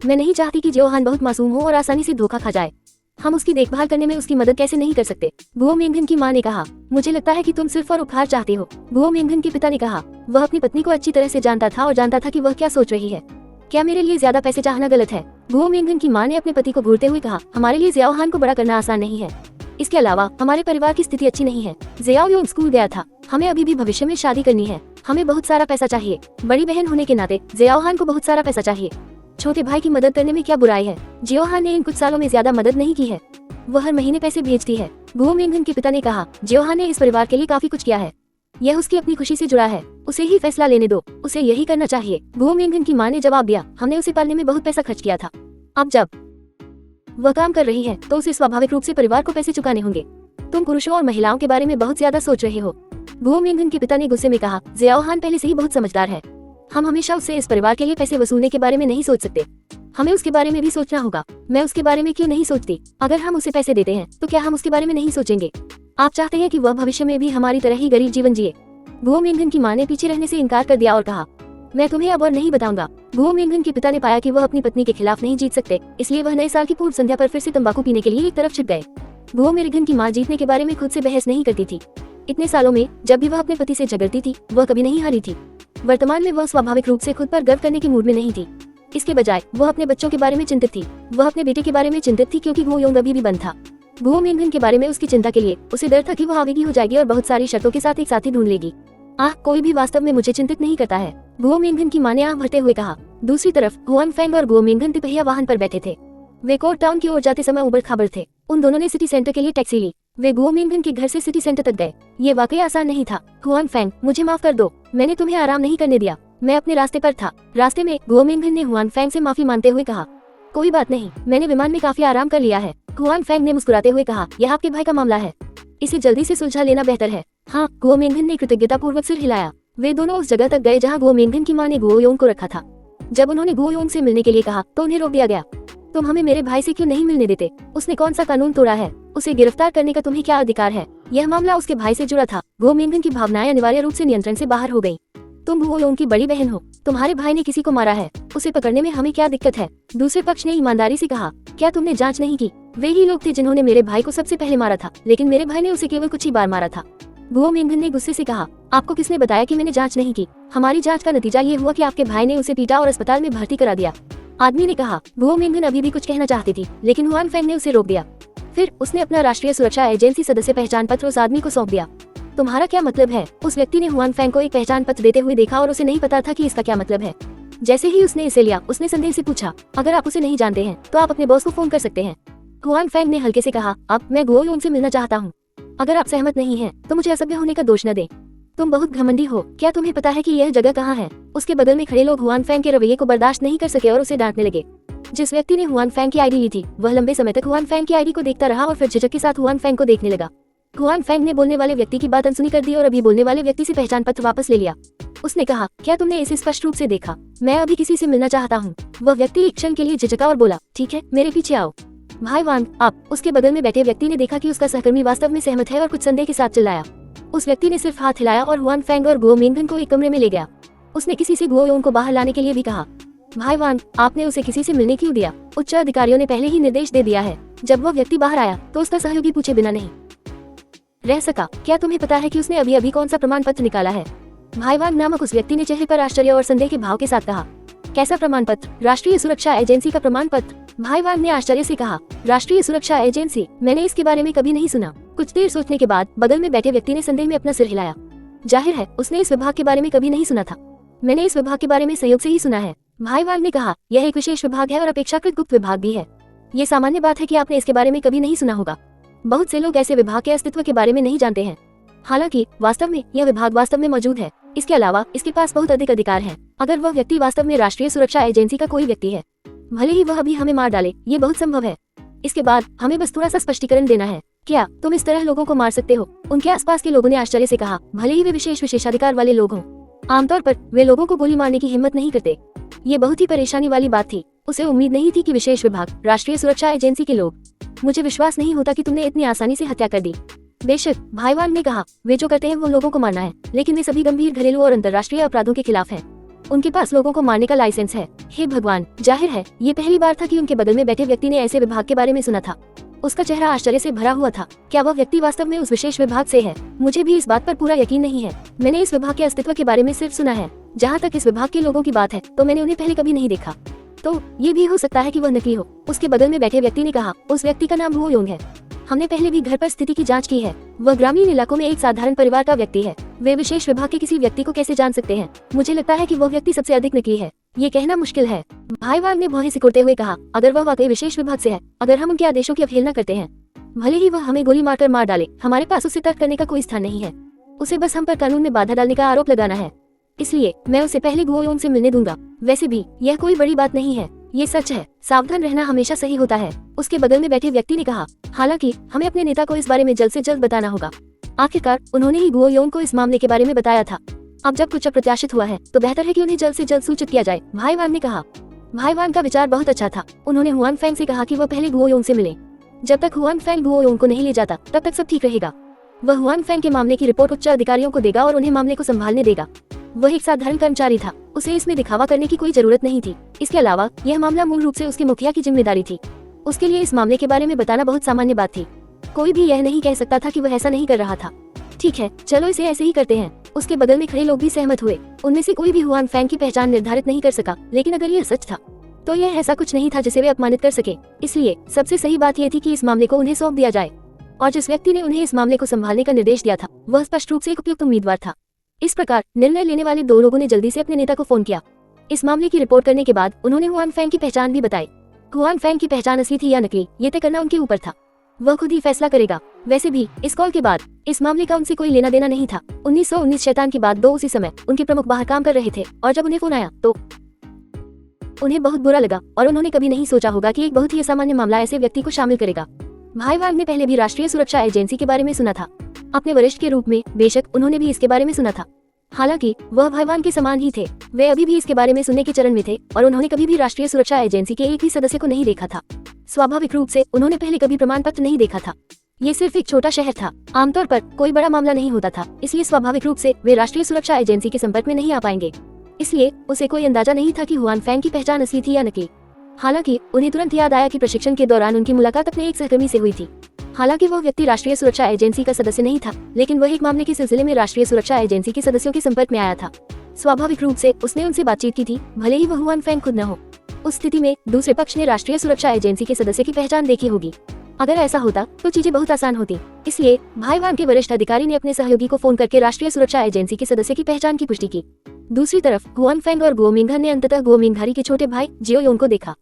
[SPEAKER 1] मैं नहीं चाहती कि जियोहान बहुत मासूम हो और आसानी से धोखा खा जाए। हम उसकी देखभाल करने में उसकी मदद कैसे नहीं कर सकते? गुओ मिंगन की मां ने कहा, मुझे लगता है कि तुम सिर्फ और उपहार चाहते हो। गुओ मिंगन के पिता ने कहा, वह अपनी पत्नी को अच्छी तरह से जानता था और जानता था कि वह क्या सोच रही है। क्या मेरे लिए ज्यादा पैसे चाहना गलत है? गुओ मिंगन की मां ने अपने पति को घूरते हुए कहा, हमारे लिए जियाओ हान को बड़ा करना आसान नहीं है। इसके अलावा हमारे परिवार की स्थिति अच्छी नहीं है। जियाओ योंग स्कूल गया था, हमें अभी भी भविष्य में शादी करनी है, हमें बहुत सारा पैसा चाहिए। बड़ी बहन होने के नाते जियाओ हान को बहुत सारा पैसा चाहिए। छोटे भाई की मदद करने में क्या बुराई है? जियो हान ने इन कुछ सालों में ज्यादा मदद नहीं की है, वह हर महीने पैसे भेजती है। गुओ मिंगन के पिता ने कहा, जियो हान ने इस परिवार के लिए काफी कुछ किया है, यह उसकी अपनी खुशी से जुड़ा है, उसे ही फैसला लेने दो, उसे यही करना चाहिए। गुओ मिंगन की मां ने जवाब दिया, हमने उसे पालने में बहुत पैसा खर्च किया था, अब जब वह काम कर रही है तो उसे स्वाभाविक रूप से परिवार को पैसे चुकाने होंगे। तुम पुरुषों और महिलाओं के बारे में बहुत ज्यादा सोच रहे हो। गुओ मिंगन के पिता ने गुस्से में कहा, जियाओ हान पहले से ही बहुत समझदार है, हम हमेशा उससे इस परिवार के लिए पैसे वसूलने के बारे में नहीं सोच सकते, हमें उसके बारे में भी सोचना होगा। मैं उसके बारे में क्यों नहीं सोचती? अगर हम उसे पैसे देते हैं तो क्या हम उसके बारे में नहीं सोचेंगे? आप चाहते हैं कि वह भविष्य में भी हमारी तरह ही गरीब जीवन जिए? गुओ मिंगन की मां ने पीछे रहने से इनकार कर दिया और कहा, मैं तुम्हें अब और नहीं बताऊंगा। गुओ मिंगन के पिता ने पाया कि वह अपनी पत्नी के खिलाफ नहीं जीत सकते, इसलिए वह नए साल की पूर्व संध्या पर फिर से तंबाकू पीने के लिए एक तरफ छिप गए। गुओ मिंगन की मां जीतने के बारे में खुद से बहस नहीं करती थी। इतने सालों में जब भी वह अपने पति से झगड़ती थी, वह कभी नहीं हारी थी। वर्तमान में वह स्वाभाविक रूप से खुद पर गर्व करने के मूड में नहीं थी, इसके बजाय वह अपने बच्चों के बारे में चिंतित थी। वह अपने बेटे के बारे में चिंतित थी क्योंकि गुओ योंग अभी भी बंद था। गुओ मिंगन के बारे में उसकी चिंता के लिए उसे डर था कि वह आवेगी हो जाएगी और बहुत सारी शर्तों के साथ एक साथी ढूंढ लेगी। कोई भी वास्तव में मुझे चिंतित नहीं करता है, गुओ मिंगन की मां ने आंख भरते हुए कहा। दूसरी तरफ हुआन फैंग और गुओ मिंगन तिपहिया वाहन पर बैठे थे। वे कोर्ट टाउन की ओर जाते समय उबड़ खाबड़ थे। उन दोनों ने सिटी सेंटर के लिए टैक्सी ली। वे गुओ मिंगन के घर से सिटी सेंटर तक गए। ये वाकई आसान नहीं था। हुआन फैंग, मुझे माफ कर दो, मैंने तुम्हें आराम नहीं करने दिया, मैं अपने रास्ते पर था। रास्ते में गुओ मिंगन ने हुआन फैंग से माफी मांगते हुए कहा, कोई बात नहीं, मैंने विमान में काफी आराम कर लिया है। हुआन फैंग ने मुस्कुराते हुए कहा, यह आपके भाई का मामला है, इसे जल्दी से सुलझा लेना बेहतर है। हाँ, गुओ मिंगन ने कृतज्ञता पूर्वक सिर हिलाया। वे दोनों उस जगह तक गए जहाँ गुओ मिंगन की मां ने गुओ योंग को रखा था। जब उन्होंने गुओ योंग से मिलने के लिए कहा तो उन्हें रोक दिया गया। तुम हमें मेरे भाई से क्यों नहीं मिलने देते? उसने कौन सा कानून तोड़ा है? उसे गिरफ्तार करने का तुम्हें क्या अधिकार है? यह मामला उसके भाई से जुड़ा था। गुओ मिंगन की भावनाएं अनिवार्य रूप से नियंत्रण से बाहर हो गयी। तुम गुओ योंग की बड़ी बहन हो, तुम्हारे भाई ने किसी को मारा है, उसे पकड़ने में हमें क्या दिक्कत है? दूसरे पक्ष ने ईमानदारी से कहा, क्या तुमने जांच नहीं की? वे ही लोग थे जिन्होंने मेरे भाई को सबसे पहले मारा था, लेकिन मेरे भाई ने उसे केवल कुछ ही बार मारा था। गुओ मिंगन ने गुस्से से कहा, आपको किसने बताया कि मैंने जांच नहीं की? हमारी जांच का नतीजा ये हुआ कि आपके भाई ने उसे पीटा और अस्पताल में भर्ती करा दिया। आदमी ने कहा। गुओ मिंगन अभी भी कुछ कहना चाहती थी, लेकिन हुआन फैंग ने उसे रोक दिया। फिर उसने अपना राष्ट्रीय सुरक्षा एजेंसी सदस्य पहचान पत्र उस आदमी को सौंप दिया। तुम्हारा क्या मतलब है? उस व्यक्ति ने हुआन फैंग को एक पहचान पत्र देते हुए देखा और उसे नहीं पता था कि इसका क्या मतलब है। जैसे ही उसने इसे लिया, उसने संदेह से पूछा, अगर आप उसे नहीं जानते हैं तो आप अपने बॉस को फोन कर सकते हैं। हुआन फैंग ने हल्के से कहा, अब मैं गुओ योंग से मिलना चाहता हूँ, अगर आप सहमत नहीं हैं तो मुझे असभ्य होने का दोष न दें। तुम बहुत घमंडी हो, क्या तुम्हें पता है कि यह जगह कहाँ है? उसके बगल में खड़े लोग हुआन फैंग के रवैये को बर्दाश्त नहीं कर सके और उसे डांटने लगे। जिस व्यक्ति ने हुआन फैंग की आईडी ली थी, वह लंबे समय तक हुआन फैंग की आईडी को देखता रहा और फिर झिझक के साथ हुआन फैंग को देखने लगा। हुआन फैंग ने बोलने वाले व्यक्ति की बात अनसुनी कर दी और अभी बोलने वाले व्यक्ति से पहचान पत्र वापस ले लिया। उसने कहा, क्या तुमने इसे स्पष्ट रूप से देखा? मैं अभी किसी से मिलना चाहता हूँ। वह व्यक्ति एक क्षण के लिए झिझका और बोला, ठीक है, मेरे पीछे आओ। भाई वांग आप। उसके बगल में बैठे व्यक्ति ने देखा कि उसका सहकर्मी वास्तव में सहमत है और कुछ संदेह के साथ चिल्लाया। उस व्यक्ति ने सिर्फ हाथ हिलाया और हुआन फैंग और गुओ मिंगन को एक कमरे में ले गया। उसने किसी से गुओ योंग को बाहर लाने के लिए भी कहा। भाई वांग, आपने उसे किसी से मिलने क्यों दिया? उच्च अधिकारियों ने पहले ही निर्देश दे दिया है। जब वह व्यक्ति बाहर आया तो उसका सहयोगी पूछे बिना नहीं रह सका। क्या तुम्हें पता है कि उसने अभी अभी कौन सा प्रमाण पत्र निकाला है? भाई वांग नामक उस व्यक्ति ने चेहरे पर आश्चर्य और संदेह के भाव के साथ कहा। कैसा प्रमाण पत्र? राष्ट्रीय सुरक्षा एजेंसी का प्रमाण पत्र। भाई वांग ने आश्चर्य से कहा, राष्ट्रीय सुरक्षा एजेंसी? मैंने इसके बारे में कभी नहीं सुना। कुछ देर सोचने के बाद बगल में बैठे व्यक्ति ने संदेह में अपना सिर हिलाया। जाहिर है उसने इस विभाग के बारे में कभी नहीं सुना था। मैंने इस विभाग के बारे में संयोग से ही सुना है। भाई वांग ने कहा, यह एक विशेष विभाग है और अपेक्षाकृत गुप्त विभाग भी है। ये सामान्य बात है कि आपने इसके बारे में कभी नहीं सुना होगा। बहुत से लोग ऐसे विभाग के अस्तित्व के बारे में नहीं जानते हैं। हालांकि वास्तव में यह विभाग वास्तव में मौजूद है। इसके अलावा इसके पास बहुत अधिक अधिकार हैं। अगर वह व्यक्ति वास्तव में राष्ट्रीय सुरक्षा एजेंसी का कोई व्यक्ति है, भले ही वह अभी हमें मार डाले, ये बहुत संभव है। इसके बाद हमें बस थोड़ा सा स्पष्टीकरण देना है। क्या तुम इस तरह लोगों को मार सकते हो? उनके आसपास के लोगों ने आश्चर्य से कहा, भले ही वे विशेषाधिकार वाले लोग हों, आमतौर पर वे लोगों को गोली मारने की हिम्मत नहीं करते। ये बहुत ही परेशानी वाली बात थी। उसे उम्मीद नहीं थी कि विशेष विभाग, राष्ट्रीय सुरक्षा एजेंसी के लोग। मुझे विश्वास नहीं होता कि तुमने इतनी आसानी से हत्या कर दी। बेशक, भाई वांग ने कहा, वे जो करते हैं वो लोगों को मारना है, लेकिन वे सभी गंभीर घरेलू और अंतर्राष्ट्रीय अपराधों के खिलाफ हैं। उनके पास लोगों को मारने का लाइसेंस है। हे भगवान, जाहिर है ये पहली बार था कि उनके बगल में बैठे व्यक्ति ने ऐसे विभाग के बारे में सुना था। उसका चेहरा आश्चर्य से भरा हुआ था। क्या वह व्यक्ति वास्तव में उस विशेष विभाग से है? मुझे भी इस बात पर पूरा यकीन नहीं है। मैंने इस विभाग के अस्तित्व के बारे में सिर्फ सुना है। जहाँ तक इस विभाग के लोगों की बात है तो मैंने उन्हें पहले कभी नहीं देखा। तो ये भी हो सकता है कि वह नकली हो। उसके बगल में बैठे व्यक्ति ने कहा, उस व्यक्ति का नाम गुओ योंग है। हमने पहले भी घर पर स्थिति की जांच की है। वह ग्रामीण इलाकों में एक साधारण परिवार का व्यक्ति है। वे विशेष विभाग के किसी व्यक्ति को कैसे जान सकते हैं? मुझे लगता है कि वह व्यक्ति सबसे अधिक नकली है। ये कहना मुश्किल है। भाई वांग ने भौहें सिकुड़ते हुए कहा, अगर वह वाकई विशेष विभाग से है, अगर हम उनके आदेशों की अवहेलना करते हैं, भले ही वह हमें गोली मारकर मार डाले, हमारे पास उसे तर्क करने का कोई स्थान नहीं है। उसे बस हम पर कानून में बाधा डालने का आरोप लगाना है। इसलिए मैं उसे पहले गुओ योंग से मिलने दूंगा। वैसे भी यह कोई बड़ी बात नहीं है। ये सच है, सावधान रहना हमेशा सही होता है। उसके बगल में बैठे व्यक्ति ने कहा, हालांकि हमें अपने नेता को इस बारे में जल्द से जल्द बताना होगा। आखिरकार उन्होंने ही गुओ योंग को इस मामले के बारे में बताया था। अब जब कुछ अप्रत्याशित हुआ है तो बेहतर है कि उन्हें जल्द से जल्द सूचित किया जाए, भाई वांग ने कहा। भाई वांग का विचार बहुत अच्छा था। उन्होंने हुआन फैंग से कहा कि वह पहले गुओ योंग से मिले। जब तक हुआन फैंग गुओ योंग को नहीं ले जाता तब तक सब ठीक रहेगा। वह हुआन फैंग के मामले की रिपोर्ट उच्च अधिकारियों को देगा और उन्हें मामले को संभालने देगा। वह एक साधारण कर्मचारी था, उसे इसमें दिखावा करने की कोई जरूरत नहीं थी। इसके अलावा यह मामला मूल रूप से उसके मुखिया की जिम्मेदारी थी। उसके लिए इस मामले के बारे में बताना बहुत सामान्य बात थी। कोई भी यह नहीं कह सकता था कि वह ऐसा नहीं कर रहा था। ठीक है, चलो इसे ऐसे ही करते हैं। उसके बगल में खड़े लोग भी सहमत हुए। उनमें से कोई भी हुआन फैंग की पहचान निर्धारित नहीं कर सका, लेकिन अगर यह सच था तो यह ऐसा कुछ नहीं था जिसे वे अपमानित कर सके। इसलिए सबसे सही बात यह थी कि इस मामले को उन्हें सौंप दिया जाए। और जिस व्यक्ति ने उन्हें इस मामले को संभालने का निर्देश दिया था वह स्पष्ट रूप से एक उपयुक्त उम्मीदवार था। इस प्रकार निर्णय लेने वाले दो लोगों ने जल्दी से अपने नेता को फोन किया। इस मामले की रिपोर्ट करने के बाद उन्होंने हुआन फैंग की पहचान भी बताई। हुआन फैंग की पहचान असली थी या नकली, ये तय करना उनके ऊपर था। वह खुद ही फैसला करेगा। वैसे भी इस कॉल के बाद इस मामले का उनसे कोई लेना देना नहीं था। 1919 शैतान की बात 2 उसी समय उनके प्रमुख बाहर काम कर रहे थे और जब उन्हें फोन आया तो उन्हें बहुत बुरा लगा और उन्होंने कभी नहीं सोचा होगा कि एक बहुत ही असामान्य मामला ऐसे व्यक्ति को शामिल करेगा। भाई वांग ने पहले भी राष्ट्रीय सुरक्षा एजेंसी के बारे में सुना था। अपने वरिष्ठ के रूप में बेशक उन्होंने भी इसके बारे में सुना था। हालांकि वह भाई वांग के समान ही थे। वे अभी भी इसके बारे में सुनने के चरण में थे और उन्होंने कभी भी राष्ट्रीय सुरक्षा एजेंसी के एक भी सदस्य को नहीं देखा था। स्वाभाविक रूप से उन्होंने पहले कभी प्रमाण पत्र नहीं देखा था। ये सिर्फ एक छोटा शहर था, आमतौर पर कोई बड़ा मामला नहीं होता था, इसलिए स्वाभाविक रूप से वे राष्ट्रीय सुरक्षा एजेंसी के संपर्क में नहीं आ पाएंगे। इसलिए उसे कोई अंदाजा नहीं था कि हुआन फैंग की पहचान असली थी या नकली। हालांकि उन्हें तुरंत याद आया कि प्रशिक्षण के दौरान उनकी मुलाकात अपने एक सहकर्मी से हुई थी। हालांकि वह व्यक्ति राष्ट्रीय सुरक्षा एजेंसी का सदस्य नहीं था, लेकिन वह एक मामले के सिलसिले में राष्ट्रीय सुरक्षा एजेंसी के सदस्यों के संपर्क में आया था। स्वाभाविक रूप से उसने उनसे बातचीत की थी, भले ही वह हुआन फैंग खुद न हो। उस स्थिति में दूसरे पक्ष ने राष्ट्रीय सुरक्षा एजेंसी के सदस्य की पहचान देखी होगी। अगर ऐसा होता तो चीजें बहुत आसान होती। इसलिए भाई वांग के वरिष्ठ अधिकारी ने अपने सहयोगी को फोन करके राष्ट्रीय सुरक्षा एजेंसी के सदस्य की पहचान की पुष्टि की। दूसरी तरफ हुआन फैंग और गुओ मिंघन ने अंततः गुओ मिंघारी के छोटे भाई जियो योंग को देखा।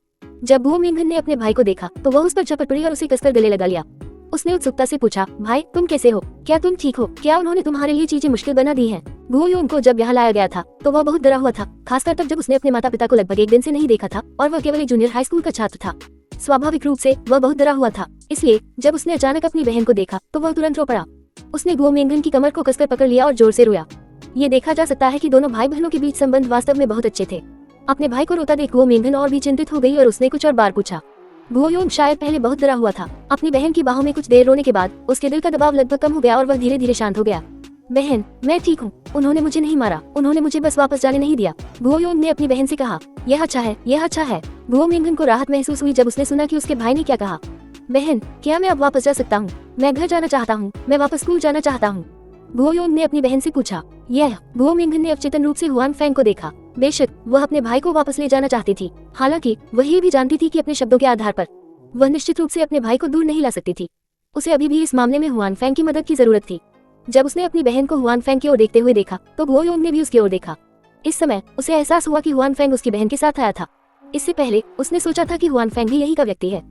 [SPEAKER 1] जब गुओ मिंघन ने अपने भाई को देखा तो वह उस पर झपट पड़ी और उसे कसकर गले लगा लिया। उसने उत्सुकता से पूछा, भाई तुम कैसे हो? क्या तुम ठीक हो? क्या उन्होंने तुम्हारे लिए चीजें मुश्किल बना दी हैं? गुओ योंग को जब यहाँ लाया गया था तो वह बहुत डरा हुआ था, खासकर तब जब उसने अपने माता पिता को लगभग एक दिन से नहीं देखा था और वह केवल एक जूनियर हाई स्कूल का छात्र था। स्वाभाविक रूप से वह बहुत डरा हुआ था। इसलिए जब उसने अचानक अपनी बहन को देखा तो वह तुरंत रो पड़ा। उसने गुओ मिंघन की कमर को कसकर पकड़ लिया और जोर से रोया। ये देखा जा सकता है कि दोनों भाई बहनों के बीच संबंध वास्तव में बहुत अच्छे थे। अपने भाई को रोता देख गुओ मिंघन और भी चिंतित हो गई और उसने कुछ और बार पूछा, गुओ योंग शायद पहले बहुत डरा हुआ था। अपनी बहन की बाहों में कुछ देर रोने के बाद उसके दिल का दबाव लगभग कम हो गया और वह धीरे धीरे शांत हो गया। बहन, मैं ठीक हूँ। उन्होंने मुझे नहीं मारा, उन्होंने मुझे बस वापस जाने नहीं दिया। गुओ योंग ने अपनी बहन से कहा। यह अच्छा है, यह अच्छा है। गुओ मिंगन को राहत महसूस हुई जब उसने सुना कि उसके भाई ने क्या कहा। बहन, क्या मैं अब वापस जा सकता हूँ? मैं घर जाना चाहता हूँ, मैं वापस स्कूल जाना चाहता हूँ। गुओ योंग ने अपनी बहन से पूछा। यह गुओ मिंगन ने अवचेतन रूप से हुआन फैंग को देखा। बेशक वह अपने भाई को वापस ले जाना चाहती थी, हालांकि वह ये भी जानती थी कि अपने शब्दों के आधार पर वह निश्चित रूप से अपने भाई को दूर नहीं ला सकती थी। उसे अभी भी इस मामले में हुआन फैंग की मदद की जरूरत थी। जब उसने अपनी बहन को हुआन फैंग की ओर देखते हुए देखा तो गुओ योंग ने भी उसकी ओर देखा। इस समय उसे एहसास हुआ कि हुआन फैंग उसकी बहन के साथ आया था। इससे पहले उसने सोचा था कि हुआन फैंग भी यही का व्यक्ति है।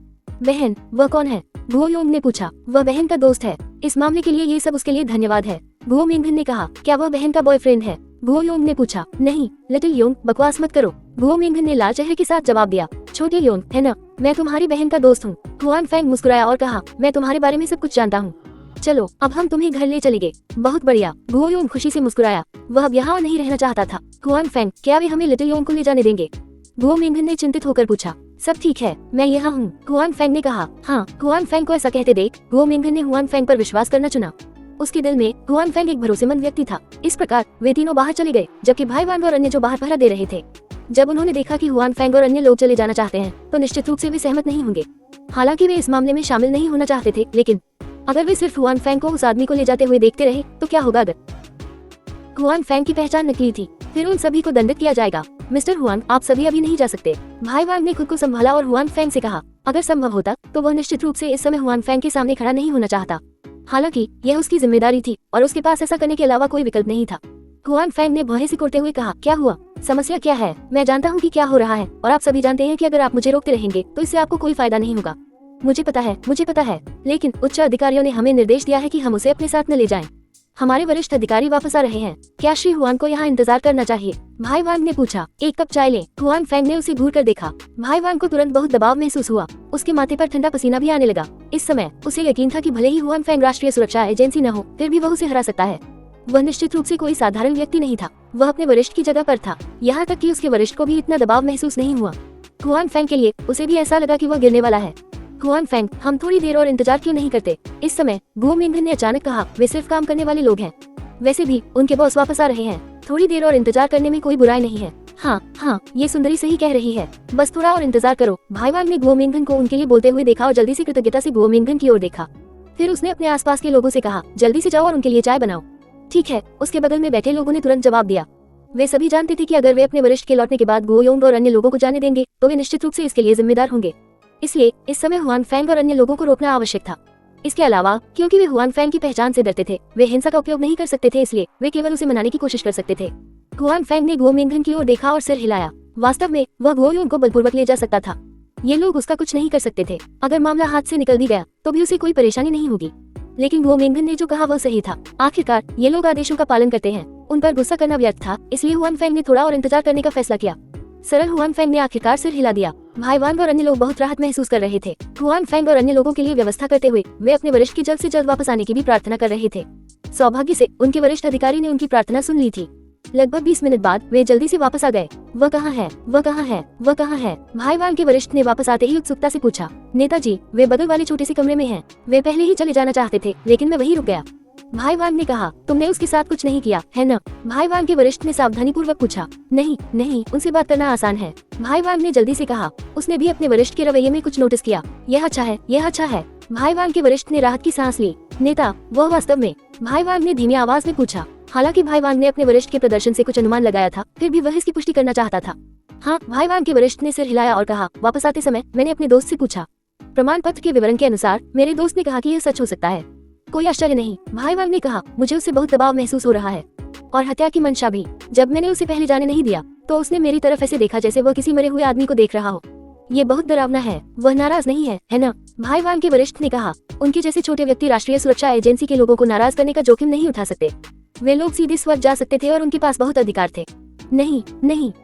[SPEAKER 1] बहन, वह कौन है? गुओ योंग ने पूछा। वह बहन का दोस्त है। इस मामले के लिए ये सब उसके लिए धन्यवाद है। गुओ मिंगन ने कहा। क्या वह बहन का बॉयफ्रेंड है? गुओ योंग ने पूछा। नहीं लिटिल योंग, बकवास मत करो। गुओ मिंगन ने लाल चेहरे के साथ जवाब दिया। छोटे योंग, है ना, मैं तुम्हारी बहन का दोस्त हूँ। हुआन फैंग मुस्कुराया और कहा, मैं तुम्हारे बारे में सब कुछ जानता हूँ। चलो अब हम तुम्हें घर ले चलेंगे। बहुत बढ़िया। गुओ योंग खुशी से मुस्कुराया। वह अब यहाँ नहीं रहना चाहता था। हुआन फैंग, क्या वे हमें लिटिल योंग को ले जाने देंगे? गुओ मिंगन ने चिंतित होकर पूछा। सब ठीक है, मैं यहाँ हूँ, हुआन फैंग ने कहा। हाँ। हुआन फैंग को ऐसा कहते देख गुओ मिंगन ने हुआन फैंग पर विश्वास करना चुना। उसके दिल में हुआन फैंग एक भरोसेमंद व्यक्ति था। इस प्रकार वे तीनों बाहर चले गए, जबकि भाई वांग और अन्य जो बाहर पहरा दे रहे थे। जब उन्होंने देखा कि हुआन फैंग और अन्य लोग चले जाना चाहते हैं तो निश्चित रूप से वे सहमत नहीं होंगे। हालांकि वे इस मामले में शामिल नहीं होना चाहते थे, लेकिन अगर वे सिर्फ हुआन फैंग को उस आदमी को ले जाते हुए देखते रहे तो क्या होगा? अगर हुआन फैंग की पहचान नकली थी फिर उन सभी को दंडित किया जाएगा। मिस्टर हुआन, आप सभी अभी नहीं जा सकते। भाई वांग ने खुद को संभाला और हुआन फैंग से कहा। अगर संभव होता तो वह निश्चित रूप से इस समय हुआन फैंग के सामने खड़ा नहीं होना चाहता। हालांकि यह उसकी जिम्मेदारी थी और उसके पास ऐसा करने के अलावा कोई विकल्प नहीं था। हुआन फैंग ने भौहें सिकुड़ते हुए कहा। क्या हुआ? समस्या क्या है? मैं जानता हूँ कि क्या हो रहा है और आप सभी जानते हैं कि अगर आप मुझे रोकते रहेंगे तो इससे आपको कोई फायदा नहीं होगा। मुझे पता है, लेकिन उच्च अधिकारियों ने हमें निर्देश दिया है कि हम उसे अपने साथ न ले जाएं। हमारे वरिष्ठ अधिकारी वापस आ रहे हैं। क्या श्री हुआन को यहाँ इंतजार करना चाहिए? भाई वांग ने पूछा। एक कप चाय लें। हुआन फैंग ने उसे घूर कर देखा। भाई वांग को तुरंत बहुत दबाव महसूस हुआ। उसके माथे पर ठंडा पसीना भी आने लगा। इस समय उसे यकीन था कि भले ही हुआन फैंग राष्ट्रीय सुरक्षा एजेंसी न हो फिर भी वह उसे हरा सकता है। वह निश्चित रूप से कोई साधारण व्यक्ति नहीं था। वह अपने वरिष्ठ की जगह पर था। यहाँ तक कि उसके वरिष्ठ को भी इतना दबाव महसूस नहीं हुआ। हुआन फैंग के लिए उसे भी ऐसा लगा कि वह गिरने वाला है। हुआन फैंग, हम थोड़ी देर और इंतजार क्यों नहीं करते? इस समय गुओ मिंगन ने अचानक कहा। वे सिर्फ काम करने वाले लोग हैं। वैसे भी उनके बॉस वापस आ रहे हैं। थोड़ी देर और इंतजार करने में कोई बुराई नहीं है। हाँ, ये सुंदरी सही कह रही है। बस थोड़ा और इंतजार करो। भाई वांग ने गुओ मिंगन को उनके लिए बोलते हुए देखा और जल्दी से कृतज्ञता से गुओ मिंगन की ओर देखा। फिर उसने अपने आसपास के लोगों से कहा, जल्दी से जाओ और उनके लिए चाय बनाओ। ठीक है, उसके बगल में बैठे लोगों ने तुरंत जवाब दिया। वे सभी जानते थे कि अगर वे अपने वरिष्ठ के लौटने के बाद गुओ योंग और अन्य लोगों को जाने देंगे तो वे निश्चित रूप से इसके लिए जिम्मेदार होंगे। इसलिए इस समय हुआन फैंग और अन्य लोगों को रोकना आवश्यक था। इसके अलावा क्योंकि वे हुआन फैंग की पहचान से डरते थे, वे हिंसा का उपयोग नहीं कर सकते थे, इसलिए वे केवल उसे मनाने की कोशिश कर सकते थे। हुआन फैंग ने गुओ मिंगन की ओर देखा और सिर हिलाया। वास्तव में वह गुओ योंग को बलपूर्वक ले जा सकता था। ये लोग उसका कुछ नहीं कर सकते थे। अगर मामला हाथ से निकल भी गया तो भी उसे कोई परेशानी नहीं होगी। लेकिन गुओ मिंगन ने जो कहा वह सही था। आखिरकार ये लोग आदेशों का पालन करते हैं। उन पर गुस्सा करना व्यर्थ था, इसलिए हुआन फैंग ने थोड़ा और इंतजार करने का फैसला किया। सरल हुआन फैंग ने आखिरकार सिर हिला दिया। भाई वांग और अन्य लोग बहुत राहत महसूस कर रहे थे। हुआन फैंग और अन्य लोगों के लिए व्यवस्था करते हुए वे अपने वरिष्ठ की जल्द से जल्द वापस आने की भी प्रार्थना कर रहे थे। सौभाग्य से उनके वरिष्ठ अधिकारी ने उनकी प्रार्थना सुन ली थी। लगभग 20 मिनट बाद वे जल्दी से वापस आ गए। वह कहाँ है? वह कहाँ है? वह कहाँ है? भाई वांग के वरिष्ठ ने वापस आते ही उत्सुकता से पूछा। नेताजी, वे बगल वाले छोटे से कमरे में हैं। वे पहले ही चले जाना चाहते थे, लेकिन मैं वहीं रुक गया। भाई वांग ने कहा, तुमने उसके साथ कुछ नहीं किया है न? भाई वांग के वरिष्ठ ने सावधानी पूर्वक पूछा। नहीं, उनसे बात करना आसान है। भाई वांग ने जल्दी से कहा। उसने भी अपने वरिष्ठ के रवैये में कुछ नोटिस किया। यह अच्छा है। भाई वांग के वरिष्ठ ने राहत की सांस ली। नेता, वह वास्तव में? भाई वांग ने धीमी आवाज में पूछा। हालांकि भाई वांग ने अपने वरिष्ठ के प्रदर्शन से कुछ अनुमान लगाया था, फिर भी वह इसकी पुष्टि करना चाहता था। हाँ, भाई वांग के वरिष्ठ ने सिर हिलाया और कहा, वापस आते समय मैंने अपने दोस्त से पूछा। प्रमाण पत्र के विवरण के अनुसार मेरे दोस्त ने कहा कि यह सच हो सकता है। कोई आश्चर्य नहीं, भाई वांग ने कहा। मुझे उससे बहुत दबाव महसूस हो रहा है और हत्या की मंशा भी। जब मैंने उसे पहले जाने नहीं दिया तो उसने मेरी तरफ ऐसे देखा जैसे वह किसी मरे हुए आदमी को देख रहा हो। ये बहुत डरावना है। वह नाराज नहीं है न? भाई वांग के वरिष्ठ ने कहा। उनके जैसे छोटे व्यक्ति राष्ट्रीय सुरक्षा एजेंसी के लोगों को नाराज करने का जोखिम नहीं उठा सकते। वे लोग सीधे स्वर्ग जा सकते थे और उनके पास बहुत अधिकार थे। नहीं,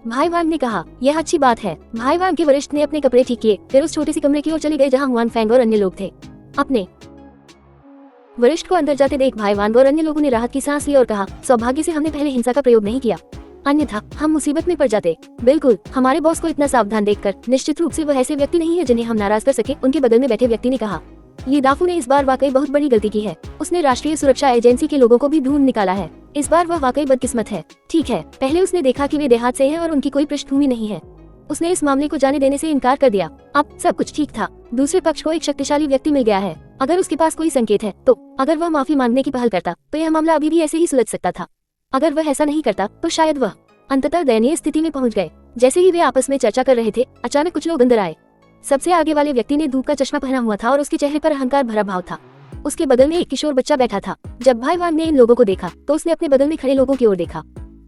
[SPEAKER 1] भाई वांग ने कहा। यह अच्छी बात है। भाई वांग के वरिष्ठ ने अपने कपड़े ठीक किए, फिर उस छोटे से कमरे की ओर चले गए जहाँ हुआन फैंग और अन्य लोग थे। अपने वरिष्ठ को अंदर जाते देख भाई वांग और अन्य लोगों ने राहत की सांस ली और कहा, सौभाग्य से हमने पहले हिंसा का प्रयोग नहीं किया। अन्यथा हम मुसीबत में पड़ जाते। बिल्कुल, हमारे बॉस को इतना सावधान देखकर निश्चित रूप से वह ऐसे व्यक्ति नहीं है जिन्हें हम नाराज कर सके, उनके बगल में बैठे व्यक्ति ने कहा। ये दाफू ने इस बार वाकई बहुत बड़ी गलती की है। उसने राष्ट्रीय सुरक्षा एजेंसी के लोगों को भी ढूंढ निकाला है। इस बार वह वाकई बदकिस्मत है। ठीक है, पहले उसने देखा कि वे देहात से हैं और उनकी कोई पृष्ठभूमि नहीं है। उसने इस मामले को जाने देने से इनकार कर दिया। अब सब कुछ ठीक था। दूसरे पक्ष को एक शक्तिशाली व्यक्ति मिल गया है। अगर उसके पास कोई संकेत है तो अगर वह माफी मांगने की पहल करता तो यह मामला अभी भी ऐसे ही सुलझ सकता था। अगर वह ऐसा नहीं करता तो शायद वह अंततः दयनीय स्थिति में पहुंच गए। जैसे ही वे आपस में चर्चा कर रहे थे, अचानक कुछ लोग अंदर आए। सबसे आगे वाले व्यक्ति ने धूप का चश्मा पहना हुआ था और उसके चेहरे पर अहंकार भरा भाव था। उसके बगल में एक किशोर बच्चा बैठा था। जब भाई वांग ने इन लोगों को देखा तो उसने अपने बगल में खड़े लोगों की ओर देखा।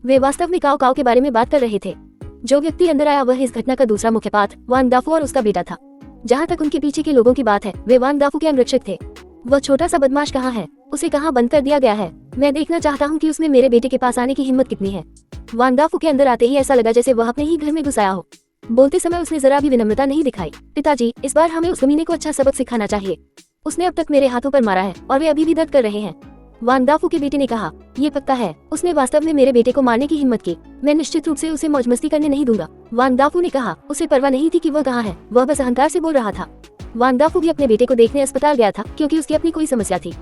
[SPEAKER 1] वे वास्तव में काओ काओ के बारे में बात कर रहे थे। जो व्यक्ति अंदर आया वह इस घटना का दूसरा मुख्य पात्र वांग दाफू और उसका बेटा था। जहाँ तक उनके पीछे के लोगों की बात है, वे वांग दाफू के अंगरक्षक थे। वह छोटा सा बदमाश कहाँ है? उसे कहाँ बंद कर दिया गया है? मैं देखना चाहता हूँ कि उसमें मेरे बेटे के पास आने की हिम्मत कितनी है। वांग दाफू के अंदर आते ही ऐसा लगा जैसे वह अपने ही घर में घुस आया हो। बोलते समय उसने जरा भी विनम्रता नहीं दिखाई। पिताजी, इस बार हमें उस कमीने को अच्छा सबक सिखाना चाहिए। उसने अब तक मेरे हाथों पर मारा है और वे अभी भी दर्द कर रहे हैं। वांग दाफू के बेटे ने कहा। ये पक्का है, उसने वास्तव में मेरे बेटे को मारने की हिम्मत की। मैं निश्चित रूप से उसे मौज मस्ती करने नहीं दूंगा। वांग दाफू ने कहा। उसे परवाह नहीं थी कि वह कहाँ है, वह बस अहंकार से बोल रहा था। वांग दाफू भी अपने बेटे को देखने अस्पताल गया था क्योंकि उसकी अपनी कोई समस्या थी,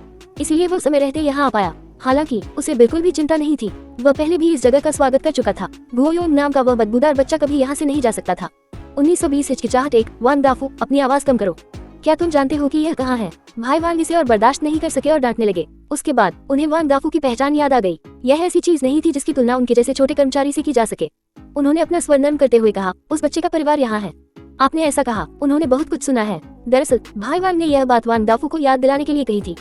[SPEAKER 1] इसलिए वो समय रहते यहाँ आ पाया। हालांकि उसे बिल्कुल भी चिंता नहीं थी। वह पहले भी इस जगह का स्वागत कर चुका था। गुओयोंग नाम का वह बदबूदार बच्चा कभी यहाँ से नहीं जा सकता था। 1920 हिचकिचाहट 1। वांग दाफू, अपनी आवाज कम करो। क्या तुम जानते हो कि यह कहाँ है? भाई वांग इसे और बर्दाश्त नहीं कर सके और डांटने लगे। उसके बाद उन्हें वांग दाफू की पहचान याद आ गई। यह ऐसी चीज नहीं थी जिसकी तुलना उनके जैसे छोटे कर्मचारी से की जा सके। उन्होंने अपना स्वर नर्म करते हुए कहा, उस बच्चे का परिवार यहाँ है। आपने ऐसा कहा, उन्होंने बहुत कुछ सुना है। दरअसल भाई वांग ने यह बात वांग दाफू को याद दिलाने के लिए कही थी।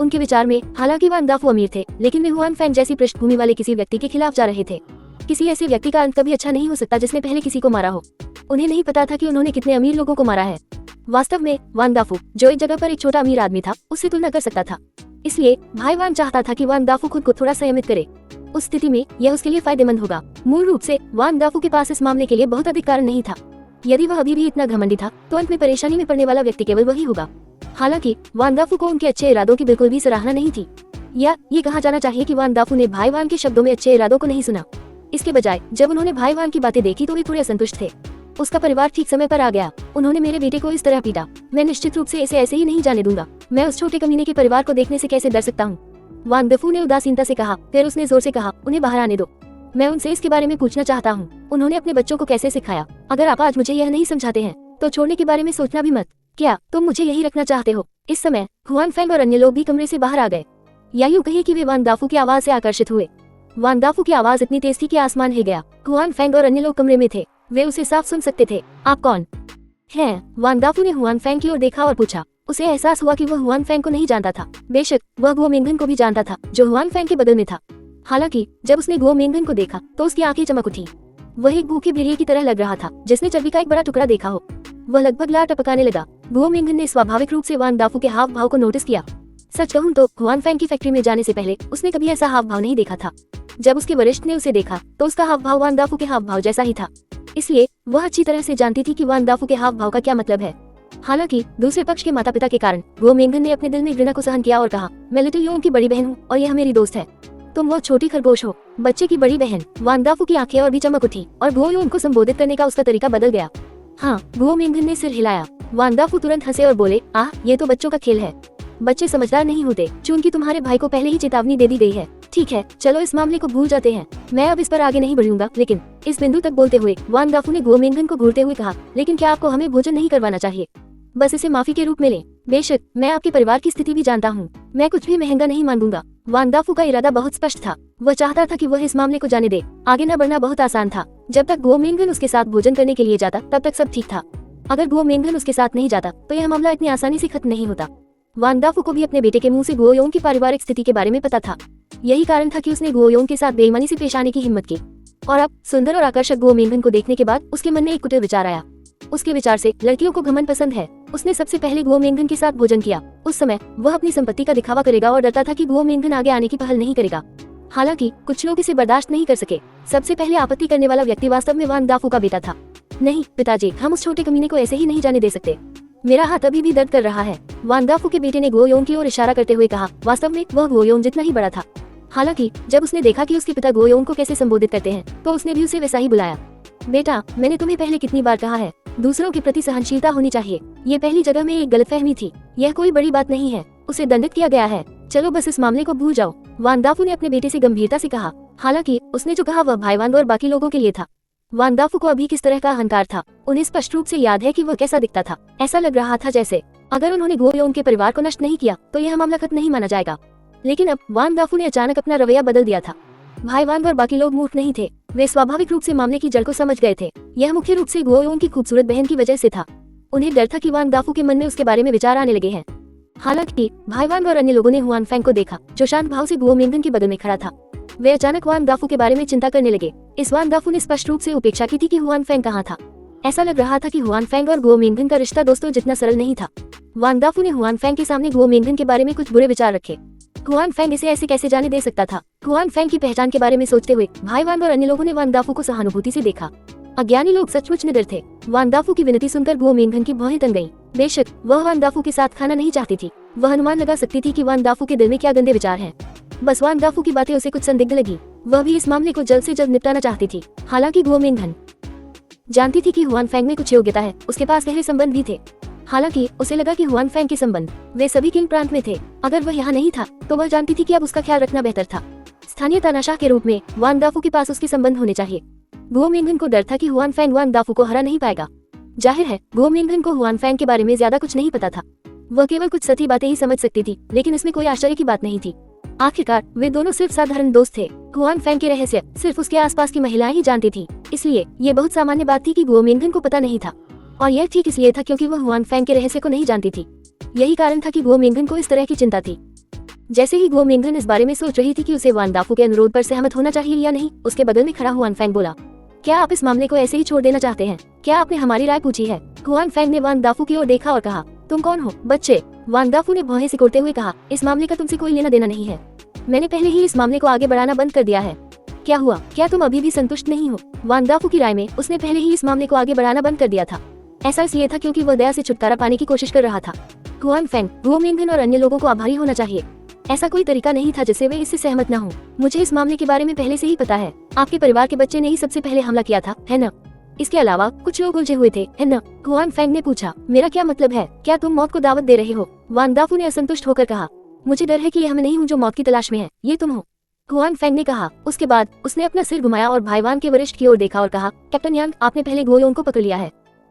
[SPEAKER 1] उनके विचार में हालांकि वांग दाफू अमीर थे, लेकिन वे हुआन फैंग जैसी पृष्ठभूमि वाले किसी व्यक्ति के खिलाफ जा रहे थे। किसी ऐसे व्यक्ति का अंत कभी अच्छा नहीं हो सकता जिसने पहले किसी को मारा हो। उन्हें नहीं पता था कि उन्होंने कितने अमीर लोगों को मारा है। वास्तव में वांग दाफू, जो एक जगह पर एक छोटा अमीर आदमी था, उससे तुलना कर सकता था। इसलिए भाई वांग चाहता था कि वांग दाफू खुद को थोड़ा संयमित करे। उस स्थिति में यह उसके लिए फायदेमंद होगा। मूल रूप से वांग दाफू के पास इस मामले के लिए बहुत अधिक कारण नहीं था। यदि वह अभी भी इतना घमंडी था तो अंत में परेशानी में पड़ने वाला व्यक्ति केवल वही होगा। हालांकि वांग दाफू को उनके अच्छे इरादों की बिल्कुल भी सराहना नहीं थी, या ये कहा जाना चाहिए कि वांग दाफू ने भाई वांग के शब्दों में अच्छे इरादों को नहीं सुना। इसके बजाय जब उन्होंने भाई वांग की बातें देखी तो वे थोड़े असंतुष्ट थे। उसका परिवार ठीक समय पर आ गया। उन्होंने मेरे बेटे को इस तरह पीटा। मैं निश्चित रूप से इसे ऐसे ही नहीं जाने दूंगा। मैं उस छोटे कमीने के परिवार को देखने से कैसे डर सकता हूँ? वांग दाफू ने उदासीनता से कहा। फिर उसने जोर से कहा, उन्हें बाहर आने दो। मैं उनसे इसके बारे में पूछना चाहता हूँ। उन्होंने अपने बच्चों को कैसे सिखाया? अगर आप आज मुझे यह नहीं समझाते हैं तो छोड़ने के बारे में सोचना भी मत। क्या तुम मुझे यही रखना चाहते हो? इस समय हुआन फैंग और अन्य लोग भी कमरे से बाहर आ गए, या यूं कहिए कि वे वांग दाफू की आवाज से आकर्षित हुए। वांग दाफू की आवाज इतनी तेज थी कि आसमान हिल गया। हुआन फैंग और अन्य लोग कमरे में थे, वे उसे साफ सुन सकते थे। आप कौन हैं? वांग दाफू ने हुआन फैंग की ओर देखा और पूछा। उसे एहसास हुआ कि वह हुआन फैंग को नहीं जानता था। बेशक वह गुओ मेंगन को भी जानता था, जो हुआन फैंग के बगल में था। हालांकि जब उसने गुओ मेंगन को देखा तो उसकी आंखें चमक उठी। वह एक भूखे भेड़िए की तरह लग रहा था जिसने चर्बी का एक बड़ा टुकड़ा देखा हो। वह लगभग लार टपकाने लगा। गुओ मेंगन ने स्वाभाविक रूप से वांग दाफू के हाव भाव को नोटिस किया। सच कहूं तो हुआन फैंग की फैक्ट्री में जाने से पहले उसने कभी ऐसा हाव भाव नहीं देखा था। जब उसके वरिष्ठ ने उसे देखा तो उसका हाव भाव वांग दाफू के हाव भाव जैसा ही था। इसलिए वह अच्छी तरह से जानती थी कि वांग दाफू के हाव भाव का क्या मतलब है। हालांकि दूसरे पक्ष के माता पिता के कारण गुओ मेंगन ने अपने दिल में घृणा को सहन किया और कहा, मैं लिटिल योंग की बड़ी बहन हूँ और यह मेरी दोस्त है। तुम वो छोटी खरगोश हो, बच्चे की बड़ी बहन। वांग दाफू की आंखें और भी चमक उठी और गुओ योंग को संबोधित करने का उसका तरीका बदल गया। हाँ, गुओ मेंगन ने सिर हिलाया। वांग दाफू तुरंत हंसे और बोले, आह, ये तो बच्चों का खेल है। बच्चे समझदार नहीं होते, चूंकि तुम्हारे भाई को पहले ही चेतावनी दे दी गई है। ठीक है, चलो इस मामले को भूल जाते हैं। मैं अब इस पर आगे नहीं बढ़ूंगा। लेकिन इस बिंदु तक बोलते हुए वांग दाफू ने गुओ मेंगन को घूरते हुए कहा, लेकिन क्या आपको हमें भोजन नहीं करवाना चाहिए? बस इसे माफी के रूप में लें। बेशक मैं आपके परिवार की स्थिति भी जानता हूँ। मैं कुछ भी महंगा नहीं मांगूंगा। वांग दाफू का इरादा बहुत स्पष्ट था। वह चाहता था कि वह इस मामले को जाने दे। आगे न बढ़ना बहुत आसान था। जब तक गुओ मेंगन उसके साथ भोजन करने के लिए जाता तब तक सब ठीक था। अगर गुओ मेंगन उसके साथ नहीं जाता तो यह मामला इतनी आसानी से खत्म नहीं होता। वांग दाफू को भी अपने बेटे के मुंह से गुओ योंग की पारिवारिक स्थिति के बारे में पता था। यही कारण था कि उसने गुओ योंग के साथ बेईमानी से पेश आने की हिम्मत की। और अब सुंदर और आकर्षक गुओ मेंगन को देखने के बाद उसके मन में एक कुटिल विचार आया। उसके विचार से लड़कियों को घमंड पसंद है। उसने सबसे पहले गुओ मेंगन के साथ भोजन किया। उस समय वह अपनी संपत्ति का दिखावा करेगा और डरता था कि गुओ मेंगन आगे आने की पहल नहीं करेगा। हालांकि कुछ लोग इसे बर्दाश्त नहीं कर सके। सबसे पहले आपत्ति करने वाला व्यक्ति वास्तव में वांग दाफू का बेटा था। नहीं पिताजी, हम उस छोटे कमीने को ऐसे ही नहीं जाने दे सकते। मेरा हाथ अभी भी दर्द कर रहा है। वांग दाफू के बेटे ने गुओ योंग की ओर इशारा करते हुए कहा। वास्तव में वह गुओ योंग जितना ही बड़ा था। हालांकि जब उसने देखा कि उसके पिता गो योंग को कैसे संबोधित करते हैं तो उसने भी उसे वैसा ही बुलाया। बेटा, मैंने तुम्हें पहले कितनी बार कहा है, दूसरों के प्रति सहनशीलता होनी चाहिए। ये पहली जगह में एक गलतफहमी थी, यह कोई बड़ी बात नहीं है, उसे दंडित किया गया है, चलो बस इस मामले को भूल जाओ, वान दाफू ने अपने बेटे से गंभीरता से कहा। हालांकि उसने जो कहा वह भाई वान और बाकी लोगों के लिए था। वान दाफू को अभी किस तरह का अहंकार था, उन्हें स्पष्ट रूप से याद है कि वह कैसा दिखता था। ऐसा लग रहा था जैसे अगर उन्होंने गो योंग के परिवार को नष्ट नहीं किया तो यह मामला खत्म नहीं माना जाएगा। लेकिन अब वान दाफू ने अचानक अपना रवैया बदल दिया था। भाई वान और बाकी लोग मूर्ख नहीं थे, वे स्वाभाविक रूप से मामले की जड़ को समझ गए थे। यह मुख्य रूप से गो योंग की खूबसूरत बहन की वजह से था। उन्हें डर था कि वान दाफू के मन में उसके बारे में विचार आने लगे हैं। हालांकि भाई वान और अन्य लोगों ने हुआन फेंग को देखा जो शांत भाव से गुओ मिंगन के बगल में खड़ा था। वे अचानक वान दाफू के बारे में चिंता करने लगे। इस वान दाफू ने स्पष्ट रूप से उपेक्षा की थी कि हुआन फेंग कहाँ था। ऐसा लग रहा था कि हुआन फेंग और गुओ मिंगन का रिश्ता दोस्तों जितना सरल नहीं था। वान दाफू ने हुआन फेंग के सामने गुओ मिंगन के बारे में कुछ बुरे विचार रखे। हुआन फेंग इसे ऐसे कैसे जाने दे सकता था। हुआन फेंग की पहचान के बारे में सोचते हुए भाई वान और अन्य लोगों ने वान दाफू को सहानुभूति से देखा। अज्ञानी लोग सचमुच निडर थे। वान दाफू की विनती सुनकर गुओ मिंगन की भौहें तन गईं। बेशक वह वान दाफू के साथ खाना नहीं चाहती थी, वह अनुमान लगा सकती थी कि वान दाफू के दिल में क्या गंदे विचार हैं। बस वान दाफू की बातें उसे कुछ संदिग्ध लगी। वह भी इस मामले को जल्द से जल्द निपटाना चाहती थी। हालांकि गुओ मिंगन जानती थी कि हुआन फेंग में कुछ योग्यता है, उसके पास गहरे संबंध भी थे। हालांकि उसे लगा कि हुआन फेंग के संबंध वे सभी किंग प्रांत में थे। अगर वह यहाँ नहीं था तो वह जानती थी कि अब उसका ख्याल रखना बेहतर था। स्थानीय तानाशाह के रूप में वान दाफू के पास उसके संबंध होने चाहिए। गुओ मिंगन को डर था कि हुआन फेंग वान दाफू को हरा नहीं पाएगा। जाहिर है गुओ मिंगन को हुआन फेंग के बारे में ज्यादा कुछ नहीं पता था। वह केवल कुछ सती बातें ही समझ सकती थी, लेकिन इसमें कोई आश्चर्य की बात नहीं थी। आखिरकार वे दोनों सिर्फ साधारण दोस्त थे। हुआन फेंग के रहस्य सिर्फ उसके आसपास की महिलाएं ही जानती थी, इसलिए ये बहुत सामान्य बात थी कि गुओ मिंगन को पता नहीं था। और यह ठीक इसलिए था क्योंकि वह हुआन फेंग के रहस्य को नहीं जानती थी। यही कारण था कि गुओ मिंगन को इस तरह की चिंता थी। जैसे ही गुओ मिंगन इस बारे में सोच रही थी कि उसे वान दाफू के अनुरोध पर सहमत होना चाहिए या नहीं, उसके बगल में खड़ा हुआन फेंग बोला, क्या आप इस मामले को ऐसे ही छोड़ देना चाहते हैं? क्या आपने हमारी राय पूछी है? हुआन फेंग ने वान दाफू की ओर देखा और कहा, तुम कौन हो बच्चे? वान दाफू ने भौहें सिकोड़ते हुए कहा, इस मामले का तुमसे कोई लेना देना नहीं है। मैंने पहले ही इस मामले को आगे बढ़ाना बंद कर दिया है। क्या हुआ? क्या तुम अभी भी संतुष्ट नहीं हो? वान दाफू की राय में उसने पहले ही इस मामले को आगे बढ़ाना बंद कर दिया था। ऐसा इसलिए था क्योंकि वह दया से छुटकारा पाने की कोशिश कर रहा था। हुआन फेंग, गुओ मिंगन और अन्य लोगों को आभारी होना चाहिए। ऐसा कोई तरीका नहीं था जिससे वे इससे सहमत न हो। मुझे इस मामले के बारे में पहले से ही पता है। आपके परिवार के बच्चे ने ही सबसे पहले हमला किया था, है न? इसके अलावा कुछ लोग उलझे हुए थे, है न? हुआन फेंग ने पूछा, मेरा क्या मतलब है? क्या तुम मौत को दावत दे रहे हो? वान दाफू ने असंतुष्ट होकर कहा, मुझे डर है कि यह मैं नहीं हूँ जो मौत की तलाश में है, ये तुम हो। हुआन फेंग ने कहा। उसके बाद उसने अपना सिर घुमाया और भाईवान के वरिष्ठ की ओर देखा और कहा, कैप्टन यांग, आपने पहले गो योंग को पकड़ लिया है,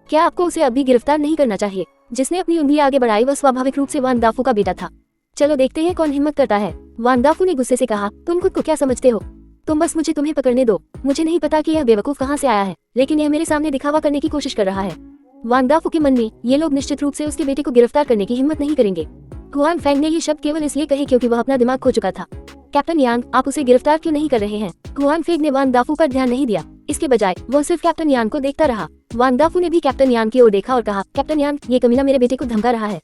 [SPEAKER 1] क्या आपको उसे अभी गिरफ्तार नहीं करना चाहिए? जिसने अपनी उंगली आगे बढ़ाई वह स्वाभाविक रूप से वान दाफू का बेटा था। चलो देखते हैं कौन हिम्मत करता है। वान दाफू ने गुस्से से कहा, तुम खुद को क्या समझते हो? तुम बस मुझे तुम्हें पकड़ने दो। मुझे नहीं पता कि यह बेवकूफ कहाँ से आया है, लेकिन यह मेरे सामने दिखावा करने की कोशिश कर रहा है। वान दाफू के मन में ये लोग निश्चित रूप से उसके बेटे को गिरफ्तार करने की हिम्मत नहीं करेंगे। हुआन फेंग ने ये शब्द केवल इसलिए कहे क्योंकि वह अपना दिमाग खो चुका था। कैप्टन यांग, आप उसे गिरफ्तार क्यों नहीं कर रहे हैं? हुआन फेंग ने वान दाफू पर ध्यान नहीं दिया, इसके बजाय वह सिर्फ कैप्टन यांग को देखता रहा। वान दाफू ने भी कैप्टन यांग की ओर देखा और कहा, कैप्टन यांग, ये कमीना मेरे बेटे को धमका रहा है।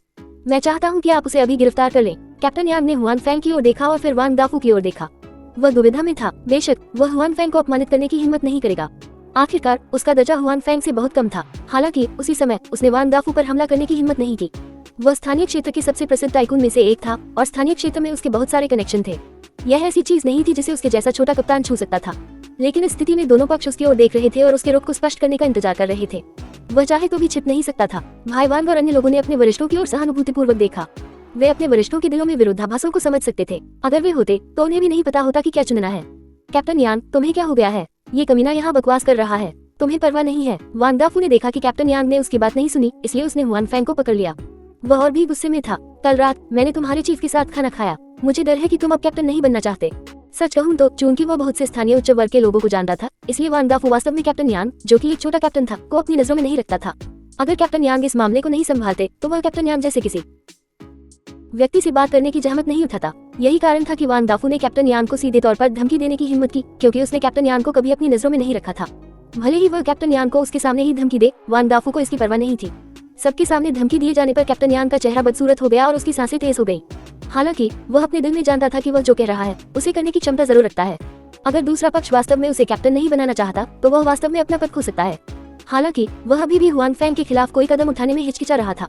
[SPEAKER 1] मैं चाहता हूँ कि आप उसे अभी गिरफ्तार कर लें। कैप्टन यांग ने हुआन फेंग की ओर देखा और फिर वान दाफू की ओर देखा। वह दुविधा में था। बेशक वह हुआन फेंग को अपमानित करने की हिम्मत नहीं करेगा। आखिरकार उसका दर्जा हुआन फेंग से बहुत कम था। हालांकि उसी समय उसने वान दाफू पर हमला करने की हिम्मत नहीं की। वह स्थानीय क्षेत्र के सबसे प्रसिद्ध टाइकून में से एक था और स्थानीय क्षेत्र में उसके बहुत सारे कनेक्शन थे। यह ऐसी चीज नहीं थी जिसे उसके जैसा छोटा कप्तान छू सकता था। लेकिन इस स्थिति में दोनों पक्ष उसकी ओर देख रहे थे और उसके रुख को स्पष्ट करने का इंतजार कर रहे थे। वह चाहे तो भी छिप नहीं सकता था। भाईवान और अन्य लोगों ने अपने वरिष्ठों की ओर सहानुभूतिपूर्वक देखा। वे अपने वरिष्ठों के दिलों में विरोधाभासों को समझ सकते थे। अगर वे होते तो उन्हें भी नहीं पता होता कि क्या चुनना है। कैप्टन यांग, तुम्हें क्या हो गया है? ये कमीना यहाँ बकवास कर रहा है, तुम्हें परवाह नहीं है? वान दाफू ने देखा कि कैप्टन यांग ने उसकी बात नहीं सुनी, इसलिए उसने हुआन फेंग को पकड़ लिया। वह और भी गुस्से में था। कल रात मैंने तुम्हारे चीफ के साथ खाना खाया। मुझे डर है कि तुम अब कैप्टन नहीं बनना चाहते। सच कहूँ तो चूंकि वह बहुत से स्थानीय उच्च वर्ग के लोगों को जानता था, इसलिए वान दाफू वास्तव में कैप्टन यांग, जो कि एक छोटा कैप्टन था, को अपनी नजरों में नहीं रखता था। अगर कैप्टन यांग इस मामले को नहीं संभालते तो वह कैप्टन यांग जैसे किसी व्यक्ति से बात करने की जहमत नहीं उठाता। यही कारण था कि वान दाफू ने कैप्टन यांग को सीधे तौर पर धमकी देने की हिम्मत की, क्योंकि उसने कैप्टन यांग को कभी अपनी नजरों में नहीं रखा था। भले ही वह कैप्टन यांग को उसके सामने ही धमकी दे, वान दाफू को इसकी परवाह नहीं थी। सबके सामने धमकी दिए जाने पर कैप्टन यांग का चेहरा बदसूरत हो गया और उसकी सांसें तेज हो गई। हालांकि वह अपने दिल में जानता था कि वह जो कह रहा है उसे करने की क्षमता जरूर रखता है। अगर दूसरा पक्ष वास्तव में उसे कैप्टन नहीं बनाना चाहता तो वह वास्तव में अपना पद खो सकता है। हालांकि वह अभी भी हुआन फेंग के खिलाफ कोई कदम उठाने में हिचकिचा रहा था।